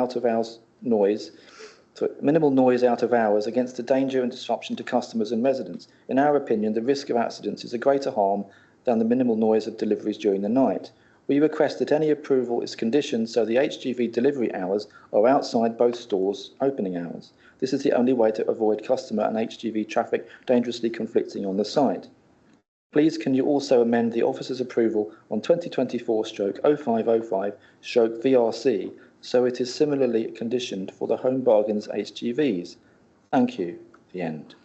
noise out of hours against the danger and disruption to customers and residents. In our opinion, the risk of accidents is a greater harm than the minimal noise of deliveries during the night. We request that any approval is conditioned so the HGV delivery hours are outside both stores' opening hours. This is the only way to avoid customer and HGV traffic dangerously conflicting on the site. Please can you also amend the officer's approval on 2024/0505/VRC so it is similarly conditioned for the Home Bargains HGVs. Thank you. The end.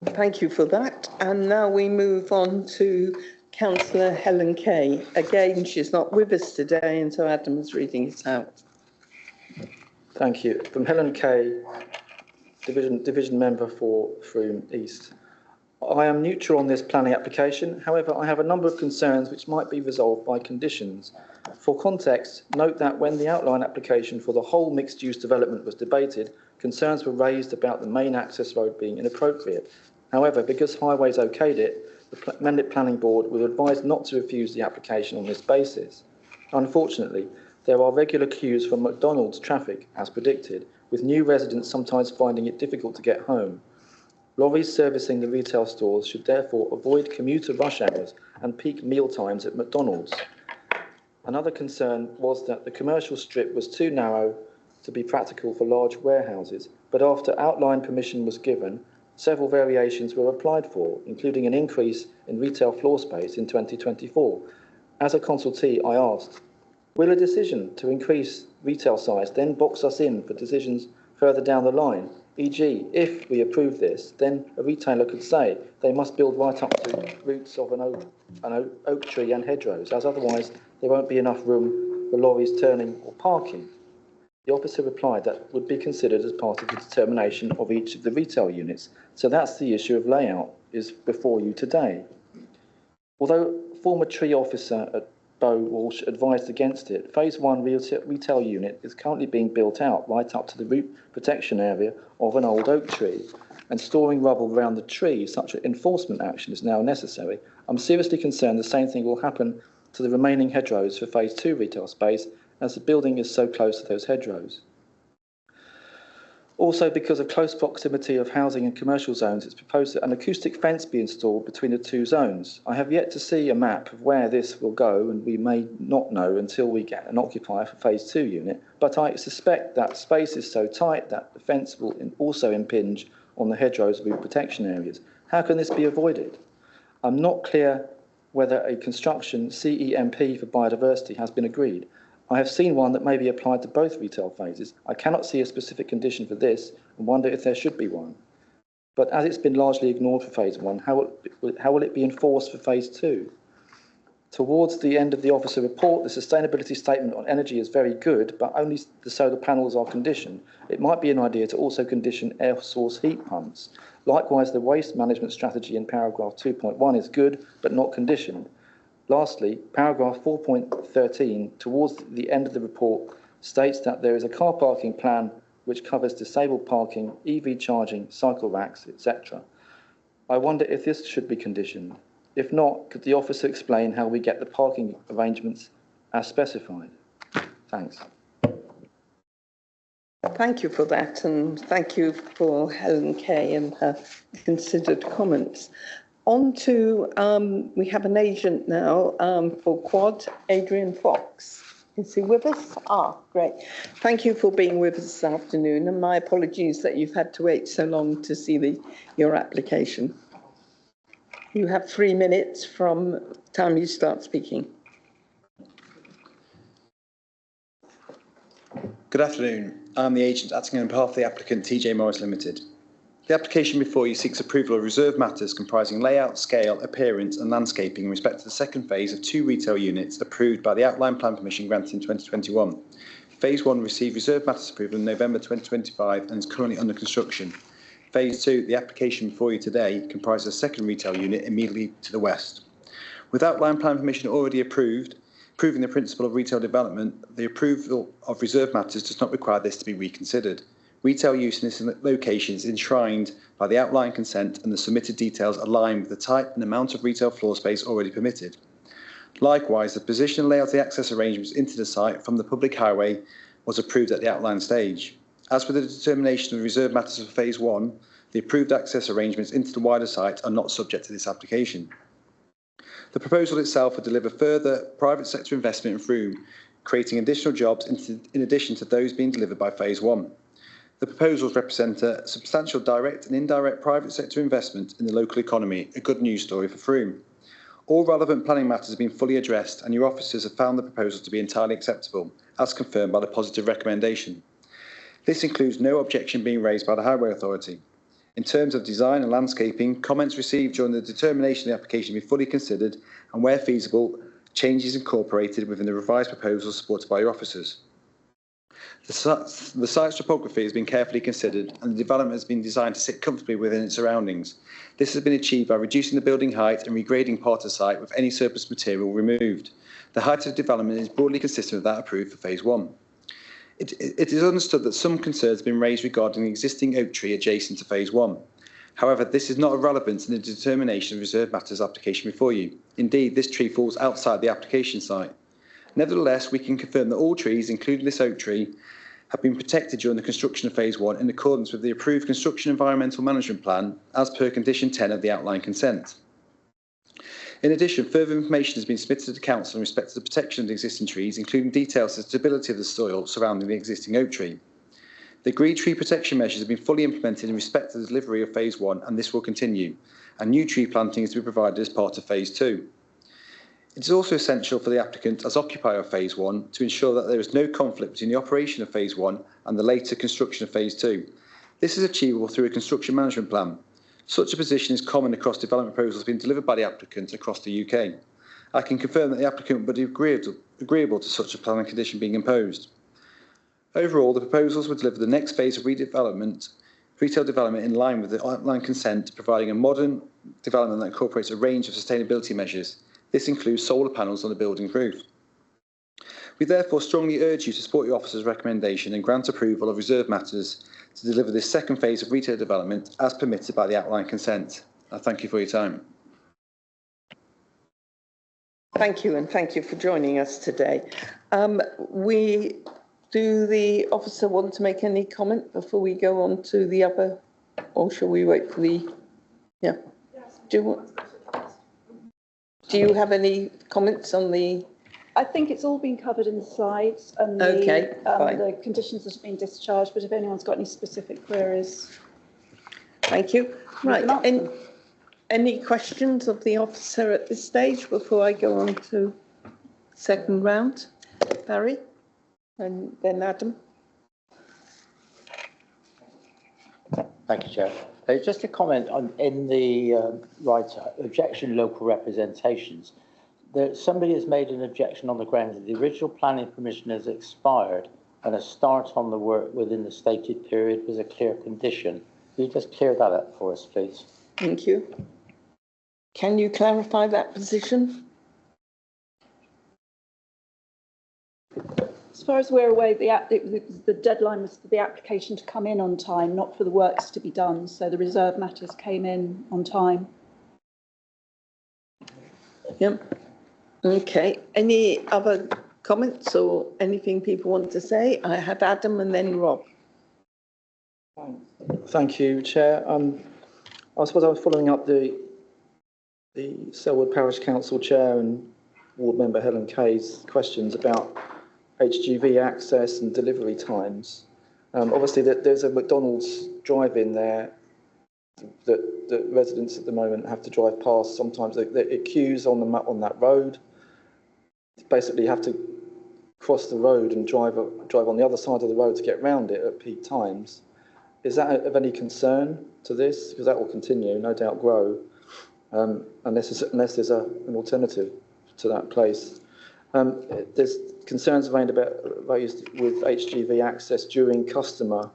Thank you for that. And now we move on to Councillor Helen Kay. Again, she's not with us today, and so Adam is reading it out. Thank you. From Helen Kay, Division Member for Frome East. I am neutral on this planning application. However, I have a number of concerns which might be resolved by conditions. For context, note that when the outline application for the whole mixed-use development was debated, concerns were raised about the main access road being inappropriate. However, because Highways okayed it, the Mendip Planning Board was advised not to refuse the application on this basis. Unfortunately, there are regular queues for McDonald's traffic, as predicted, with new residents sometimes finding it difficult to get home. Lorries servicing the retail stores should therefore avoid commuter rush hours and peak meal times at McDonald's. Another concern was that the commercial strip was too narrow to be practical for large warehouses, but after outline permission was given, several variations were applied for, including an increase in retail floor space in 2024. As a consultee, I asked, will a decision to increase retail size then box us in for decisions further down the line? E.g., if we approve this, then a retailer could say they must build right up to roots of an oak tree and hedgerows, as otherwise there won't be enough room for lorries turning or parking. The officer replied that would be considered as part of the determination of each of the retail units. So that's the issue of layout is before you today. Although former tree officer at Bow Walsh advised against it, Phase 1 retail unit is currently being built out right up to the root protection area of an old oak tree, and storing rubble around the tree, such an enforcement action is now necessary. I'm seriously concerned the same thing will happen to the remaining hedgerows for Phase 2 retail space, as the building is so close to those hedgerows. Also, because of close proximity of housing and commercial zones, it's proposed that an acoustic fence be installed between the two zones. I have yet to see a map of where this will go, and we may not know until we get an occupier for Phase 2 unit, but I suspect that space is so tight that the fence will also impinge on the hedgerows root protection areas. How can this be avoided? I'm not clear whether a construction CEMP for biodiversity has been agreed. I have seen one that may be applied to both retail phases. I cannot see a specific condition for this and wonder if there should be one. But as it's been largely ignored for Phase 1, how will it be enforced for Phase 2? Towards the end of the officer report, the sustainability statement on energy is very good, but only the solar panels are conditioned. It might be an idea to also condition air source heat pumps. Likewise, the waste management strategy in paragraph 2.1 is good, but not conditioned. Lastly, paragraph 4.13, towards the end of the report, states that there is a car parking plan which covers disabled parking, EV charging, cycle racks, etc. I wonder if this should be conditioned. If not, could the officer explain how we get the parking arrangements as specified? Thanks. Thank you for that, and thank you for Helen Kay and her considered comments. On to, we have an agent now for Quad, Adrian Fox. Is he with us? Ah, great. Thank you for being with us this afternoon, and my apologies that you've had to wait so long to see your application. You have 3 minutes from the time you start speaking. Good afternoon. I'm the agent acting on behalf of the applicant TJ Morris Limited. The application before you seeks approval of reserved matters comprising layout, scale, appearance and landscaping in respect to the second phase of 2 retail units approved by the outline plan permission granted in 2021. Phase 1 received reserved matters approval in November 2025 and is currently under construction. Phase 2, the application before you today, comprises a second retail unit immediately to the west. With outline plan permission already approved, proving the principle of retail development, the approval of reserved matters does not require this to be reconsidered. Retail use in this location is enshrined by the outline consent and the submitted details align with the type and amount of retail floor space already permitted. Likewise, the position and layout of the access arrangements into the site from the public highway was approved at the outline stage. As for the determination of reserved matters for Phase 1, the approved access arrangements into the wider site are not subject to this application. The proposal itself will deliver further private sector investment in Frome, creating additional jobs in addition to those being delivered by Phase 1. The proposals represent a substantial direct and indirect private sector investment in the local economy, a good news story for Frome. All relevant planning matters have been fully addressed and your officers have found the proposals to be entirely acceptable, as confirmed by the positive recommendation. This includes no objection being raised by the Highway Authority. In terms of design and landscaping, comments received during the determination of the application be fully considered and, where feasible, changes incorporated within the revised proposals supported by your officers. The site's topography has been carefully considered and the development has been designed to sit comfortably within its surroundings. This has been achieved by reducing the building height and regrading part of the site with any surplus material removed. The height of development is broadly consistent with that approved for Phase 1. It is understood that some concerns have been raised regarding the existing oak tree adjacent to Phase 1. However, this is not irrelevant in the determination of reserved matters application before you. Indeed, this tree falls outside the application site. Nevertheless, we can confirm that all trees, including this oak tree, have been protected during the construction of Phase 1 in accordance with the approved Construction Environmental Management Plan as per Condition 10 of the outline consent. In addition, further information has been submitted to the Council in respect to the protection of the existing trees, including details of the stability of the soil surrounding the existing oak tree. The agreed tree protection measures have been fully implemented in respect to the delivery of Phase 1, and this will continue, and new tree planting is to be provided as part of Phase 2. It is also essential for the applicant as occupier of Phase 1 to ensure that there is no conflict between the operation of Phase 1 and the later construction of Phase 2. This is achievable through a construction management plan. Such a position is common across development proposals being delivered by the applicant across the UK. I can confirm that the applicant would be agreeable to such a planning condition being imposed. Overall, the proposals would deliver the next phase of retail development in line with the outline consent, providing a modern development that incorporates a range of sustainability measures. This includes solar panels on the building roof. We therefore strongly urge you to support your officer's recommendation and grant approval of reserved matters to deliver this second phase of retail development as permitted by the outline consent. I thank you for your time. Thank you, and thank you for joining us today. Do the officer want to make any comment before we go on to the other, or shall we wait for the, yeah? Do you have any comments on the? I think it's all been covered in the slides and the conditions that have been discharged, but if anyone's got any specific queries. Thank you. Right, any questions of the officer at this stage before I go on to second round? Barry and then Adam. Thank you, Chair. Just a comment on in the objection local representations. Somebody has made an objection on the grounds that the original planning permission has expired and a start on the work within the stated period was a clear condition. Can you just clear that up for us, please? Thank you. Can you clarify that position? As far as we're aware, the deadline was for the application to come in on time, not for the works to be done. So the reserve matters came in on time. Yep. Okay. Any other comments or anything people want to say? I have Adam and then Rob. Thank you, Chair. I suppose I was following up the Selwood Parish Council Chair and Ward Member Helen Kay's questions about HGV access and delivery times. Obviously, there's a McDonald's drive-in there that residents at the moment have to drive past. Sometimes it queues on that road. Basically, you have to cross the road and drive on the other side of the road to get round it at peak times. Is that of any concern to this? Because that will continue, no doubt grow, unless there's an alternative to that place. There's concerns raised with HGV access during customer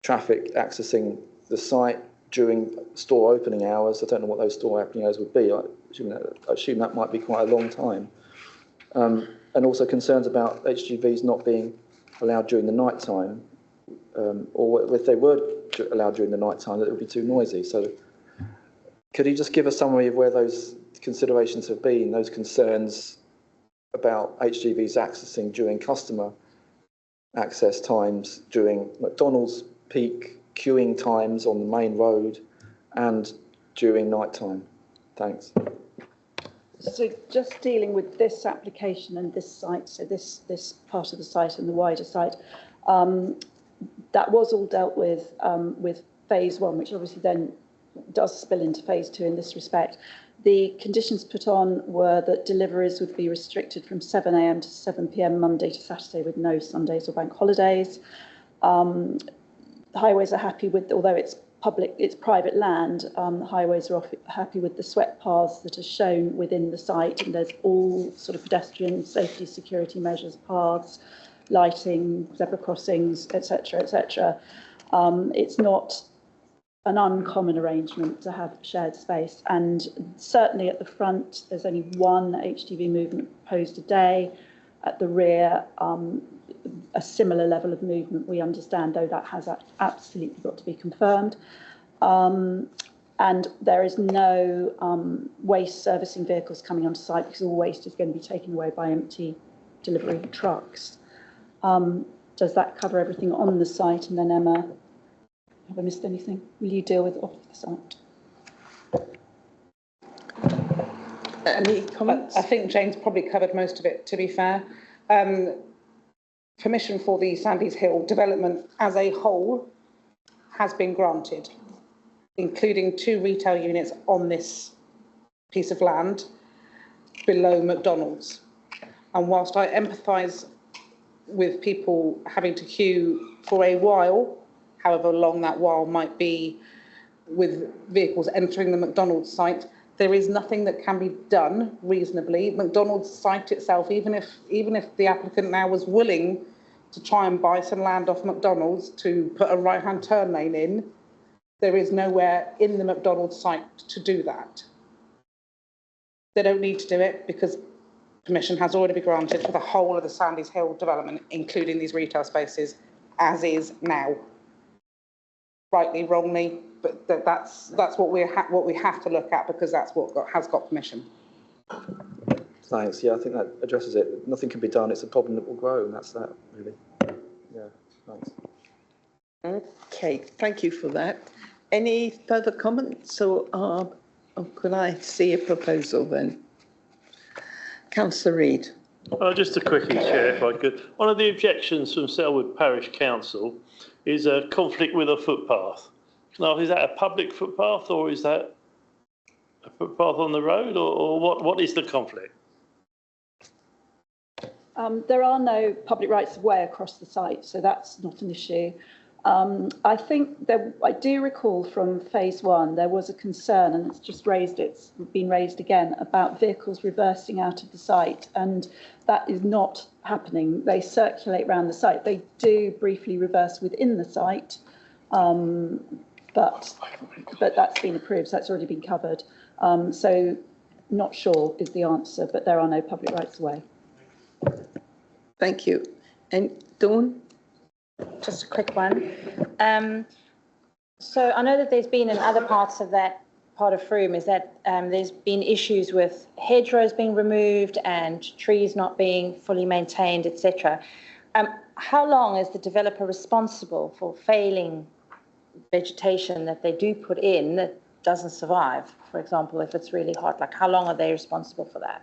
traffic accessing the site during store opening hours. I don't know what those store opening hours would be. I assume that might be quite a long time. And also concerns about HGVs not being allowed during the night time, or if they were allowed during the night time, that it would be too noisy. So could you just give a summary of where those considerations have been, those concerns about HGVs accessing during customer access times, during McDonald's peak queuing times on the main road, and during night time? Thanks. So just dealing with this application and this site, so this part of the site and the wider site, that was all dealt with phase one, which obviously then does spill into phase two in this respect. The conditions put on were that deliveries would be restricted from 7 a.m. to 7 p.m. Monday to Saturday with no Sundays or bank holidays. The highways are happy with, although it's private land, highways are happy with the swept paths that are shown within the site, and there's all sort of pedestrian safety, security measures, paths, lighting, zebra crossings, etc., etc. It's not an uncommon arrangement to have shared space, and certainly at the front there's only one HGV movement proposed a day. At the rear, a similar level of movement, we understand, though that has absolutely got to be confirmed. And there is no waste servicing vehicles coming onto site because all waste is going to be taken away by empty delivery trucks. Does that cover everything on the site? And then Emma, have I missed anything? Will you deal with off the site? Any comments? I think Jane's probably covered most of it, to be fair. Permission for the Sandys Hill development as a whole has been granted, including 2 retail units on this piece of land below McDonald's. And whilst I empathise with people having to queue for a while, however long that while might be, with vehicles entering the McDonald's site, there is nothing that can be done reasonably. McDonald's site itself, even if the applicant now was willing to try and buy some land off McDonald's to put a right-hand turn lane in, there is nowhere in the McDonald's site to do that. They don't need to do it because permission has already been granted for the whole of the Sandys Hill development, including these retail spaces, as is now. Rightly, wrongly, but that's what we have to look at because that's what has got permission. Thanks. Yeah, I think that addresses it. Nothing can be done. It's a problem that will grow, and that's that, really. Yeah, thanks. Okay, thank you for that. Any further comments, or could I see a proposal then? Councillor Reid. Just a quickie, Chair, if I could. One of the objections from Selwood Parish Council is a conflict with a footpath. Now, is that a public footpath or is that a footpath on the road, or what is the conflict? There are no public rights of way across the site, so that's not an issue. I think that I do recall from phase one, there was a concern, and it's been raised again, about vehicles reversing out of the site, and that is not happening. They circulate around the site. They do briefly reverse within the site, but that's been approved, so that's already been covered. So not sure is the answer, but there are no public rights of way. Thank you. And Dawn? Just a quick one. So I know that there's been in other parts of that part of Frome is that there's been issues with hedgerows being removed and trees not being fully maintained, etc. How long is the developer responsible for failing vegetation that they do put in that doesn't survive? For example, if it's really hot, like how long are they responsible for that?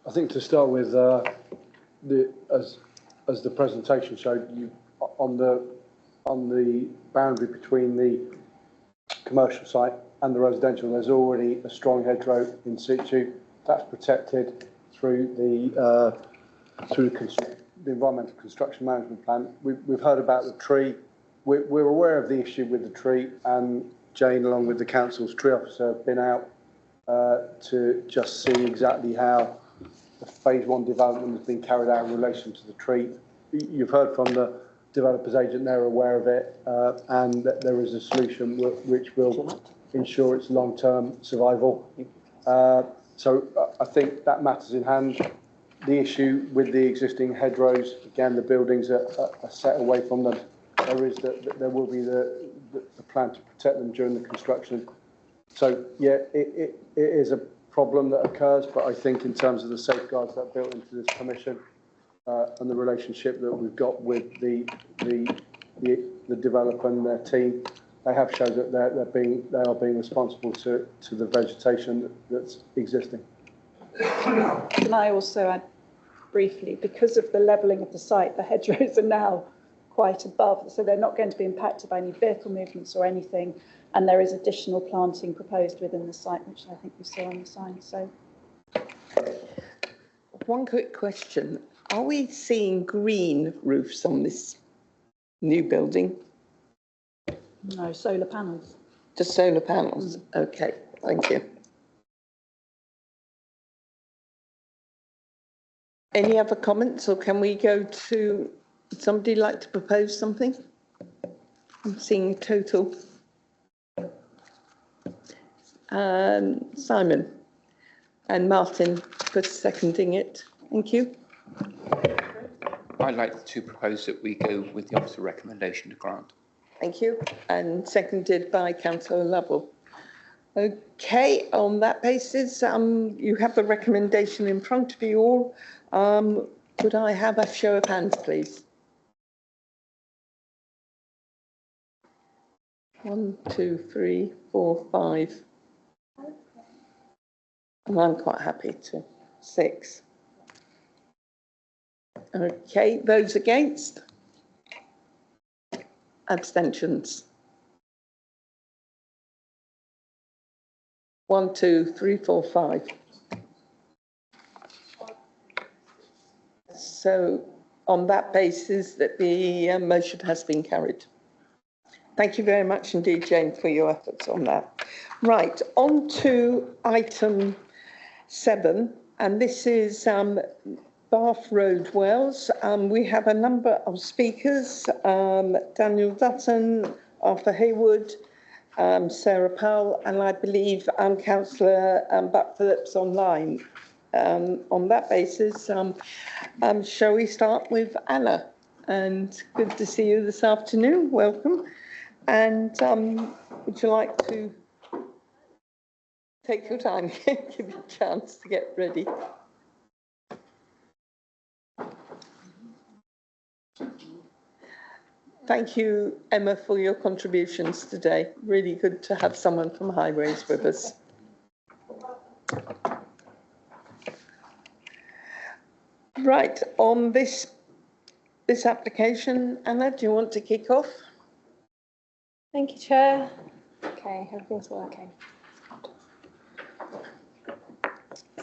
I think to start with, as the presentation showed, you on the boundary between the commercial site and the residential, there's already a strong hedgerow in situ that's protected through the environmental construction management plan. We've heard about the tree. We're aware of the issue with the tree, and Jane, along with the council's tree officer, have been out to just see exactly how the phase one development has been carried out in relation to the tree. You've heard from the developer's agent, they're aware of it, and that there is a solution which will ensure its long-term survival. So I think that matters in hand. The issue with the existing hedgerows, again, the buildings are set away from them. There will be the plan to protect them during the construction. So yeah, it is a problem that occurs, but I think in terms of the safeguards that are built into this permission and the relationship that we've got with the developer and their team, they have shown that they are being responsible to the vegetation that's existing. Can I also add briefly, because of the levelling of the site, the hedgerows are now quite above, so they're not going to be impacted by any vehicle movements or anything, and there is additional planting proposed within the site, which I think we saw on the sign. So, one quick question. Are we seeing green roofs on this new building? No, solar panels. Just solar panels? Okay, thank you. Any other comments, or can we go to, would somebody like to propose something? I'm seeing total. Simon and Martin for seconding it. Thank you. I'd like to propose that we go with the officer recommendation to grant. Thank you. And seconded by Councillor Lovell. Okay, on that basis, you have the recommendation in front of you all. Could I have a show of hands, please? 1, 2, 3, 4, 5. And I'm quite happy to. 6. Okay, those against? Abstentions? 1, 2, 3, 4, 5. So on that basis that the motion has been carried. Thank you very much indeed, Jane, for your efforts on that. Right, on to item 7, and this is Bath Road Wells. We have a number of speakers, Daniel Dutton, Arthur Haywood, Sarah Powell, and I believe Councillor Buck Phillips online. On that basis, shall we start with Anna? And good to see you this afternoon. Welcome. And would you like to take your time, give you a chance to get ready? Thank you, Emma, for your contributions today. Really good to have someone from Highways with us. Right, on this application, Anna, do you want to kick off? Thank you, Chair. Okay, everything's working.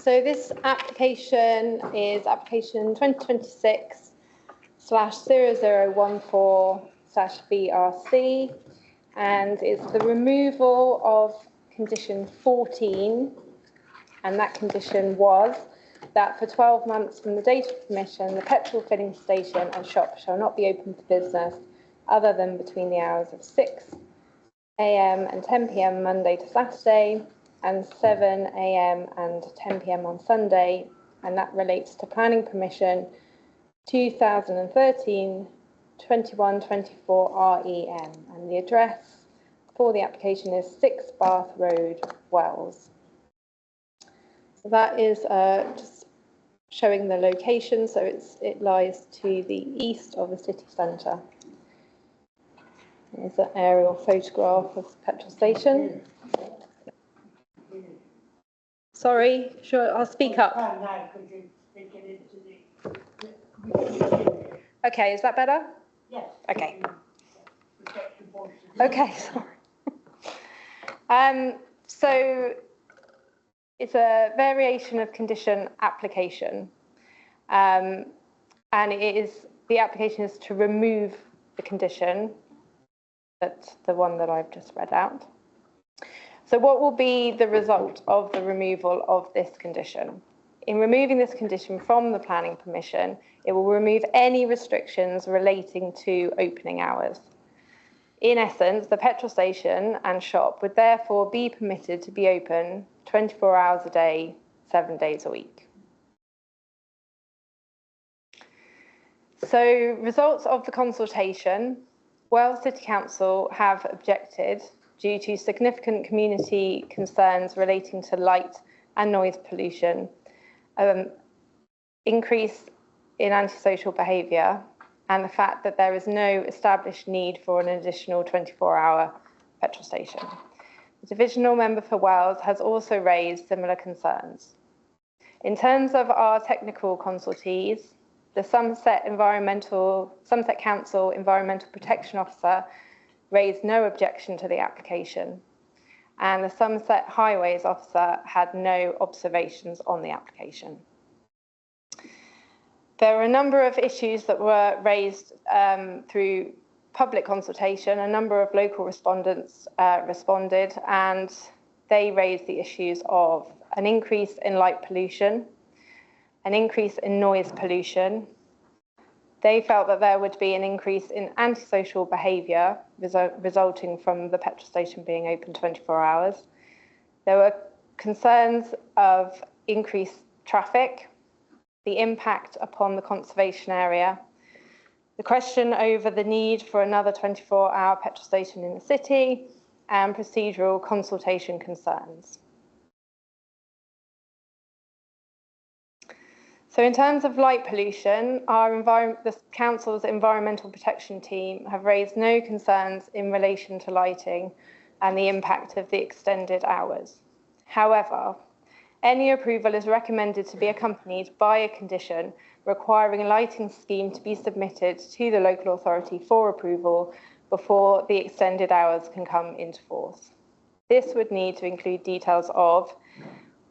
So this application is application 2026/0014/BRC, and it's the removal of condition 14, and that condition was that for 12 months from the date of permission, the petrol filling station and shop shall not be open for business other than between the hours of 6 a.m. and 10 p.m. Monday to Saturday, and 7 a.m. and 10 p.m. on Sunday, and that relates to planning permission 2013-2124 REM, and the address for the application is 6 Bath Road, Wells. So that is just showing the location, so it lies to the east of the city centre. There's an aerial photograph of the petrol station. Sorry, sure, I'll speak up. Okay, is that better? Yes. Okay. Okay, sorry. So it's a variation of condition application, and the application is to remove the condition. That's the one that I've just read out. So what will be the result of the removal of this condition? In removing this condition from the planning permission, it will remove any restrictions relating to opening hours. In essence, the petrol station and shop would therefore be permitted to be open 24 hours a day, 7 days a week. So, results of the consultation. Wells City Council have objected due to significant community concerns relating to light and noise pollution, increase in antisocial behaviour, and the fact that there is no established need for an additional 24-hour petrol station. The divisional member for Wells has also raised similar concerns. In terms of our technical consultees, the Somerset Council Environmental Protection Officer raised no objection to the application, and the Somerset Highways Officer had no observations on the application. There were a number of issues that were raised through public consultation. A number of local respondents responded, and they raised the issues of an increase in light pollution, an increase in noise pollution. They felt that there would be an increase in antisocial behaviour resulting from the petrol station being open 24 hours. There were concerns of increased traffic, the impact upon the conservation area, the question over the need for another 24-hour petrol station in the city, and procedural consultation concerns. So in terms of light pollution, the Council's Environmental Protection Team have raised no concerns in relation to lighting and the impact of the extended hours. However, any approval is recommended to be accompanied by a condition requiring a lighting scheme to be submitted to the local authority for approval before the extended hours can come into force. This would need to include details of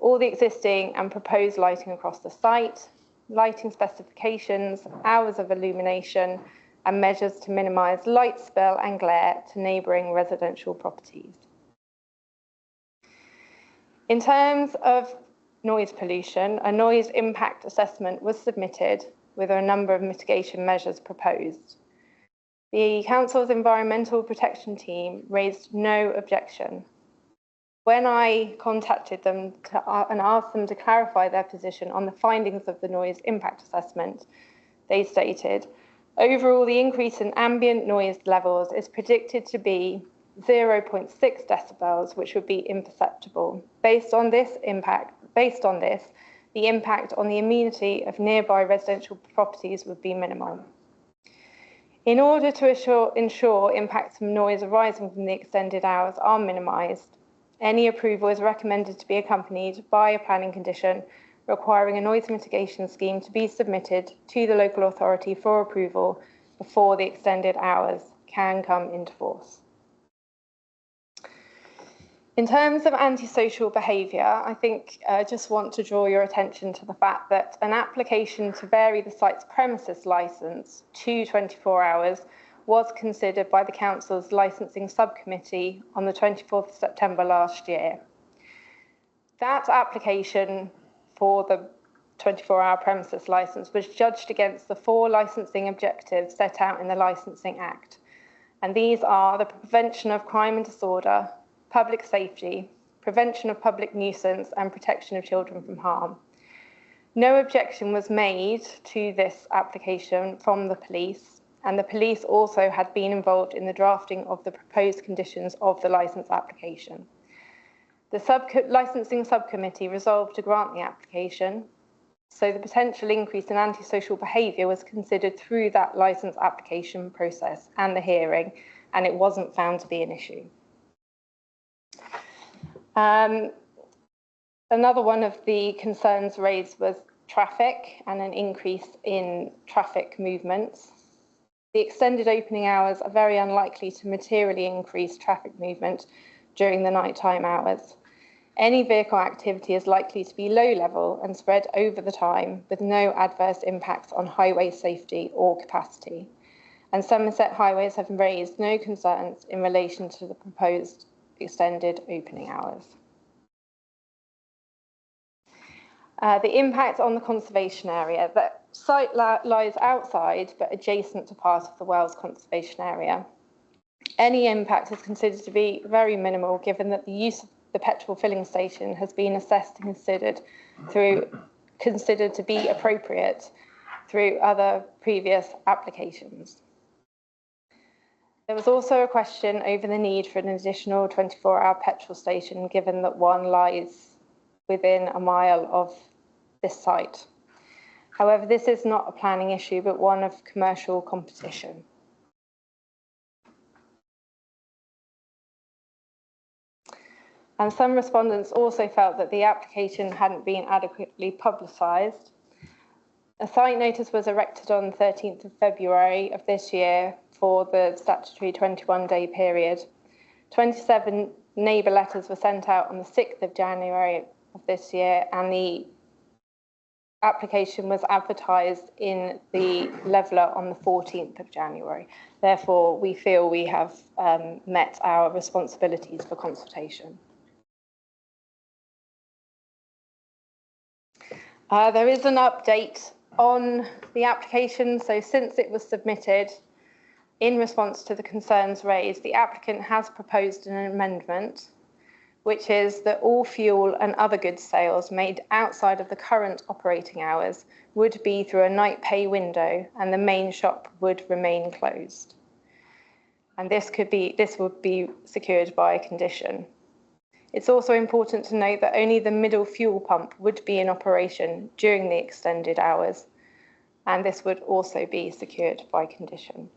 all the existing and proposed lighting across the site, lighting specifications, hours of illumination, and measures to minimise light spill and glare to neighbouring residential properties. In terms of noise pollution, a noise impact assessment was submitted with a number of mitigation measures proposed. The Council's Environmental Protection Team raised no objection. When I contacted them and asked them to clarify their position on the findings of the noise impact assessment, they stated, overall, the increase in ambient noise levels is predicted to be 0.6 decibels, which would be imperceptible. Based on this, the impact on the amenity of nearby residential properties would be minimal. In order to ensure impacts from noise arising from the extended hours are minimised, any approval is recommended to be accompanied by a planning condition requiring a noise mitigation scheme to be submitted to the local authority for approval before the extended hours can come into force. In terms of antisocial behaviour, I think I just want to draw your attention to the fact that an application to vary the site's premises licence to 24 hours was considered by the Council's licensing subcommittee on the 24th of September last year. That application for the 24-hour premises licence was judged against the 4 licensing objectives set out in the Licensing Act. And these are the prevention of crime and disorder, public safety, prevention of public nuisance, and protection of children from harm. No objection was made to this application from the police, and the police also had been involved in the drafting of the proposed conditions of the licence application. The licensing subcommittee resolved to grant the application, so the potential increase in antisocial behaviour was considered through that licence application process and the hearing, and it wasn't found to be an issue. Another one of the concerns raised was traffic and an increase in traffic movements. The extended opening hours are very unlikely to materially increase traffic movement during the nighttime hours. Any vehicle activity is likely to be low level and spread over the time with no adverse impacts on highway safety or capacity. And Somerset Highways have raised no concerns in relation to the proposed extended opening hours. The impact on the conservation area. The site lies outside but adjacent to part of the Wells Conservation Area. Any impact is considered to be very minimal given that the use of the petrol filling station has been assessed and considered to be appropriate through other previous applications. There was also a question over the need for an additional 24-hour petrol station, given that one lies within a mile of this site. However, this is not a planning issue, but one of commercial competition. And some respondents also felt that the application hadn't been adequately publicised. A site notice was erected on the 13th of February of this year for the statutory 21-day period. 27 neighbour letters were sent out on the 6th of January of this year, and the application was advertised in the Leveller on the 14th of January. Therefore, we feel we have met our responsibilities for consultation. There is an update on the application. So since it was submitted in response to the concerns raised, the applicant has proposed an amendment, which is that all fuel and other goods sales made outside of the current operating hours would be through a night pay window and the main shop would remain closed. And this would be secured by a condition. It's also important to note that only the middle fuel pump would be in operation during the extended hours, and this would also be secured by condition.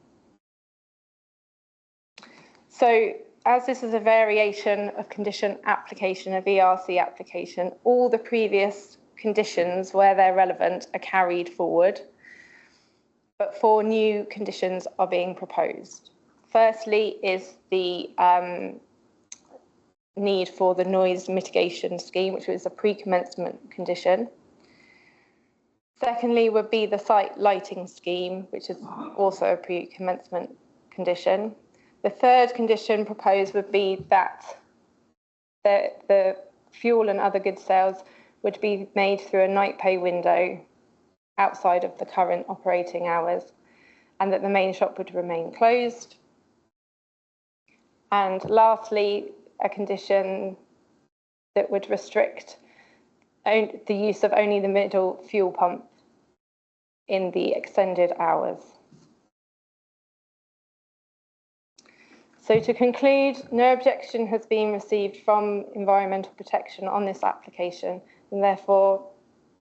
So, as this is a variation of condition application, a VRC application, all the previous conditions, where they're relevant, are carried forward, but 4 new conditions are being proposed. Firstly is the need for the noise mitigation scheme, which was a pre-commencement condition. Secondly would be the site lighting scheme, which is also a pre-commencement condition. The third condition proposed would be that the fuel and other goods sales would be made through a night pay window outside of the current operating hours, and that the main shop would remain closed. And lastly, a condition that would restrict the use of only the middle fuel pump in the extended hours. So to conclude, no objection has been received from Environmental Protection on this application, and therefore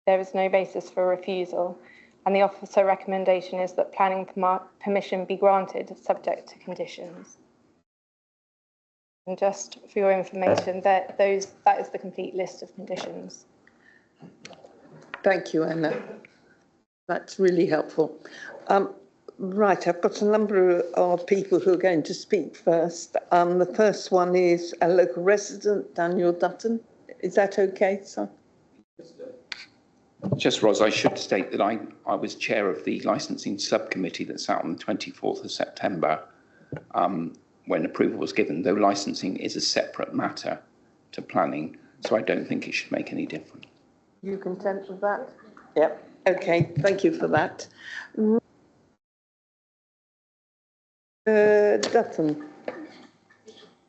there is no basis for refusal. And the officer recommendation is that planning permission be granted subject to conditions. And just for your information, that is the complete list of conditions. Thank you, Anna. That's really helpful. Right, I've got a number of people who are going to speak first. The first one is a local resident, Daniel Dutton. Is that okay, sir? Just, Ros, I should state that I was chair of the licensing subcommittee that sat on the 24th of September when approval was given, though licensing is a separate matter to planning, so I don't think it should make any difference. You content with that? Yep. Okay, thank you for that. Dutton.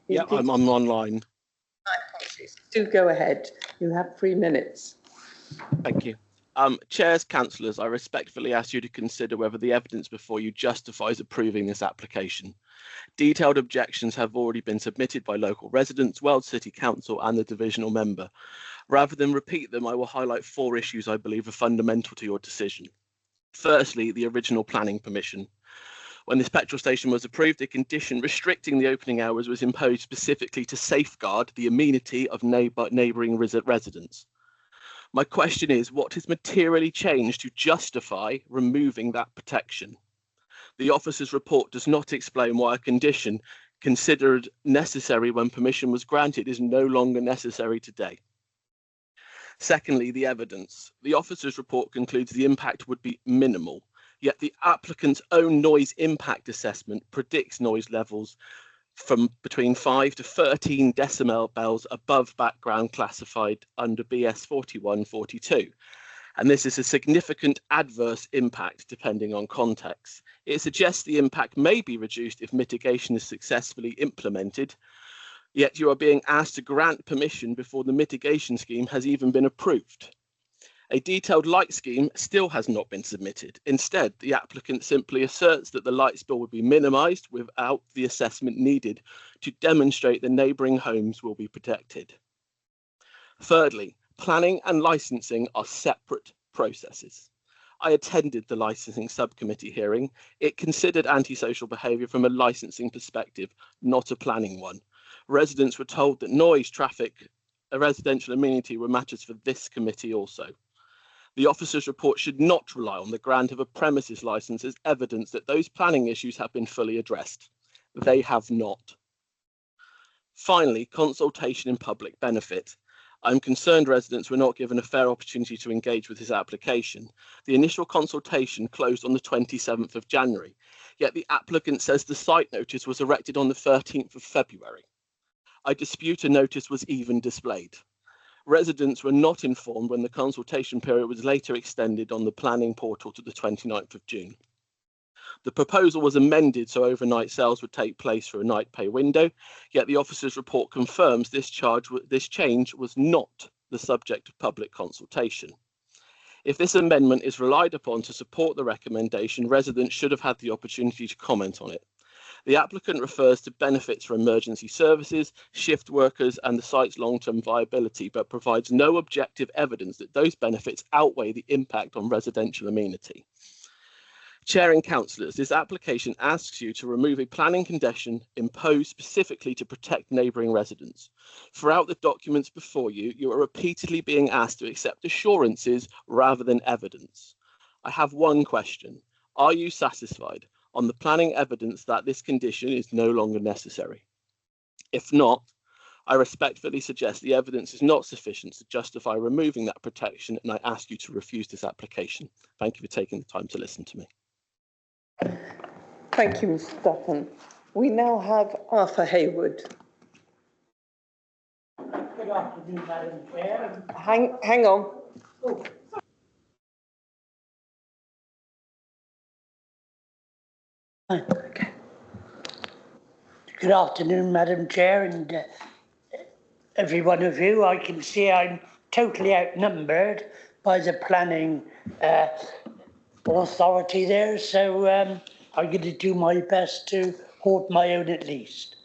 Yeah, I'm online. My apologies. Do go ahead. You have 3 minutes. Thank you. Chairs, councillors, I respectfully ask you to consider whether the evidence before you justifies approving this application. Detailed objections have already been submitted by local residents, Wells City Council and the divisional member. Rather than repeat them, I will highlight 4 issues I believe are fundamental to your decision. Firstly, the original planning permission. When this petrol station was approved, a condition restricting the opening hours was imposed specifically to safeguard the amenity of neighbouring residents. My question is, what has materially changed to justify removing that protection? The officer's report does not explain why a condition considered necessary when permission was granted is no longer necessary today. Secondly, the evidence. The officer's report concludes the impact would be minimal, yet the applicant's own noise impact assessment predicts noise levels from between 5 to 13 decibels above background classified under BS 4142. And this is a significant adverse impact depending on context. It suggests the impact may be reduced if mitigation is successfully implemented, yet you are being asked to grant permission before the mitigation scheme has even been approved. A detailed light scheme still has not been submitted. Instead, the applicant simply asserts that the light spill would be minimised without the assessment needed to demonstrate the neighbouring homes will be protected. Thirdly, planning and licensing are separate processes. I attended the licensing subcommittee hearing. It considered antisocial behaviour from a licensing perspective, not a planning one. Residents were told that noise, traffic, a residential amenity were matters for this committee also. The officer's report should not rely on the grant of a premises licence as evidence that those planning issues have been fully addressed. They have not. Finally, consultation in public benefit. I'm concerned residents were not given a fair opportunity to engage with this application. The initial consultation closed on the 27th of January, yet the applicant says the site notice was erected on the 13th of February. I dispute a notice was even displayed. Residents were not informed when the consultation period was later extended on the planning portal to the 29th of June. The proposal was amended so overnight sales would take place through a night pay window, yet the officer's report confirms this change was not the subject of public consultation. If this amendment is relied upon to support the recommendation, residents should have had the opportunity to comment on it. The applicant refers to benefits for emergency services, shift workers and the site's long-term viability, but provides no objective evidence that those benefits outweigh the impact on residential amenity. Chair and councillors, this application asks you to remove a planning condition imposed specifically to protect neighbouring residents. Throughout the documents before you, you are repeatedly being asked to accept assurances rather than evidence. I have one question. Are you satisfied on the planning evidence that this condition is no longer necessary? If not, I respectfully suggest the evidence is not sufficient to justify removing that protection, and I ask you to refuse this application. Thank you for taking the time to listen to me. Thank you, Mr. Dutton. We now have Arthur Hayward. Good afternoon, Madam Chair. Hang on. Oh. Okay. Good afternoon, Madam Chair, and every one of you. I can see I'm totally outnumbered by the planning authority there, so I'm going to do my best to hold my own at least.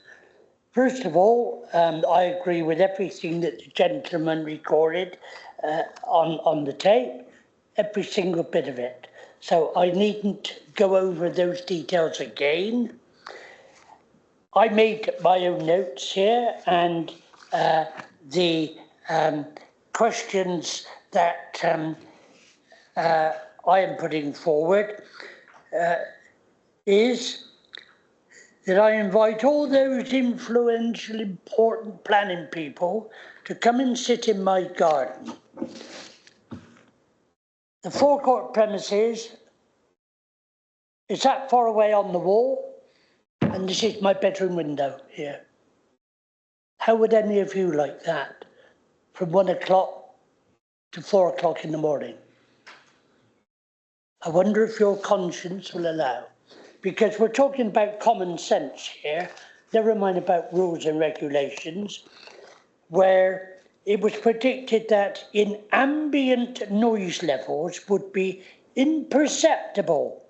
First of all, I agree with everything that the gentleman recorded on the tape, every single bit of it. So I needn't go over those details again. I made my own notes here, and the questions that I am putting forward is that I invite all those influential, important planning people to come and sit in my garden. The forecourt premises is that far away on the wall, and this is my bedroom window here. How would any of you like that? From 1 o'clock to 4 o'clock in the morning. I wonder if your conscience will allow. Because we're talking about common sense here, never mind about rules and regulations, where it was predicted that in ambient noise levels would be imperceptible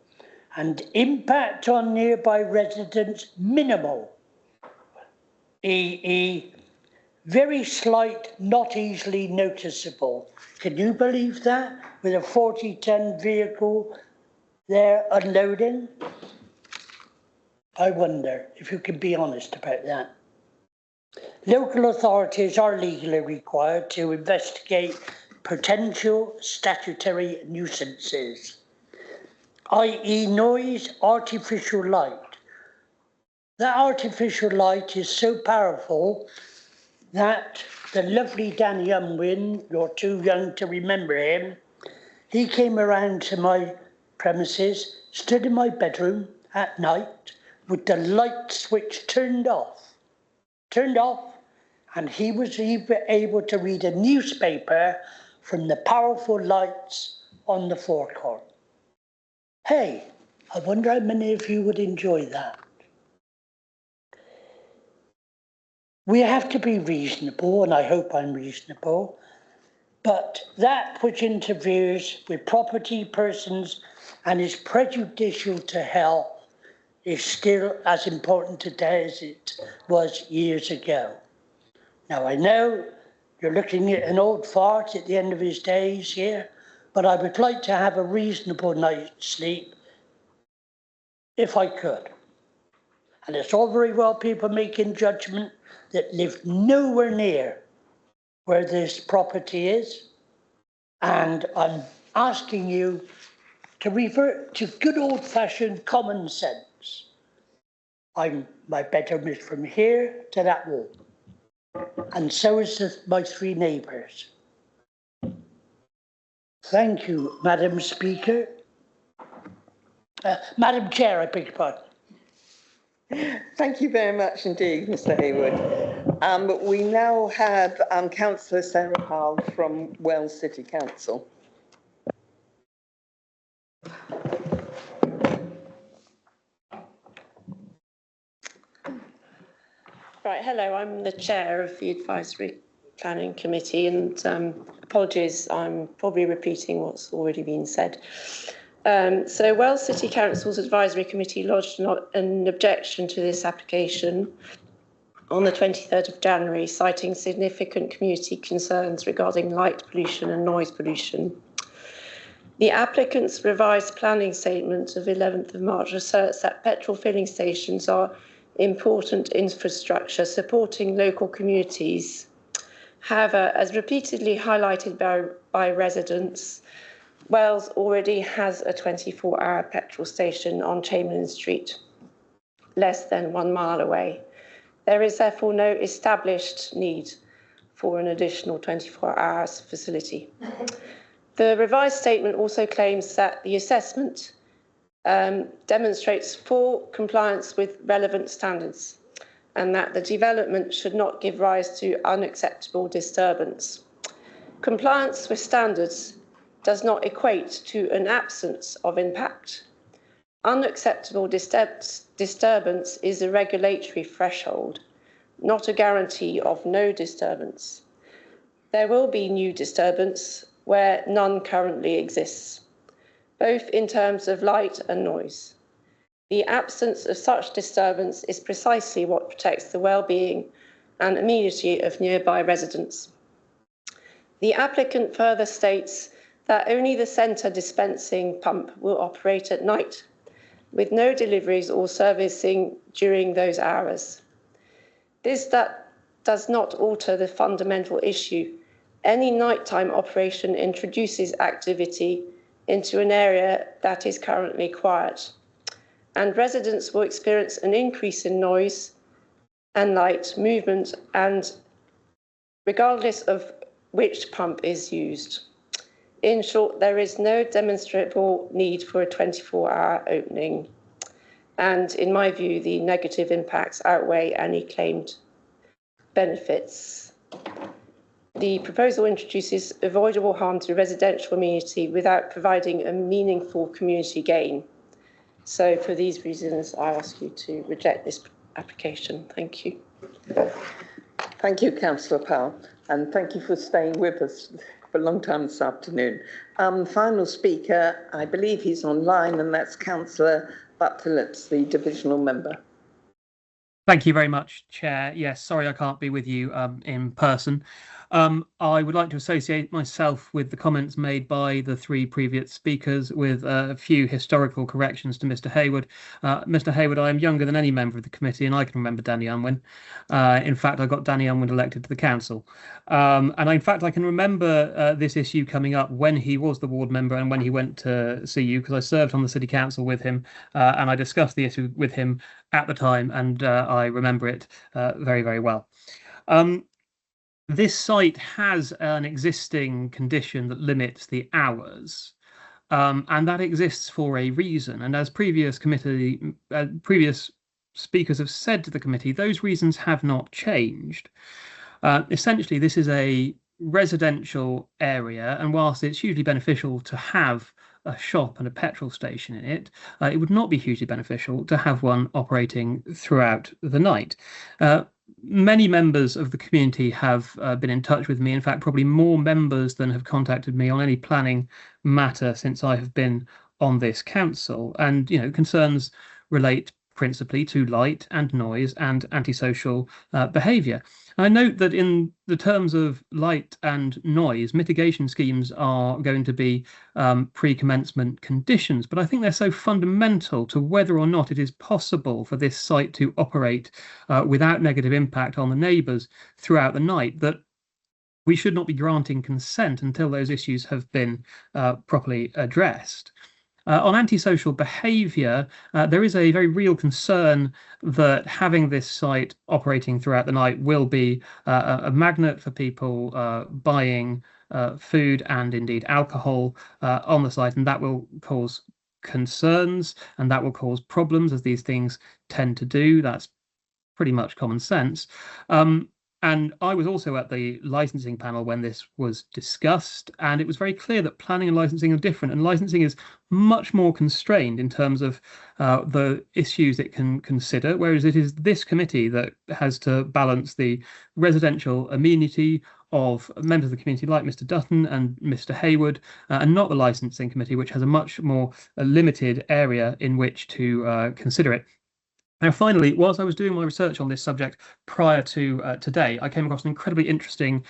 and impact on nearby residents minimal. Very slight, not easily noticeable. Can you believe that? With a 40-ton vehicle there unloading? I wonder if you can be honest about that. Local authorities are legally required to investigate potential statutory nuisances, i.e. noise, artificial light. That artificial light is so powerful that the lovely Danny Unwin, you're too young to remember him, he came around to my premises, stood in my bedroom at night with the light switch turned off, and he was even able to read a newspaper from the powerful lights on the forecourt. Hey, I wonder how many of you would enjoy that. We have to be reasonable, and I hope I'm reasonable, but that which interferes with property, persons, and is prejudicial to health is still as important today as it was years ago. Now, I know you're looking at an old fart at the end of his days here, but I would like to have a reasonable night's sleep if I could. And it's all very well people making judgment that live nowhere near where this property is. And I'm asking you to revert to good old-fashioned common sense. My bedroom is from here to that wall. And so is my 3 neighbours. Thank you, Madam Speaker. Madam Chair, I beg your pardon. Thank you very much indeed, Mr Hayward. We now have Councillor Sarah Powell from Wells City Council. Right, hello, I'm the chair of the Advisory Planning Committee, and apologies, I'm probably repeating what's already been said. So Wells City Council's Advisory Committee lodged an objection to this application on the 23rd of January, citing significant community concerns regarding light pollution and noise pollution. The applicant's revised planning statement of 11th of March asserts that petrol filling stations are important infrastructure supporting local communities. However, as repeatedly highlighted by residents, Wells already has a 24-hour petrol station on Chamberlain Street, less than 1 mile away. There is therefore no established need for an additional 24-hour facility. The revised statement also claims that the assessment demonstrates full compliance with relevant standards and that the development should not give rise to unacceptable disturbance. Compliance with standards does not equate to an absence of impact. Unacceptable disturbance is a regulatory threshold, not a guarantee of no disturbance. There will be new disturbance where none currently exists, both in terms of light and noise. The absence of such disturbance is precisely what protects the well-being and immediacy of nearby residents. The applicant further states that only the centre dispensing pump will operate at night, with no deliveries or servicing during those hours. This does not alter the fundamental issue. Any nighttime operation introduces activity into an area that is currently quiet. and residents will experience an increase in noise and light movement, and regardless of which pump is used. In short, there is no demonstrable need for a 24-hour opening. And in my view, the negative impacts outweigh any claimed benefits. The proposal introduces avoidable harm to the residential community without providing a meaningful community gain. So for these reasons, I ask you to reject this application. Thank you. Thank you, Councillor Powell, and thank you for staying with us for a long time this afternoon. Final speaker, I believe he's online, and that's Councillor Butt-Phillips, the divisional member. Thank you very much, Chair. Yes, sorry I can't be with you in person. I would like to associate myself with the comments made by the three previous speakers with a few historical corrections to Mr. Hayward. Mr. Hayward, I am younger than any member of the committee, and I can remember Danny Unwin. In fact, I got Danny Unwin elected to the council. In fact, I can remember this issue coming up when he was the ward member and when he went to see you, because I served on the city council with him, and I discussed the issue with him at the time, and I remember it very, very well. This site has an existing condition that limits the hours, and that exists for a reason. And as previous speakers have said to the committee, those reasons have not changed. Essentially, this is a residential area, and whilst it's hugely beneficial to have a shop and a petrol station in it, it would not be hugely beneficial to have one operating throughout the night. Many members of the community have been in touch with me, in fact, probably more members than have contacted me on any planning matter since I have been on this council. And, you know, concerns relate principally to light and noise and antisocial behaviour. I note that in the terms of light and noise, mitigation schemes are going to be pre-commencement conditions, but I think they're so fundamental to whether or not it is possible for this site to operate without negative impact on the neighbours throughout the night that we should not be granting consent until those issues have been properly addressed. On antisocial behaviour, there is a very real concern that having this site operating throughout the night will be a magnet for people buying food and indeed alcohol on the site, and that will cause concerns and that will cause problems, as these things tend to do. That's pretty much common sense. And I was also at the licensing panel when this was discussed, and it was very clear that planning and licensing are different, and licensing is much more constrained in terms of the issues it can consider, whereas it is this committee that has to balance the residential amenity of members of the community like Mr. Dutton and Mr. Hayward, and not the licensing committee, which has a much more limited area in which to consider it. Now, finally, whilst I was doing my research on this subject prior to today, I came across an incredibly interesting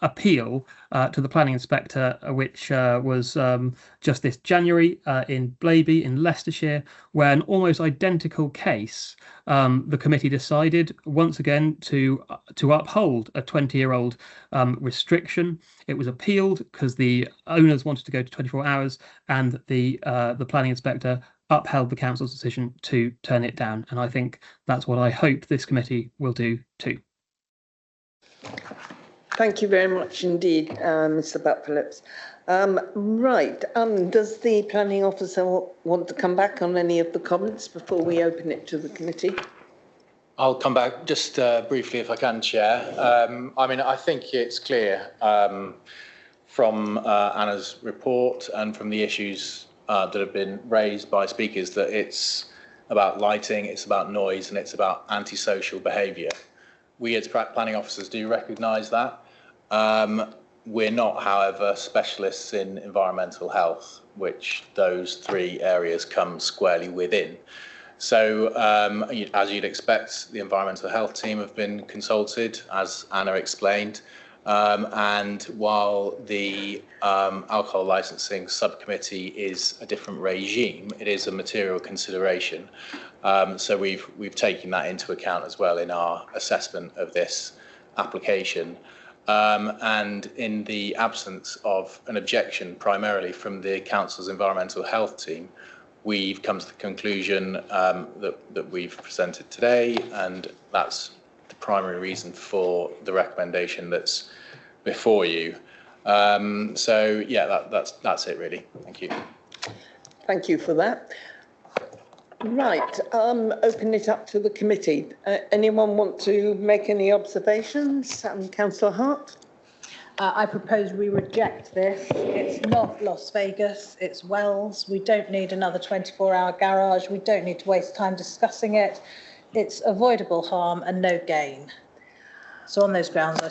appeal to the planning inspector, which was just this January in Blaby in Leicestershire, where an almost identical case, the committee decided once again to uphold a 20-year-old restriction. It was appealed because the owners wanted to go to 24 hours, and the planning inspector upheld the council's decision to turn it down. And I think that's what I hope this committee will do too. Thank you very much indeed, Mr. Butt-Phillips. Does the planning officer want to come back on any of the comments before we open it to the committee? I'll come back just briefly if I can, Chair. I think it's clear from Anna's report and from the issues that have been raised by speakers that it's about lighting, it's about noise, and it's about antisocial behaviour. We as planning officers do recognise that. We're not, however, specialists in environmental health, which those three areas come squarely within. So, as you'd expect, the environmental health team have been consulted, as Anna explained. And while the alcohol licensing subcommittee is a different regime, it is a material consideration. So we've taken that into account as well in our assessment of this application. And in the absence of an objection primarily from the council's environmental health team, we've come to the conclusion that we've presented today, and that's the primary reason for the recommendation that's before you. So yeah, that's it really. Thank you. Thank you for that. Right, open it up to the committee. Anyone want to make any observations? Councillor Hart? I propose we reject this. It's not Las Vegas, it's Wells. We don't need another 24-hour garage. We don't need to waste time discussing it. It's avoidable harm and no gain. So on those grounds,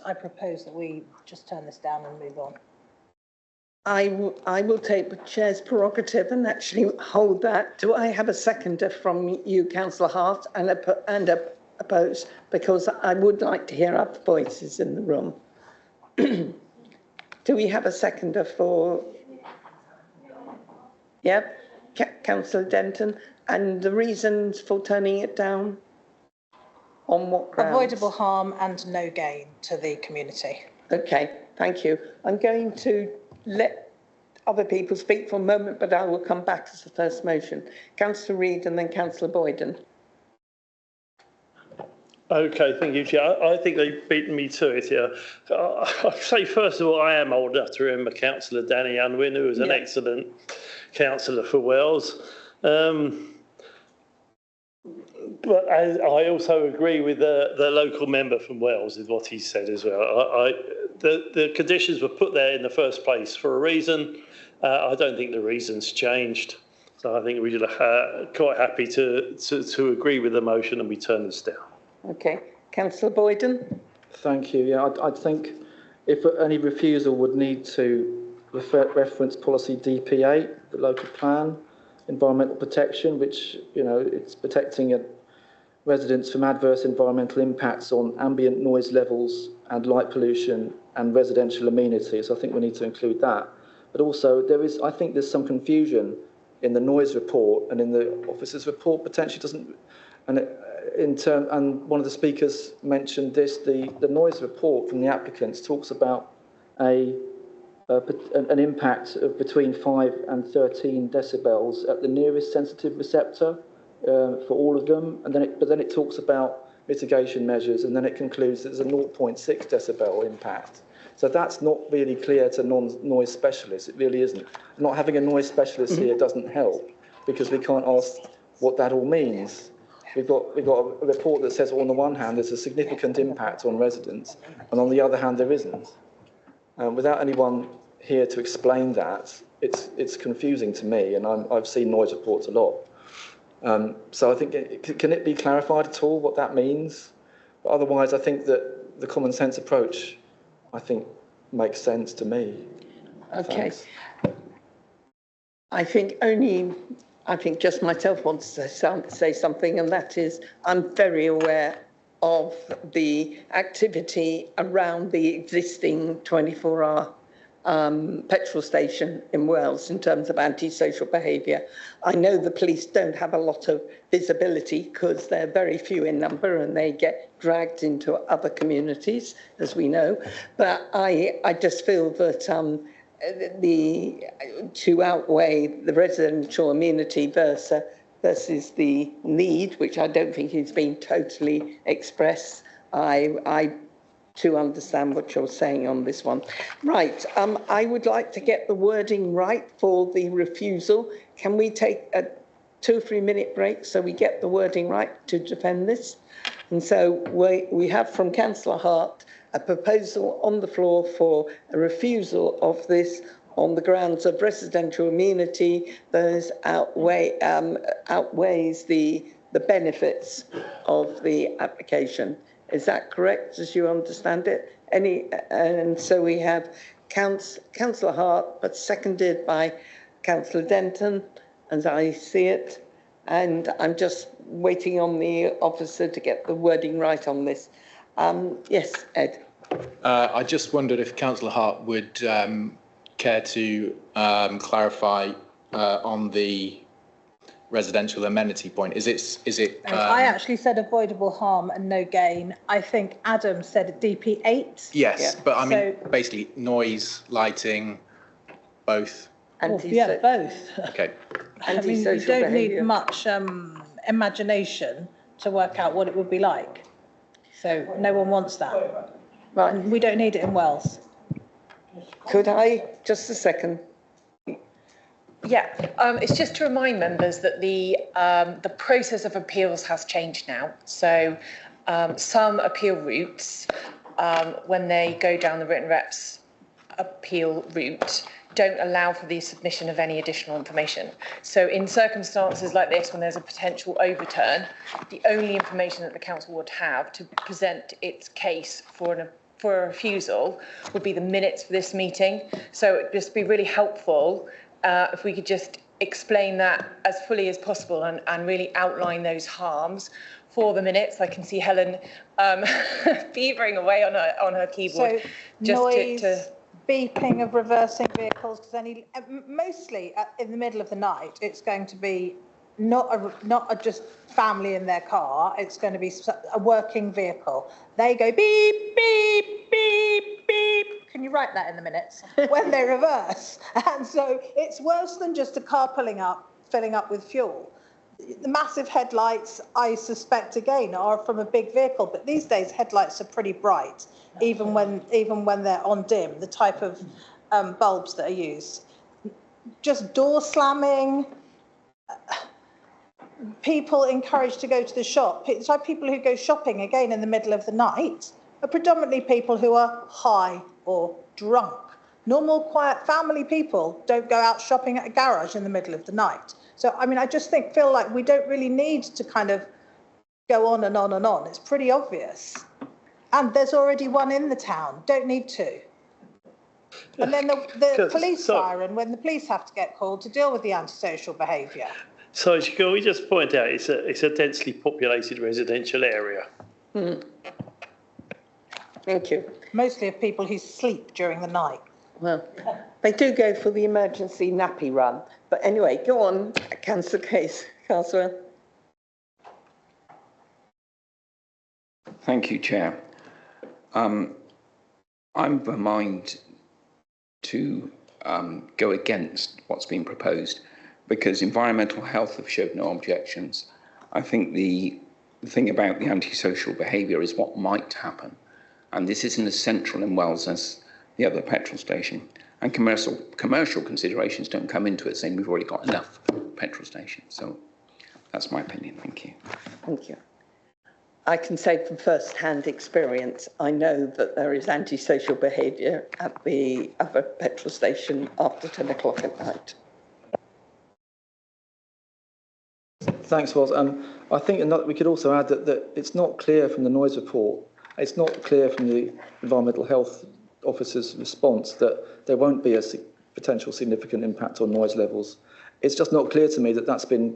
I propose that we just turn this down and move on. I will take the chair's prerogative and actually hold that. Do I have a seconder from you, Councillor Hart, and oppose? Because I would like to hear other voices in the room. Do we have a seconder for? Yep, Councillor Denton. And the reasons for turning it down? On what grounds? Avoidable harm and no gain to the community. Okay, thank you. I'm going to let other people speak for a moment, but I will come back as the first motion. Councillor Reid and then Councillor Boyden. Okay, thank you, Chair. I think they've beaten me to it here. I'd say, first of all, I am old enough to remember Councillor Danny Unwin, who was an excellent councillor for Wells. But I also agree with the local member from Wells with what he said as well. The conditions were put there in the first place for a reason. I don't think the reason's changed. So I think we're quite happy to agree with the motion and we turn this down. Okay. Councillor Boyden? Thank you. Yeah, I think if any refusal would need to reference policy DP8, the local plan, environmental protection, which, you know, it's protecting residents from adverse environmental impacts on ambient noise levels and light pollution and residential amenities. I think we need to include that. But also I think there's some confusion in the noise report and in the officer's report potentially doesn't, and one of the speakers mentioned this, the noise report from the applicants talks about an impact of between 5 and 13 decibels at the nearest sensitive receptor for all of them, and then it talks about mitigation measures, and then it concludes that there's a 0.6 decibel impact. So that's not really clear to non-noise specialists. It really isn't. Not having a noise specialist here doesn't help because we can't ask what that all means. We've got a report that says, on the one hand, there's a significant impact on residents, and on the other hand, there isn't. Without anyone here to explain that, it's confusing to me, and I've seen noise reports a lot. So I think, can it be clarified at all what that means? But otherwise, I think that the common sense approach, I think, makes sense to me. Okay. Thanks. I think just myself wants to say something, and that is I'm very aware of the activity around the existing 24-hour petrol station in Wells in terms of antisocial behaviour. I know the police don't have a lot of visibility because they're very few in number and they get dragged into other communities, as we know. But I just feel that to outweigh the residential amenity versus the need, which I don't think is being totally expressed, I to understand what you're saying on this one. Right, I would like to get the wording right for the refusal. Can we take a 2 or 3 minute break so we get the wording right to defend this? And so we have from Councillor Hart a proposal on the floor for a refusal of this on the grounds of residential amenity. Those outweighs the benefits of the application. Is that correct, as you understand it? And so we have Councillor Hart, but seconded by Councillor Denton, as I see it. And I'm just waiting on the officer to get the wording right on this. Yes, Ed. I just wondered if Councillor Hart would care to clarify on the residential amenity point. Is it? I actually said avoidable harm and no gain. I think Adam said DP8. Yes, yeah. But I mean, basically noise, lighting, both. Yeah, both. Okay. I mean, you Antisocial don't need behaviour. much imagination to work out what it would be like. So no one wants that. Right. And we don't need it in Wells. Could I, just a second, Yeah, it's just to remind members that the process of appeals has changed now. So some appeal routes, when they go down the written reps appeal route, don't allow for the submission of any additional information. So in circumstances like this, when there's a potential overturn, the only information that the council would have to present its case for a refusal would be the minutes for this meeting. So it'd just be really helpful if we could just explain that as fully as possible and really outline those harms for the minutes. I can see Helen beavering away on her keyboard. So just noise, beeping of reversing vehicles, because mostly in the middle of the night, it's going to be not just family in their car, it's going to be a working vehicle. They go beep, beep, beep, beep. Can you write that in the minutes? When they reverse. And so it's worse than just a car filling up with fuel. The massive headlights, I suspect, again, are from a big vehicle, but these days headlights are pretty bright, even when they're on dim, the type of bulbs that are used. Just door slamming, people encouraged to go to the shop. It's like people who go shopping, again, in the middle of the night, are predominantly people who are high or drunk. Normal, quiet family people don't go out shopping at a garage in the middle of the night. So, I mean, I just feel like we don't really need to kind of go on and on and on. It's pretty obvious. And there's already one in the town. Don't need two. And then the police siren, when the police have to get called to deal with the antisocial behaviour. So, can we just point out it's a densely populated residential area? Thank you. Mostly of people who sleep during the night. Well, they do go for the emergency nappy run. But anyway, go on, Councillor Case. Councillor. Thank you, Chair. I'm of a mind to go against what's been proposed because environmental health have showed no objections. I think the thing about the antisocial behaviour is what might happen. And this isn't as central in Wells as the other petrol station. And commercial considerations don't come into it, saying we've already got enough petrol stations. So that's my opinion. Thank you. Thank you. I can say from first-hand experience, I know that there is antisocial behaviour at the other petrol station after 10 o'clock at night. Thanks, Wells. I think we could also add that it's not clear from the noise report, it's not clear from the environmental health officer's response that there won't be a potential significant impact on noise levels. It's just not clear to me that that's been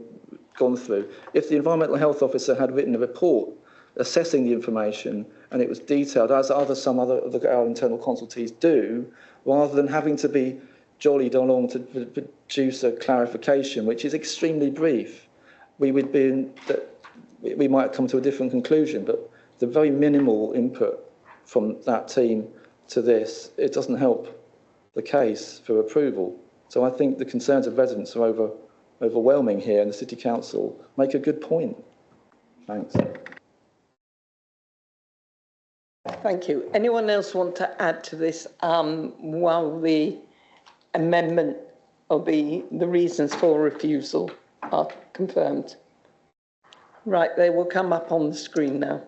gone through. If the environmental health officer had written a report assessing the information and it was detailed, as some other of our internal consultees do, rather than having to be jollied along to produce a clarification, which is extremely brief, we might come to a different conclusion. But the very minimal input from that team to this, it doesn't help the case for approval. So I think the concerns of residents are overwhelming here, and the City Council make a good point. Thanks. Thank you. Anyone else want to add to this while the amendment or the reasons for refusal are confirmed? Right, they will come up on the screen now.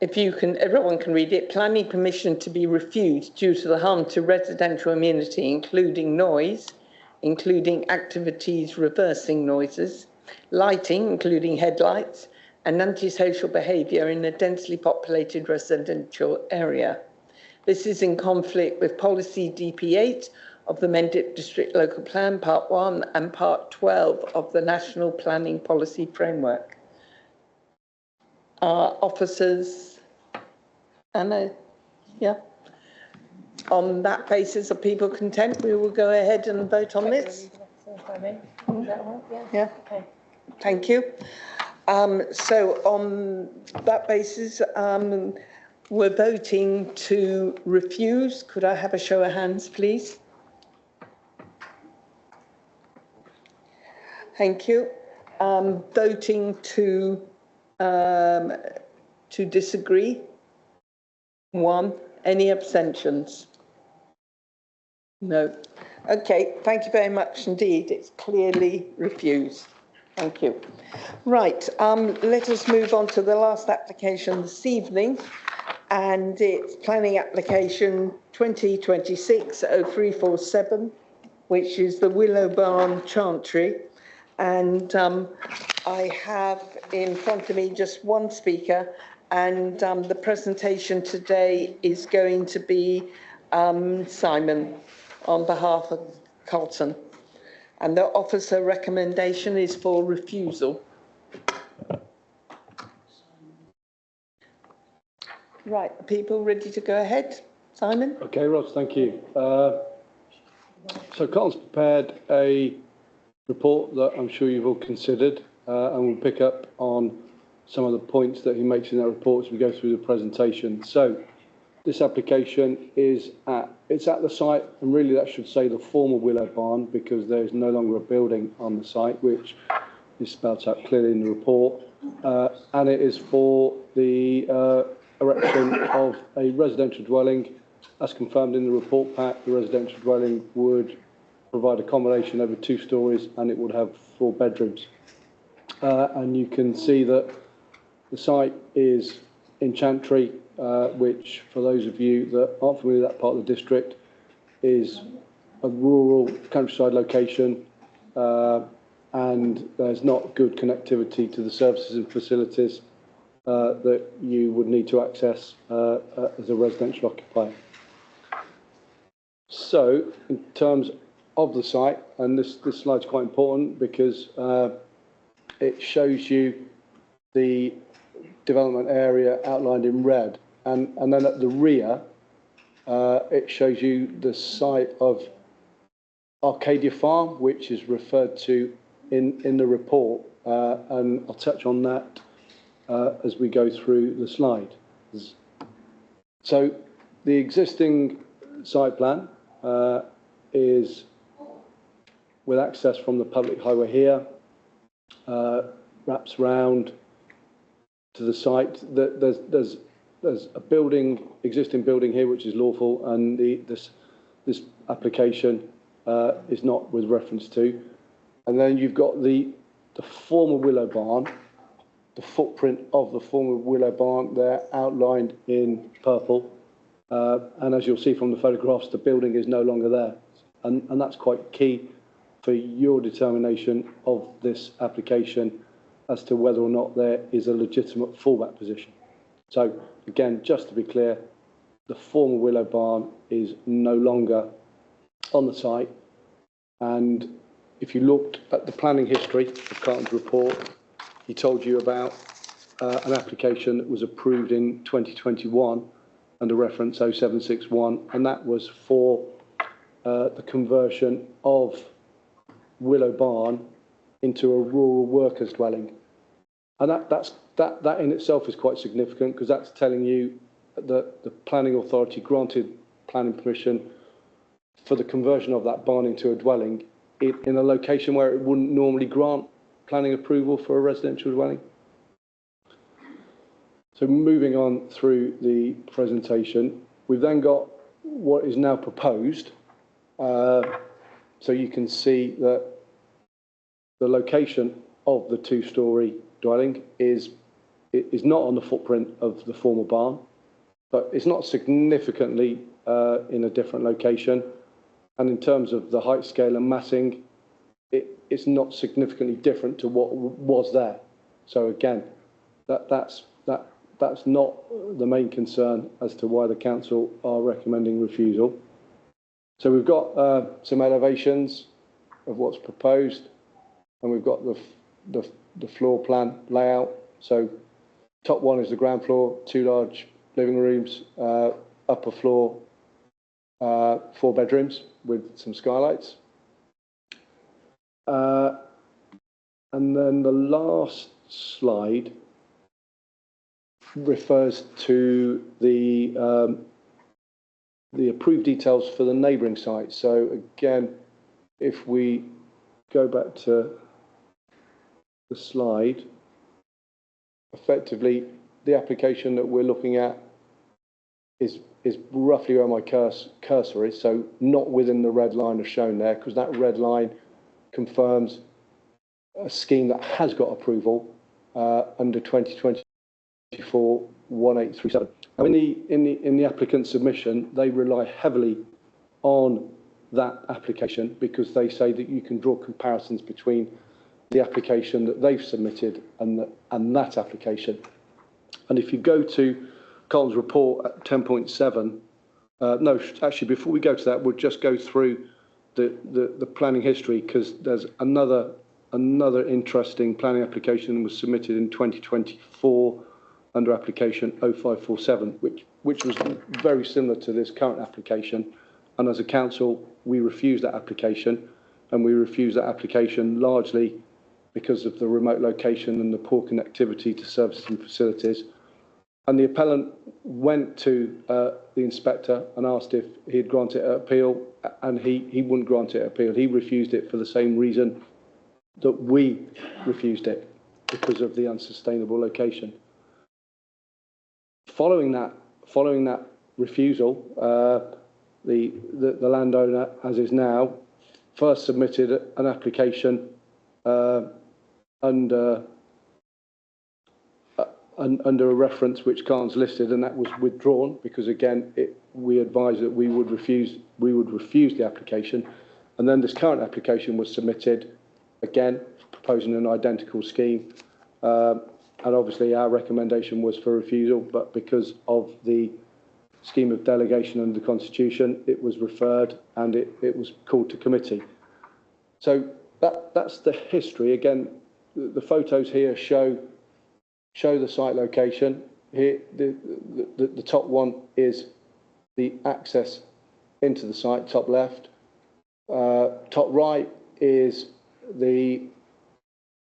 If you can, everyone can read it. Planning permission to be refused due to the harm to residential amenity, including noise, including activities reversing noises, lighting, including headlights, and antisocial behaviour in a densely populated residential area. This is in conflict with policy DP8 of the Mendip District Local Plan, Part 1, and Part 12 of the National Planning Policy Framework. Our officers, Anna, yeah. On that basis, are people content? We will go ahead and vote on this. if I may. Is that all right? Yeah. Okay. Thank you. So on that basis, we're voting to refuse. Could I have a show of hands, please? Thank you. Voting to disagree. 1. Any abstentions? No. Okay, thank you very much indeed. It's clearly refused. Thank you. Right, let us move on to the last application this evening, and it's planning application 2026-0347, which is the Willow Barn Chantry. And I have in front of me just one speaker, and the presentation today is going to be Simon on behalf of Carlton. And the officer recommendation is for refusal. Right, are people ready to go ahead? Simon? Okay, Ross, thank you. So Carl's prepared a report that I'm sure you've all considered, and we'll pick up on some of the points that he makes in that report as we go through the presentation. So this application is it's at the site, and really that should say the former Willow Barn, because there is no longer a building on the site, which is spelled out clearly in the report. And it is for the erection of a residential dwelling. As confirmed in the report pack, the residential dwelling would provide accommodation over 2 stories, and it would have 4 bedrooms. And you can see that the site is in Chantry, which, for those of you that aren't familiar with that part of the district, is a rural countryside location, and there's not good connectivity to the services and facilities that you would need to access as a residential occupier. So, in terms of the site, and this slide's quite important because it shows you the development area outlined in red, and then at the rear it shows you the site of Arcadia Farm, which is referred to in the report, and I'll touch on that as we go through the slide. So the existing site plan is with access from the public highway here, wraps round to the site. There's a existing building here which is lawful, and this application is not with reference to. And then you've got the former Willow Barn, the footprint of the former Willow Barn there outlined in purple. And as you'll see from the photographs, the building is no longer there. And that's quite key for your determination of this application as to whether or not there is a legitimate fallback position. So again, just to be clear, the former Willow Barn is no longer on the site. And if you looked at the planning history of Carlton's report, he told you about an application that was approved in 2021 under reference 0761, and that was for the conversion of Willow Barn into a rural workers' dwelling. And that in itself is quite significant, because that's telling you that the planning authority granted planning permission for the conversion of that barn into a dwelling in a location where it wouldn't normally grant planning approval for a residential dwelling. So moving on through the presentation, we've then got what is now proposed. So you can see that the location of the 2-storey dwelling is not on the footprint of the former barn, but it's not significantly in a different location. And in terms of the height scale and massing, it's not significantly different to what was there. So again, that's not the main concern as to why the council are recommending refusal. So we've got some elevations of what's proposed, and we've got the floor plan layout. So top one is the ground floor, 2 large living rooms, upper floor, 4 bedrooms with some skylights. And then the last slide refers to the approved details for the neighbouring site. So again, if we go back to the slide, effectively the application that we're looking at is roughly where my cursor is, so not within the red line as shown there, because that red line confirms a scheme that has got approval under 2024-1837. Now in the applicant submission, they rely heavily on that application because they say that you can draw comparisons between the application that they've submitted and that application. And if you go to Colin's report at 10.7, no, actually, before we go to that, we'll just go through the planning history, because there's another interesting planning application that was submitted in 2024 under application 0547, which was very similar to this current application. And as a council, we refused that application, and we refused that application largely because of the remote location and the poor connectivity to services and facilities. And the appellant went to the inspector and asked if he'd grant it an appeal, and he wouldn't grant it an appeal. He refused it for the same reason that we refused it, because of the unsustainable location. Following that refusal, the landowner, as is now, first submitted an application under a reference which Colin's listed, and that was withdrawn because, again, we advised that we would refuse the application. And then this current application was submitted, again proposing an identical scheme, and obviously our recommendation was for refusal, but because of the scheme of delegation under the Constitution, it was referred and it was called to committee. So that's the history. Again, the photos here show the site location. Here, the top one is the access into the site, top left. Top right is the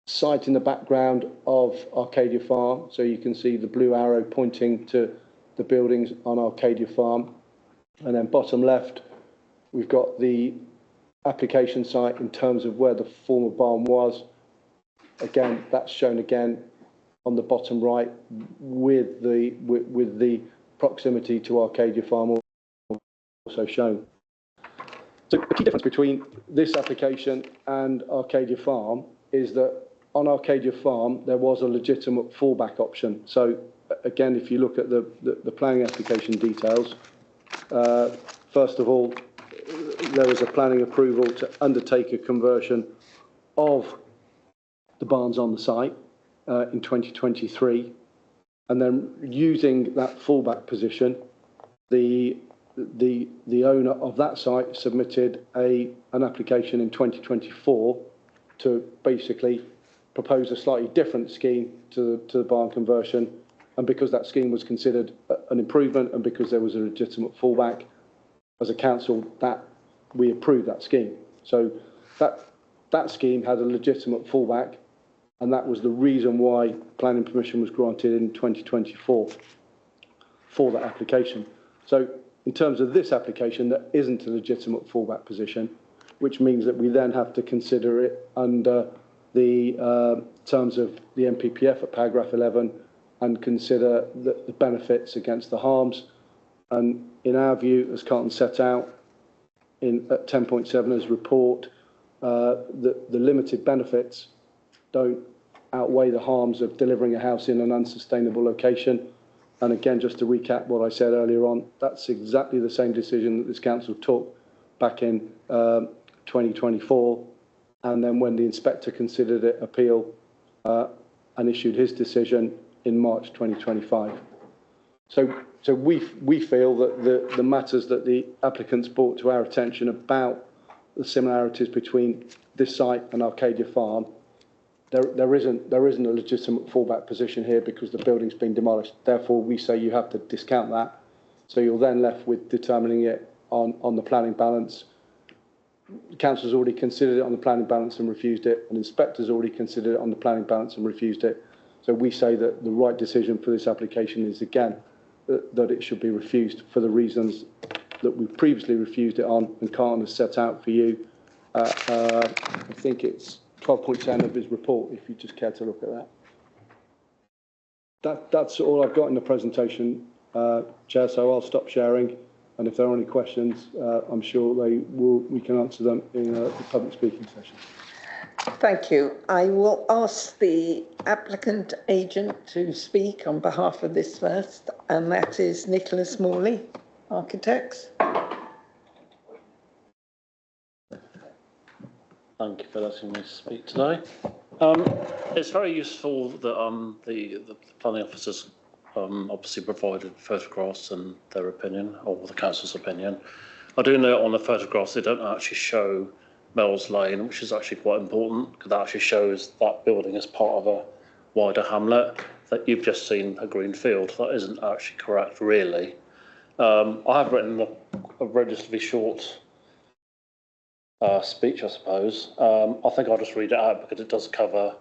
site in the background of Arcadia Farm. So you can see the blue arrow pointing to the buildings on Arcadia Farm. And then bottom left, we've got the application site in terms of where the former barn was. Again, that's shown again on the bottom right with the proximity to Arcadia Farm also shown. So the key difference between this application and Arcadia Farm is that on Arcadia Farm there was a legitimate fallback option. So again, if you look at the planning application details, first of all, there was a planning approval to undertake a conversion of the barns on the site in 2023, and then using that fallback position, the owner of that site submitted an application in 2024 to basically propose a slightly different scheme to the barn conversion. And because that scheme was considered an improvement, and because there was a legitimate fallback, as a council, that we approved that scheme. So that scheme had a legitimate fallback, and that was the reason why planning permission was granted in 2024 for that application. So in terms of this application, there isn't a legitimate fallback position, which means that we then have to consider it under the terms of the NPPF at paragraph 11 and consider the benefits against the harms. And in our view, as Carlton set out at 10.7 report, the limited benefits don't outweigh the harms of delivering a house in an unsustainable location. And again, just to recap what I said earlier on, that's exactly the same decision that this council took back in 2024. And then when the inspector considered it appeal and issued his decision in March 2025. So we feel that the matters that the applicants brought to our attention about the similarities between this site and Arcadia Farm, there isn't a legitimate fallback position here because the building's been demolished. Therefore, we say you have to discount that. So you're then left with determining it on the planning balance the council's already considered it on the planning balance and refused it, and inspectors already considered it on the planning balance and refused it. So we say that the right decision for this application is, again, that it should be refused for the reasons that we previously refused it on, and Khan has set out for you. I think it's 12.10 of his report, if you just care to look at that. That's all I've got in the presentation, Chair, so I'll stop sharing. And if there are any questions, I'm sure we can answer them in the public speaking session. Thank you. I will ask the applicant agent to speak on behalf of this first, and that is Nicholas Morley, Architects. Thank you for letting me speak today. It's very useful that the planning officers obviously provided photographs and their opinion, or the council's opinion. I do note on the photographs they don't actually show Mells Lane, which is actually quite important, because that actually shows that building as part of a wider hamlet. That you've just seen a green field. That isn't actually correct, really. I have written a relatively short speech, I suppose. I think I'll just read it out because it does cover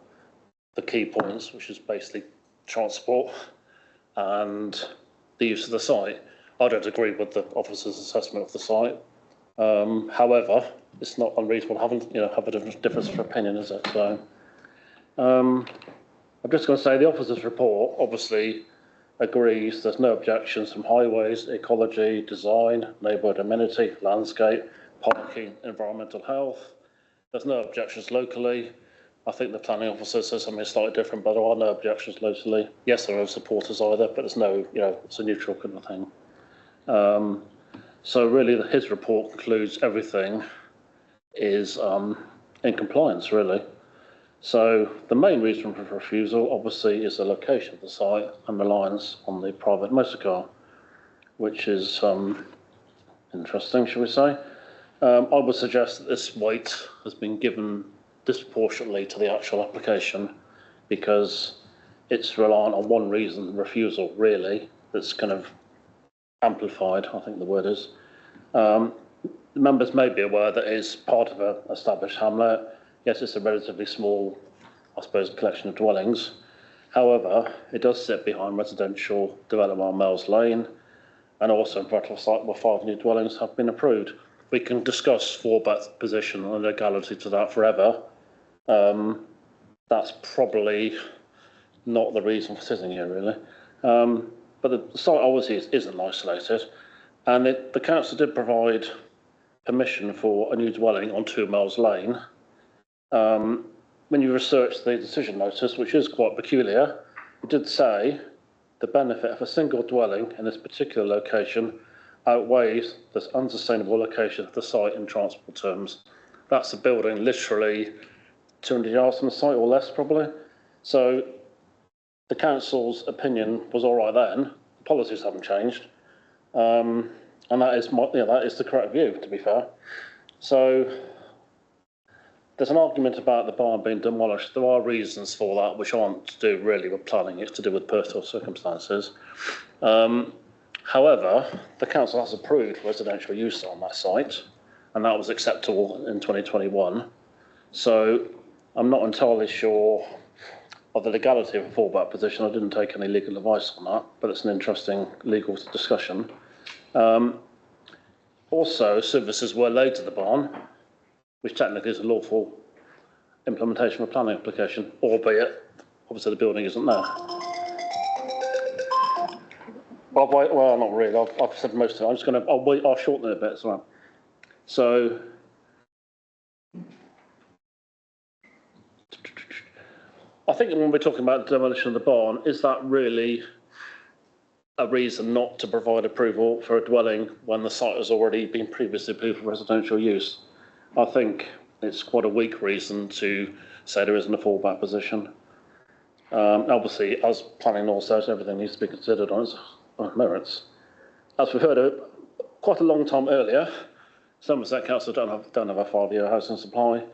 the key points, which is basically transport and the use of the site. I don't agree with the officer's assessment of the site. However, it's not unreasonable to have a difference of opinion, is it? So, I'm just going to say the officer's report obviously agrees there's no objections from highways, ecology, design, neighbourhood amenity, landscape, parking, environmental health. There's no objections locally. I think the planning officer says something slightly different, but there are no objections locally. Yes, there are no supporters either, but there's no, it's a neutral kind of thing. So really, his report concludes everything is in compliance, really. So the main reason for refusal, obviously, is the location of the site and reliance on the private motor car, which is interesting, shall we say. I would suggest that this weight has been given disproportionately to the actual application because it's reliant on one reason, refusal, really, that's kind of amplified, I think the word is. Members may be aware that it is part of an established hamlet. Yes, it's a relatively small, I suppose, collection of dwellings. However, it does sit behind residential development on Mells Lane and also in front of a site where 5 new dwellings have been approved. We can discuss fallback position and legality to that forever. That's probably not the reason for sitting here, really. But the site obviously isn't isolated, and the council did provide permission for a new dwelling on 2 Mells Lane. When you research the decision notice, which is quite peculiar, it did say the benefit of a single dwelling in this particular location outweighs this unsustainable location of the site in transport terms. That's a building literally 200 yards from the site or less, probably. So the council's opinion was all right then. The policies haven't changed, and that is that is the correct view, to be fair. So there's an argument about the barn being demolished. There are reasons for that, which aren't to do really with planning. It's to do with personal circumstances. However, the council has approved residential use on that site, and that was acceptable in 2021. So I'm not entirely sure of the legality of a fallback position. I didn't take any legal advice on that, but it's an interesting legal discussion. Also, services were laid to the barn, which technically is a lawful implementation of a planning application, albeit obviously the building isn't there. Well, not really. I've said most of it. I'll shorten it a bit as well. So I think when we're talking about the demolition of the barn, is that really a reason not to provide approval for a dwelling when the site has already been previously approved for residential use? I think it's quite a weak reason to say there isn't a fallback position. Obviously, as planning law says, everything needs to be considered on its merits. As we heard quite a long time earlier, Somerset Council don't have a 5-year housing supply,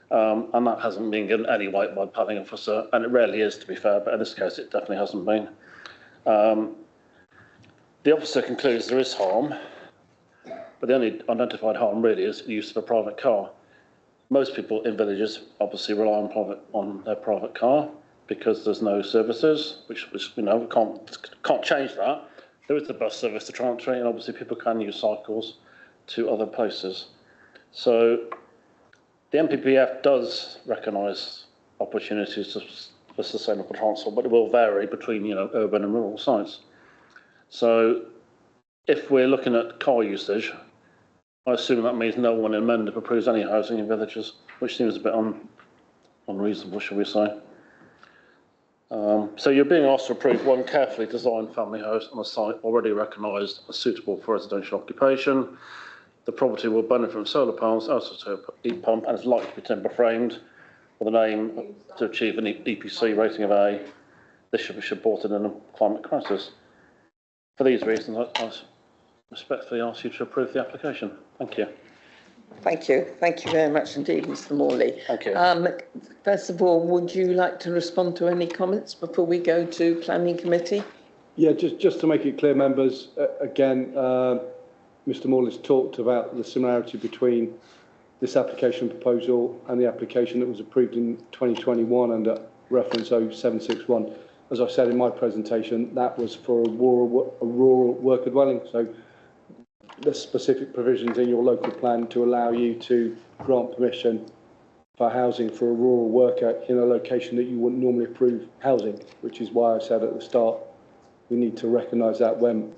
and that hasn't been given any weight by the planning officer, and it rarely is, to be fair, but in this case it definitely hasn't been. The officer concludes there is harm, But the only identified harm really is the use of a private car. Most people in villages obviously rely on their private car because there's no services, which you know, we can't change that. There is the bus service to Chantry, and obviously people can use cycles to other places. So the NPPF does recognise opportunities for sustainable transport, but it will vary between, you know, urban and rural sites. So if we're looking at car usage, I assume that means no one in Mendip approves any housing in villages, which seems a bit unreasonable, shall we say. So you're being asked to approve one carefully designed family house on a site already recognised as suitable for residential occupation. The property will benefit from solar panels, also heat pump, and is likely to be timber framed with an aim to achieve an EPC rating of A. This should be supported in a climate crisis. For these reasons, I respectfully ask you to approve the application. Thank you. Thank you. Thank you very much indeed, Mr. Morley. Thank you. First of all, would you like to respond to any comments before we go to Planning Committee? Yeah, just to make it clear, members, again, Mr. Morley's talked about the similarity between this application proposal and the application that was approved in 2021 under reference 0761. As I said in my presentation, that was for a rural worker dwelling. So the specific provisions in your local plan to allow you to grant permission for housing for a rural worker in a location that you wouldn't normally approve housing, which is why I said at the start we need to recognise that when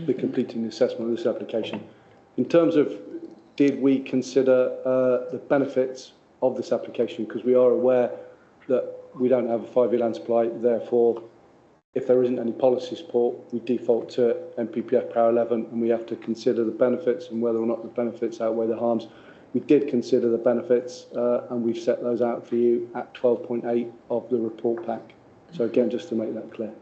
we're completing the assessment of this application. In terms of did we consider the benefits of this application, because we are aware that we don't have a 5-year land supply, therefore if there isn't any policy support, we default to NPPF Power 11 and we have to consider the benefits and whether or not the benefits outweigh the harms. We did consider the benefits and we've set those out for you at 12.8 of the report pack. So again, just to make that clear.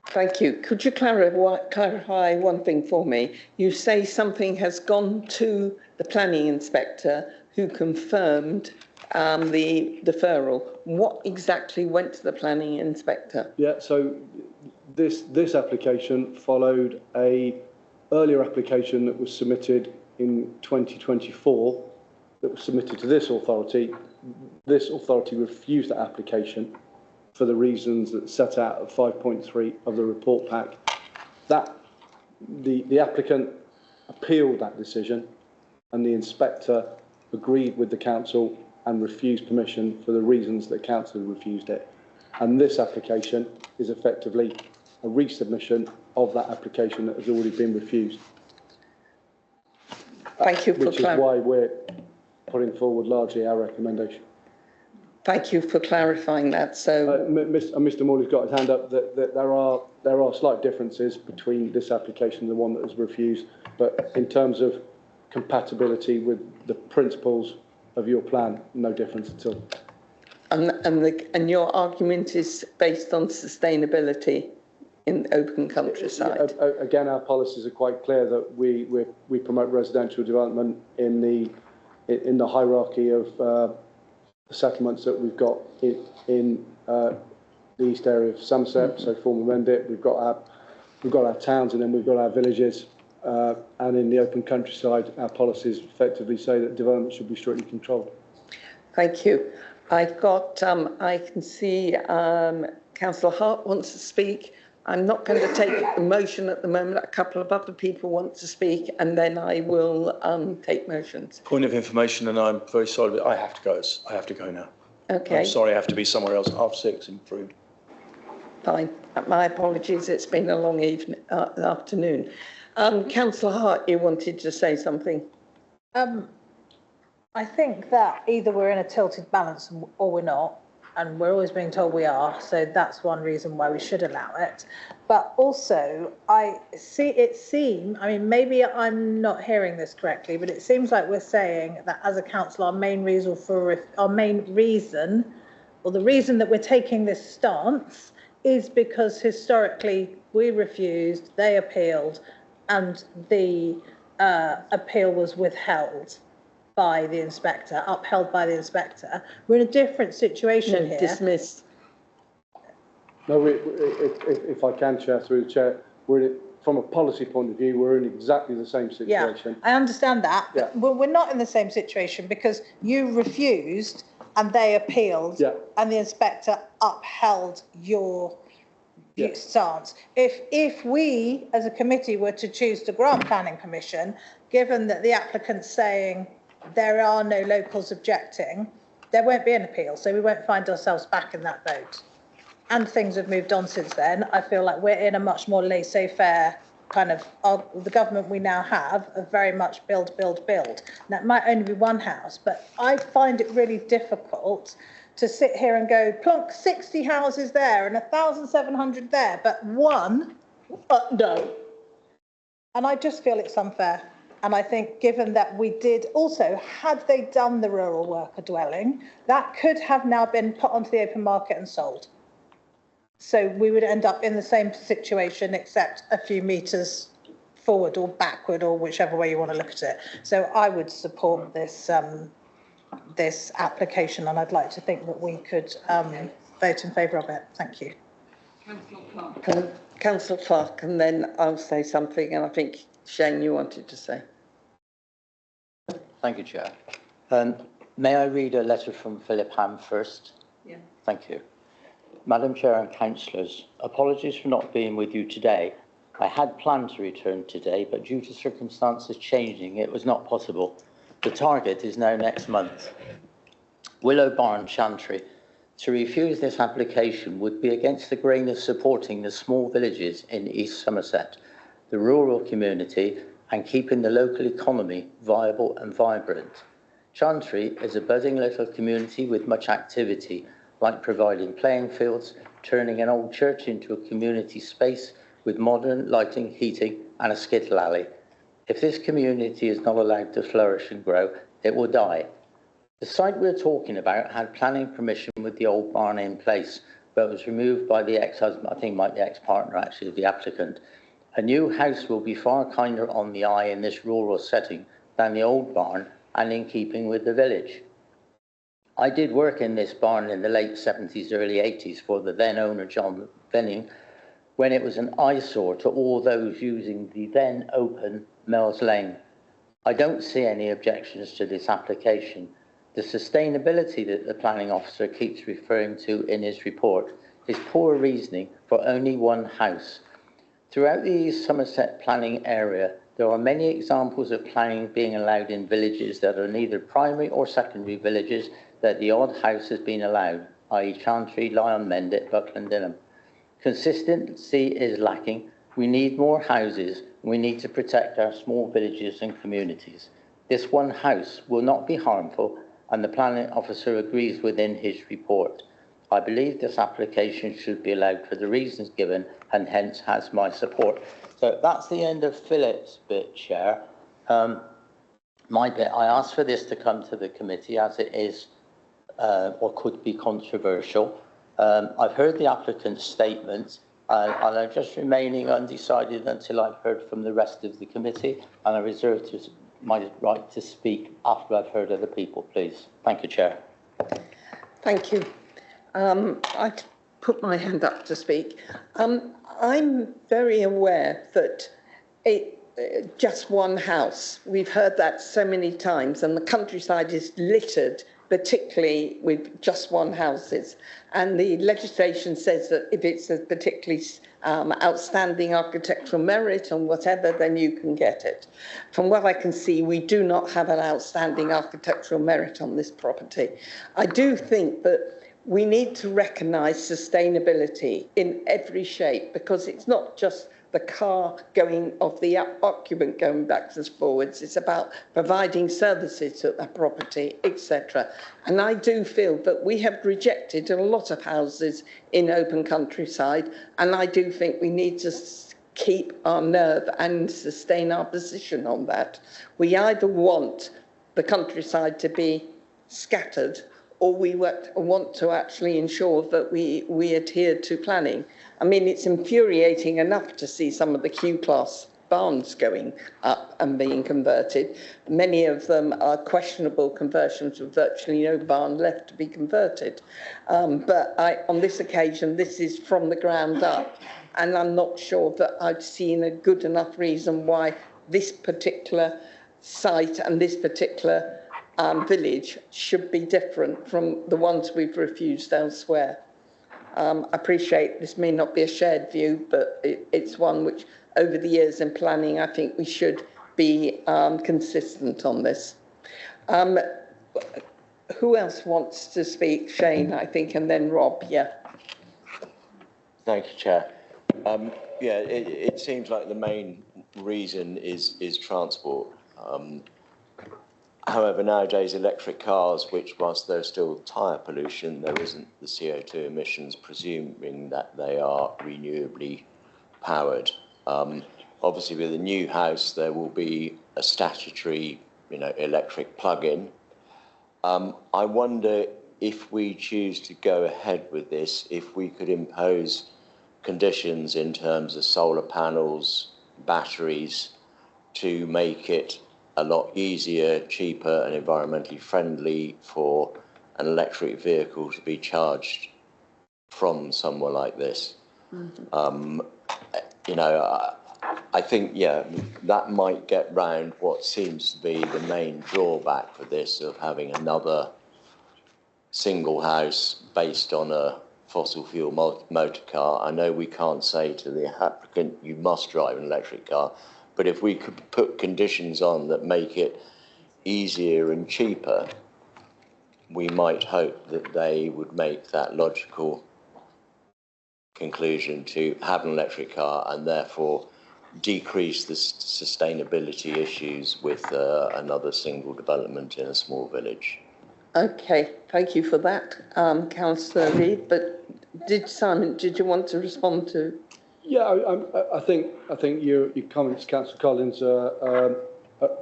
Thank you. Could you clarify one thing for me? You say something has gone to the planning inspector who confirmed the deferral. What exactly went to the planning inspector? Yeah, so this application followed a earlier application that was submitted in 2024 that was submitted to this authority. This authority refused that application for the reasons that set out at 5.3 of the report pack. That the applicant appealed that decision and the inspector agreed with the council and refused permission for the reasons that council refused it. And this application is effectively a resubmission of that application that has already been refused. Thank you for which is why we're putting forward largely our recommendation. Thank you for clarifying that. So, Mr. Morley's got his hand up. That there are slight differences between this application and the one that was refused, but in terms of compatibility with the principles of your plan, no difference at all. And your argument is based on sustainability in open countryside. Again, our policies are quite clear that we promote residential development in the hierarchy of the settlements that we've got in the east area of Somerset, so former Mendip. We've got our towns, and then we've got our villages. And in the open countryside, our policies effectively say that development should be strictly controlled. Thank you. I've got, I can see Councillor Hart wants to speak. I'm not going to take the motion at the moment. A couple of other people want to speak, and then I will take motions. Point of information, and I'm very sorry, but I have to go. I have to go now. Okay. I'm sorry, I have to be somewhere else at 6:30 in Froome. Fine. My apologies. It's been a long afternoon. Councillor Hart, you wanted to say something. I think that either we're in a tilted balance or we're not, and we're always being told we are, so that's one reason why we should allow it. But also, I mean, maybe I'm not hearing this correctly, but it seems like we're saying that as a council, our main reason, or the reason that we're taking this stance is because historically we refused, they appealed, and the appeal was withheld by the inspector, upheld by the inspector. We're in a different situation here. Dismissed. No, if I can, Chair, through the Chair, we're in from a policy point of view, we're in exactly the same situation. I understand that, but we're not in the same situation because you refused and they appealed and the inspector upheld your stance. If we as a committee were to choose to grant planning permission, given that the applicant's saying there are no locals objecting, there won't be an appeal, so we won't find ourselves back in that boat. And things have moved on since then. I feel like we're in a much more laissez-faire kind of, the government we now have very much build. Now, it might only be one house, but I find it really difficult to sit here and go, plonk 60 houses there and 1,700 there, but one, no. And I just feel it's unfair. And I think given that we did also, had they done the rural worker dwelling, that could have now been put onto the open market and sold. So we would end up in the same situation, except a few metres forward or backward, or whichever way you want to look at it. So I would support this this application, and I'd like to think that we could vote in favour of it. Thank you. Councillor Clark, and then I'll say something, and I think, Shane, you wanted to say. Thank you, Chair. May I read a letter from Philip Ham first? Yeah. Thank you. Madam Chair and Councillors, apologies for not being with you today. I had planned to return today, but due to circumstances changing, it was not possible. The target is now next month. Willow Barn, Chantry. To refuse this application would be against the grain of supporting the small villages in East Somerset, the rural community, and keeping the local economy viable and vibrant. Chantry is a budding little community with much activity, like providing playing fields, turning an old church into a community space with modern lighting, heating, and a skittle alley. If this community is not allowed to flourish and grow, it will die. The site we're talking about had planning permission with the old barn in place, but was removed by the ex-husband, I think might be ex-partner actually, of the applicant. A new house will be far kinder on the eye in this rural setting than the old barn, and in keeping with the village. I did work in this barn in the late 70s, early 80s for the then owner, John Venning, when it was an eyesore to all those using the then open Mells Lane. I don't see any objections to this application. The sustainability that the planning officer keeps referring to in his report is poor reasoning for only one house. Throughout the East Somerset planning area, there are many examples of planning being allowed in villages that are neither primary or secondary villages that the odd house has been allowed, i.e. Chantry, Lyon, Mendip, Buckland, Dilham. Consistency is lacking. We need more houses, and we need to protect our small villages and communities. This one house will not be harmful, and the planning officer agrees within his report. I believe this application should be allowed for the reasons given, and hence has my support. So that's the end of Philip's bit, Chair. My bit, I asked for this to come to the committee as it is or could be controversial. I've heard the applicant's statements, and I'm just remaining undecided until I've heard from the rest of the committee, and I reserve my right to speak after I've heard other people, please. Thank you, Chair. Thank you. I put my hand up to speak. I'm very aware that just one house, we've heard that so many times, and the countryside is littered, particularly with just one houses. And the legislation says that if it's a particularly outstanding architectural merit and whatever, then you can get it. From what I can see, we do not have an outstanding architectural merit on this property. I do think that we need to recognise sustainability in every shape, because it's not just the car going of the occupant going backwards and forwards. It's about providing services to the property, etc. And I do feel that we have rejected a lot of houses in open countryside, and I do think we need to keep our nerve and sustain our position on that. We either want the countryside to be scattered, or we want to actually ensure that we adhere to planning. I mean, it's infuriating enough to see some of the Q-class barns going up and being converted. Many of them are questionable conversions with virtually no barn left to be converted. But on this occasion, this is from the ground up, and I'm not sure that I've seen a good enough reason why this particular site and this particular village should be different from the ones we've refused elsewhere. I appreciate this may not be a shared view, but it's one which over the years in planning, I think we should be consistent on this. Who else wants to speak? Shane, I think, and then Rob, yeah. Thank you, Chair. Yeah, it seems like the main reason is transport. However, nowadays electric cars, which whilst there's still tyre pollution, there isn't the CO2 emissions, presuming that they are renewably powered. Obviously, with a new house, there will be a statutory, electric plug-in. I wonder if we choose to go ahead with this, if we could impose conditions in terms of solar panels, batteries, to make it a lot easier, cheaper and environmentally friendly for an electric vehicle to be charged from somewhere like this. Mm-hmm. I think, yeah, that might get round what seems to be the main drawback for this, of having another single house based on a fossil fuel motor car. I know we can't say to the applicant, you must drive an electric car, but if we could put conditions on that make it easier and cheaper, we might hope that they would make that logical conclusion to have an electric car and therefore decrease the sustainability issues with another single development in a small village. Okay, thank you for that, Councillor Reid. But Simon, did you want to respond to? Yeah, I think your comments, Councillor Collins, are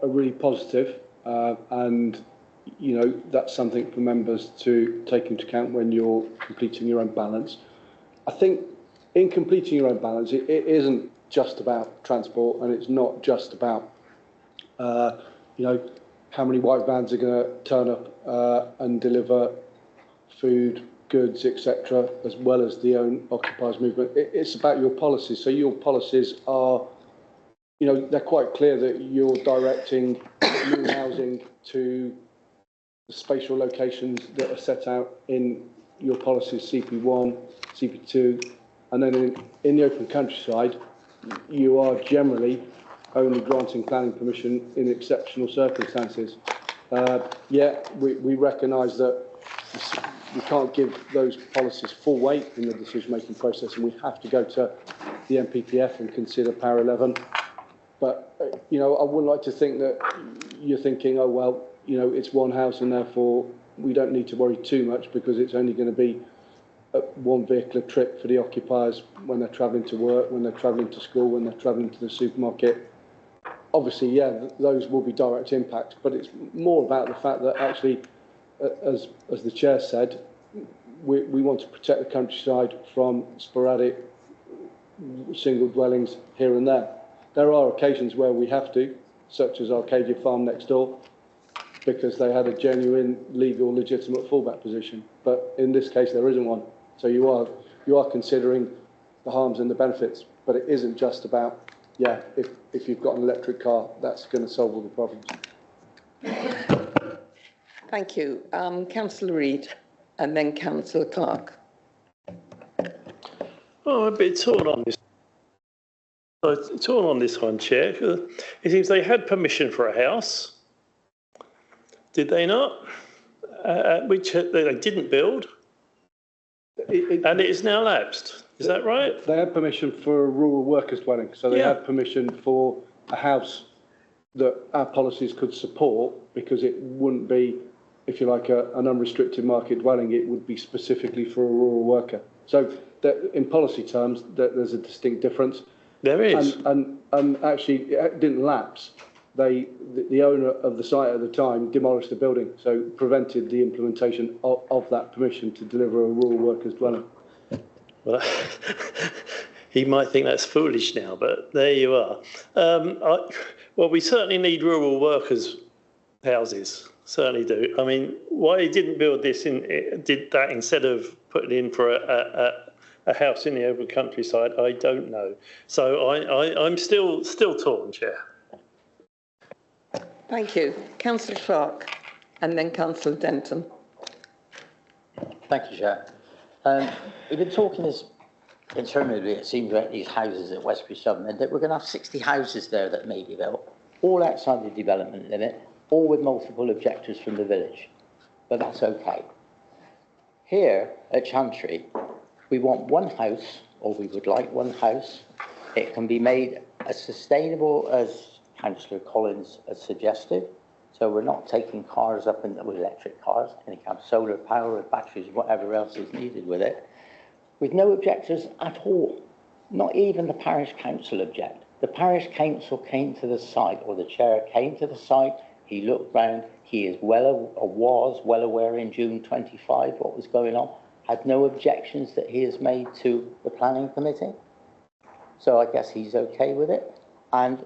really positive, and that's something for members to take into account when you're completing your own balance. I think in completing your own balance, it isn't just about transport, and it's not just about how many white vans are going to turn up and deliver food, goods, etc., as well as the own occupiers movement. It's about your policies. So your policies are, they're quite clear that you're directing new housing to the spatial locations that are set out in your policies, CP1, CP2, and then in the open countryside, you are generally only granting planning permission in exceptional circumstances. We recognise that we can't give those policies full weight in the decision-making process, and we have to go to the NPPF and consider Power 11. But, I wouldn't like to think that you're thinking, oh, well, it's one house and therefore we don't need to worry too much because it's only going to be one vehicle a trip for the occupiers when they're travelling to work, when they're travelling to school, when they're travelling to the supermarket. Obviously, yeah, those will be direct impacts, but it's more about the fact that actually, as the Chair said, we want to protect the countryside from sporadic single dwellings here and there. There are occasions where we have to, such as Arcadia Farm next door, because they had a genuine, legal, legitimate fallback position. But in this case, there isn't one. So you are considering the harms and the benefits, but it isn't just about, if you've got an electric car, that's going to solve all the problems. Thank you. Councillor Reid and then Councillor Clark. Oh, I'm a bit torn on this. Torn on this one, Chair. It seems they had permission for a house. Did they not? Which they didn't build. And it is now lapsed. Is that right? They had permission for a rural workers dwelling. So they had permission for a house that our policies could support, because it wouldn't be, if you like, an unrestricted market dwelling. It would be specifically for a rural worker. So in policy terms, there's a distinct difference. There is. And actually, it didn't lapse. The owner of the site at the time demolished the building, so prevented the implementation of that permission to deliver a rural workers dwelling. Well, he might think that's foolish now, but there you are. Well, we certainly need rural workers' houses, certainly do. I mean, why he didn't build this did that instead of putting in for a house in the open countryside, I don't know. So I'm still torn, Chair. Thank you. Councillor Clark and then Councillor Denton. Thank you, Chair. We've been talking this interminably, it seems, about these houses at Westbury Southern, and that we're going to have 60 houses there that may be built, all outside the development limit, all with multiple objectors from the village. But that's okay. Here at Chantry, we want one house, or we would like one house. It can be made as sustainable as Councillor Collins has suggested. So we're not taking cars up with electric cars, and it can have solar power and batteries, whatever else is needed with it, with no objectors at all. Not even the parish council object. The parish council came to the site, or the chair came to the site, he looked round, he was well aware in June 25 what was going on, had no objections that he has made to the planning committee. So I guess he's okay with it. And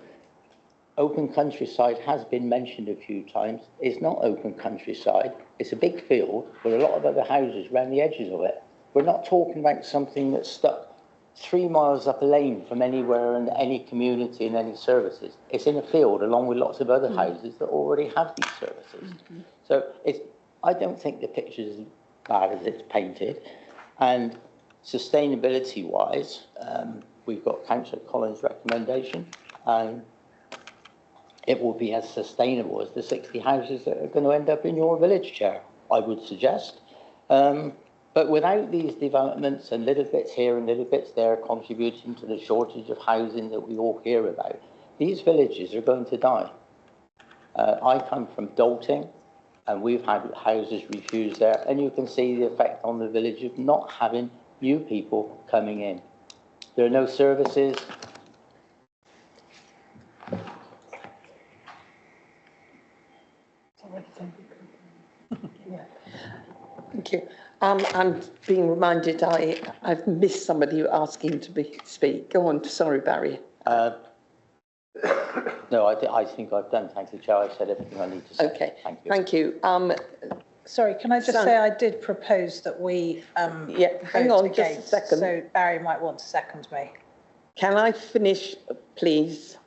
open countryside has been mentioned a few times. It's not open countryside. It's a big field with a lot of other houses around the edges of it. We're not talking about something that's stuck 3 miles up a lane from anywhere in any community and any services. It's in a field along with lots of other houses that already have these services. So I don't think the picture is as bad as it's painted. And sustainability-wise, we've got Councillor Collins' recommendation, and it will be as sustainable as the 60 houses that are going to end up in your village, Chair, I would suggest. But without these developments and little bits here and little bits there contributing to the shortage of housing that we all hear about, these villages are going to die. I come from Dalting, and we've had houses refused there, and you can see the effect on the village of not having new people coming in. There are no services. Thank you. I'm being reminded I've missed somebody asking to speak. Go on. Sorry, Barry. No, I think I've done. Thank you, Chair. I've said everything I need to say. Okay. Thank you. Sorry, can I just say I did propose that we hang on just a second. So Barry might want to second me. Can I finish, please?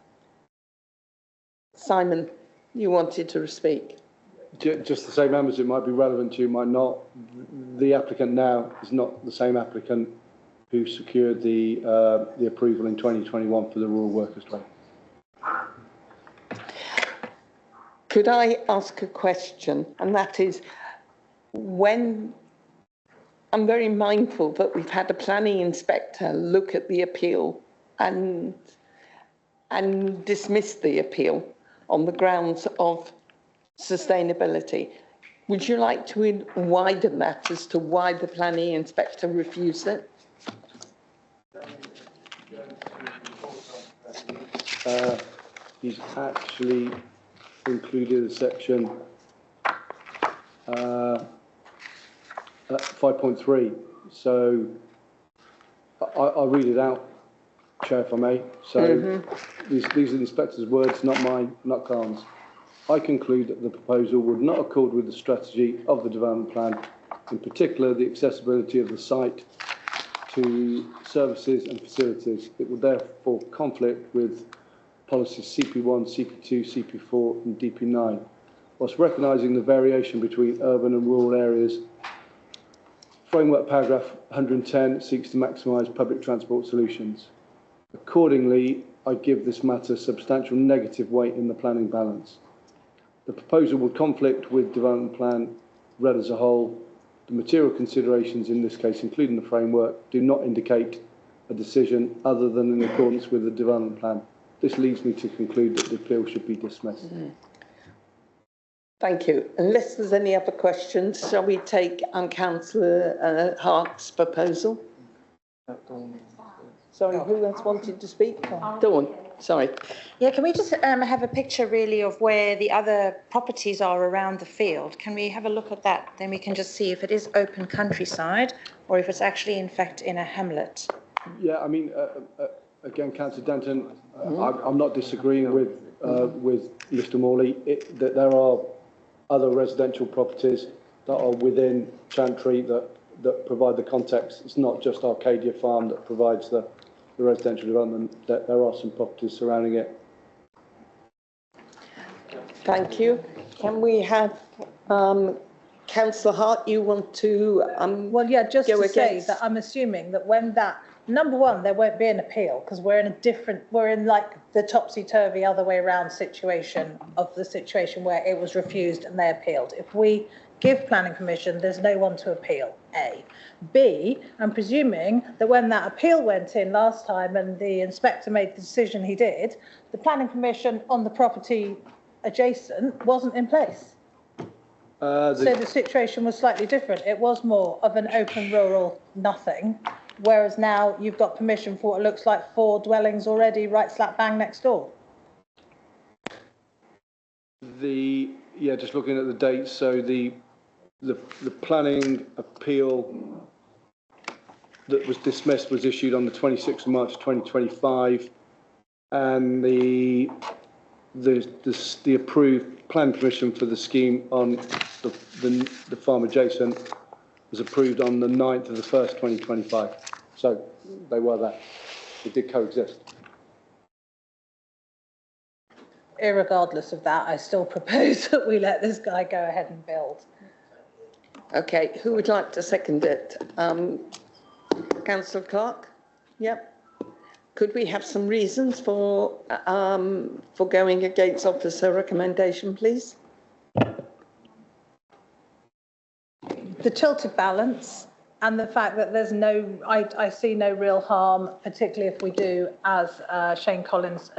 Simon, you wanted to speak. Just the same members, it might be relevant to you, might not. The applicant now is not the same applicant who secured the approval in 2021 for the Rural Workers Loan. Could I ask a question? And that is, when I'm very mindful that we've had a planning inspector look at the appeal and dismiss the appeal on the grounds of sustainability. Would you like to widen that as to why the planning inspector refused it? He's actually included a section 5.3. So I'll read it out, Chair, if I may. So these are the inspector's words, not mine, not Khan's. I conclude that the proposal would not accord with the strategy of the development plan, in particular the accessibility of the site to services and facilities. It would therefore conflict with policies CP1, CP2, CP4 and DP9. Whilst recognising the variation between urban and rural areas, framework paragraph 110 seeks to maximise public transport solutions. Accordingly, I give this matter substantial negative weight in the planning balance. The proposal would conflict with development plan read as a whole. The material considerations in this case, including the framework, do not indicate a decision other than in accordance with the development plan. This leads me to conclude that the appeal should be dismissed. Thank you. Unless there's any other questions, shall we take Councillor Hart's proposal? Sorry, who else wanted to speak? Dawn, sorry. Yeah, can we just have a picture really of where the other properties are around the field? Can we have a look at that? Then we can just see if it is open countryside or if it's actually in fact in a hamlet. Yeah, I mean, again, Councillor Denton, I'm not disagreeing with Mr. Morley. That there are other residential properties that are within Chantry that provide the context. It's not just Arcadia Farm that provides the residential development. That there are some properties surrounding it. Thank you. Can we have Councillor Hart? You want to well, yeah, just go to say against? that I'm assuming that when that number one, there won't be an appeal because we're in like the topsy-turvy other way around situation of the situation where it was refused and they appealed. If we give planning permission, there's no one to appeal, A. B, I'm presuming that when that appeal went in last time and the inspector made the decision he did, the planning permission on the property adjacent wasn't in place. So the situation was slightly different. It was more of an open rural nothing, whereas now you've got permission for what looks like 4 dwellings already right slap bang next door. Just looking at the dates, so the planning appeal that was dismissed was issued on the 26th of March 2025, and the approved plan permission for the scheme on the farm adjacent was approved on the 9th of the 1st 2025. So they were there. They did coexist. Irregardless of that, I still propose that we let this guy go ahead and build. Okay, who would like to second it? Councillor Clark? Yep. Could we have some reasons for going against officer recommendation, please? The tilted balance and the fact that there's I see no real harm, particularly if we do, as Shane Collins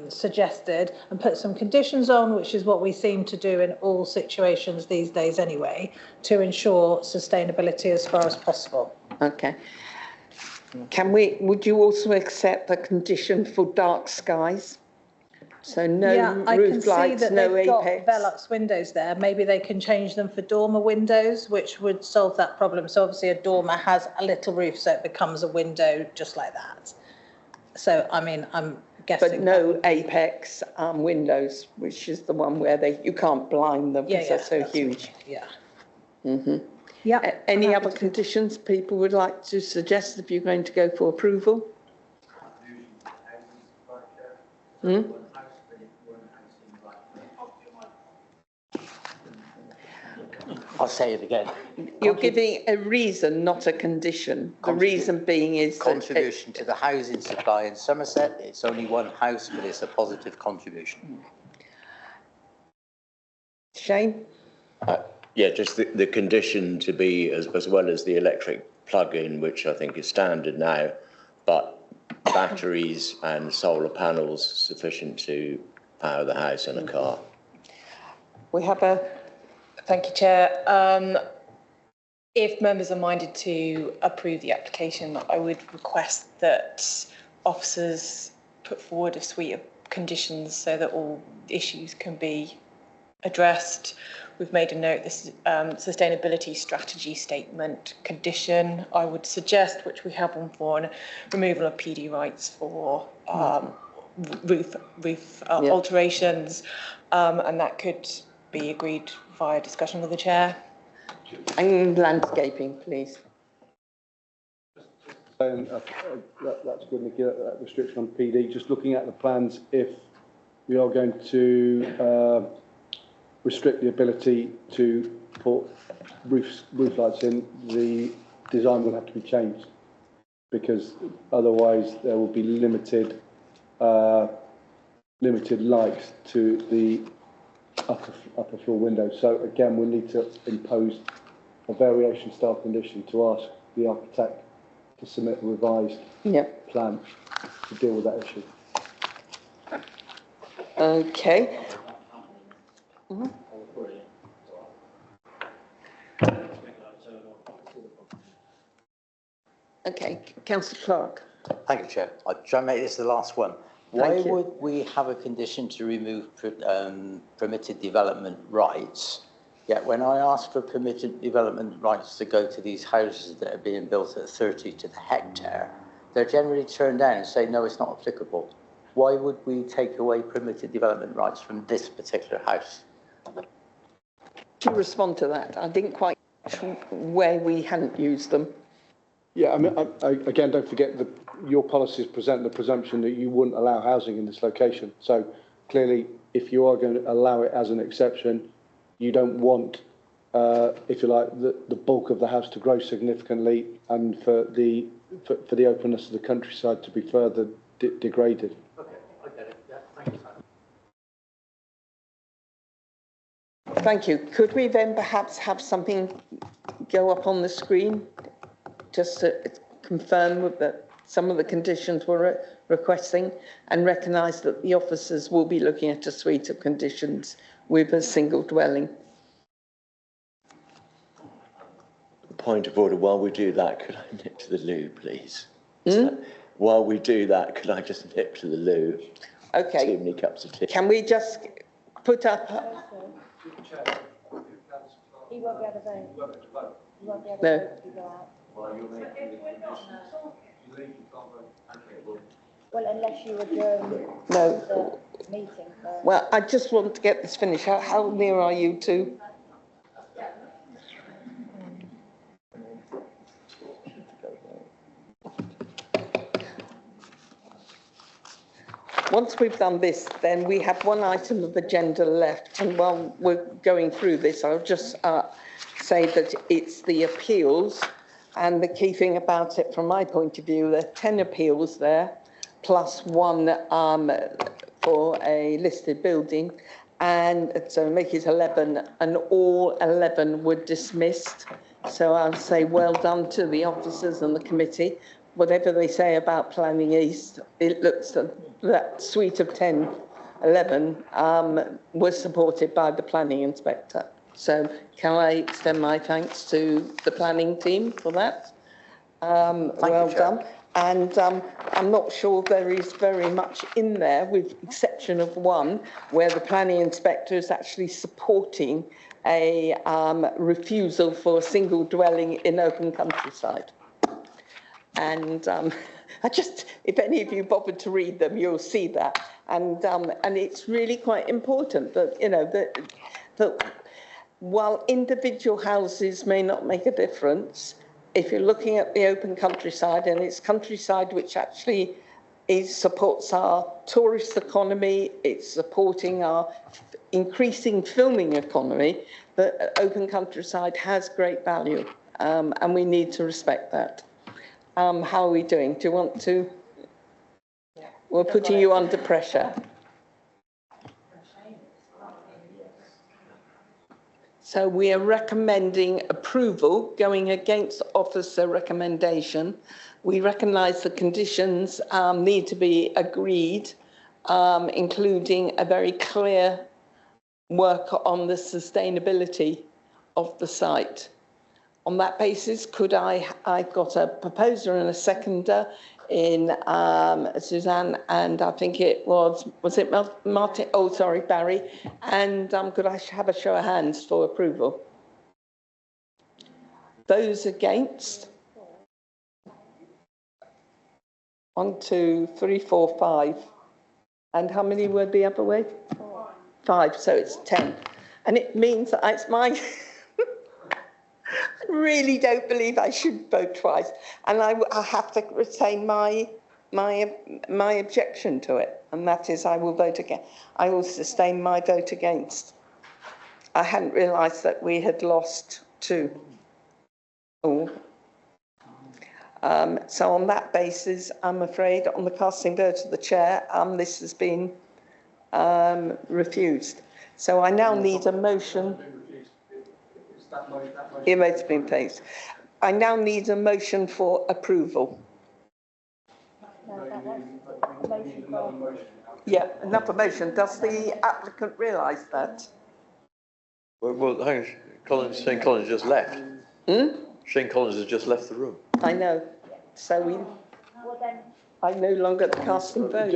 suggested, and put some conditions on, which is what we seem to do in all situations these days anyway, to ensure sustainability as far as possible. Okay. Would you also accept the condition for dark skies? So no roof lights, no apex? Got Velux windows there. Maybe they can change them for dormer windows, which would solve that problem. So obviously a dormer has a little roof, so it becomes a window just like that. So, I mean, I'm guessing... But no apex windows, which is the one where you can't blind them because they're so huge. Yeah. Mm-hmm. Yeah. Any other conditions people would like to suggest if you're going to go for approval? I'll say it again. You're giving a reason, not a condition. The reason being is contribution to the housing supply in Somerset. It's only one house, but it's a positive contribution. Shane? Yeah, just the condition to be as well as the electric plug-in, which I think is standard now, but batteries and solar panels sufficient to power the house and a car. We have Thank you, Chair. If members are minded to approve the application, I would request that officers put forward a suite of conditions so that all issues can be addressed. We've made a note, this sustainability strategy statement condition, I would suggest, which we have one for, and removal of PD rights for roof alterations, and that could be agreed via discussion with the chair. And landscaping, please. That's good, Nikki, that restriction on PD. Just looking at the plans, if we are going to restrict the ability to put roof lights in, the design will have to be changed, because otherwise there will be limited light to the upper floor windows. So again, we'll need to impose a variation style condition to ask the architect to submit a revised plan to deal with that issue. Okay. Okay, Councillor Clark. Thank you, Chair. I'll try and make this the last one. Why would we have a condition to remove permitted development rights Yet when I ask for permitted development rights to go to these houses that are being built at 30 to the hectare, they're generally turned down and say, no, it's not applicable. Why would we take away permitted development rights from this particular house? To respond to that, I didn't quite catch where we hadn't used them. Yeah, I mean, again, don't forget that your policies present the presumption that you wouldn't allow housing in this location. So clearly, if you are going to allow it as an exception, you don't want, if you like, the bulk of the house to grow significantly and for the openness of the countryside to be further degraded. Okay, I get it. Yeah, thank you. Thank you. Could we then perhaps have something go up on the screen just to confirm that some of the conditions we're requesting and recognise that the officers will be looking at a suite of conditions with a single dwelling? Point of order, while we do that, could I nip to the loo, please? While we do that, could I just nip to the loo? Okay. Too many cups of tea. Can we just put up... He won't be able to vote. He won't be able No. to vote if you go out. Well, unless you adjourn No. the meeting. Well, I just want to get this finished. How near are you to? Once we've done this, then we have one item of agenda left. And while we're going through this, I'll just say that it's the appeals. And the key thing about it, from my point of view, there are 10 appeals there, plus one for a listed building. And so make it 11, and all 11 were dismissed. So I'll say well done to the officers and the committee. Whatever they say about Planning East, it looks that suite of 11 was supported by the planning inspector. So can I extend my thanks to the planning team for that? Well done. And I'm not sure there is very much in there, with exception of one, where the planning inspector is actually supporting a refusal for a single dwelling in open countryside. And if any of you bothered to read them, you'll see that. And it's really quite important that, you know, that while individual houses may not make a difference, if you're looking at the open countryside, and it's countryside which actually supports our tourist economy, it's supporting our increasing filming economy, the open countryside has great value, and we need to respect that. How are we doing? Do you want to? We're putting you under pressure. So we are recommending approval, going against officer recommendation. We recognise the conditions need to be agreed, including a very clear work on the sustainability of the site. On that basis, I've got a proposer and a seconder in Suzanne, and I think was it Martin? Oh, sorry, Barry. And could I have a show of hands for approval? Those against? 1, 2, 3, 4, 5. And how many were the other way? 5, so it's 10. And it means that it's my... I really don't believe I should vote twice, and I have to retain my objection to it, and that is I will vote again. I will sustain my vote against. I hadn't realised that we had lost 2. Oh. So on that basis, I'm afraid, on the casting vote of the chair, this has been refused. So I now need a motion. Your vote's been placed. I now need a motion for approval. Yeah, another motion. Does the applicant realise that? Well, hang on. Shane Collins just left. Shane Collins has just left the room. I know. So I no longer cast and vote.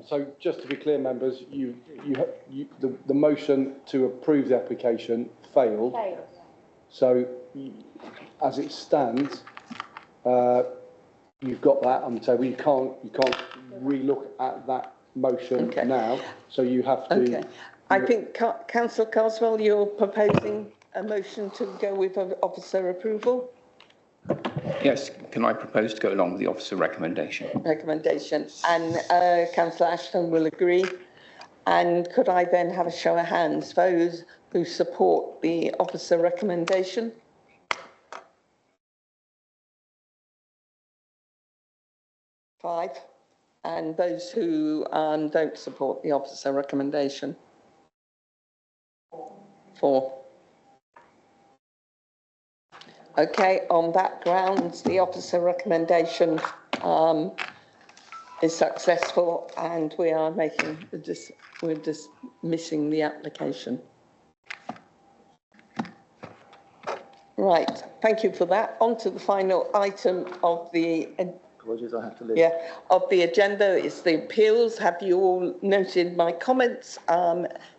So just to be clear, members, the motion to approve the application failed. So as it stands, you've got that on the table. You can't re-look at that motion now. So you have to. Okay. I think Councillor Carswell, you're proposing a motion to go with officer approval? Yes, can I propose to go along with the officer recommendation? Recommendation. And Councillor Ashton will agree. And could I then have a show of hands, those who support the officer recommendation? Five. And those who don't support the officer recommendation? 4. Okay, on that grounds, the officer recommendation is successful, and we are we're dismissing the application. Right, thank you for that. On to the final item of the Apologies, I have to leave. Yeah, of the agenda is the appeals. Have you all noted my comments?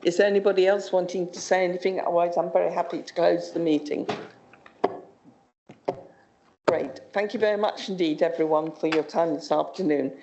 Is there anybody else wanting to say anything? Otherwise, I'm very happy to close the meeting. Great. Thank you very much indeed, everyone, for your time this afternoon.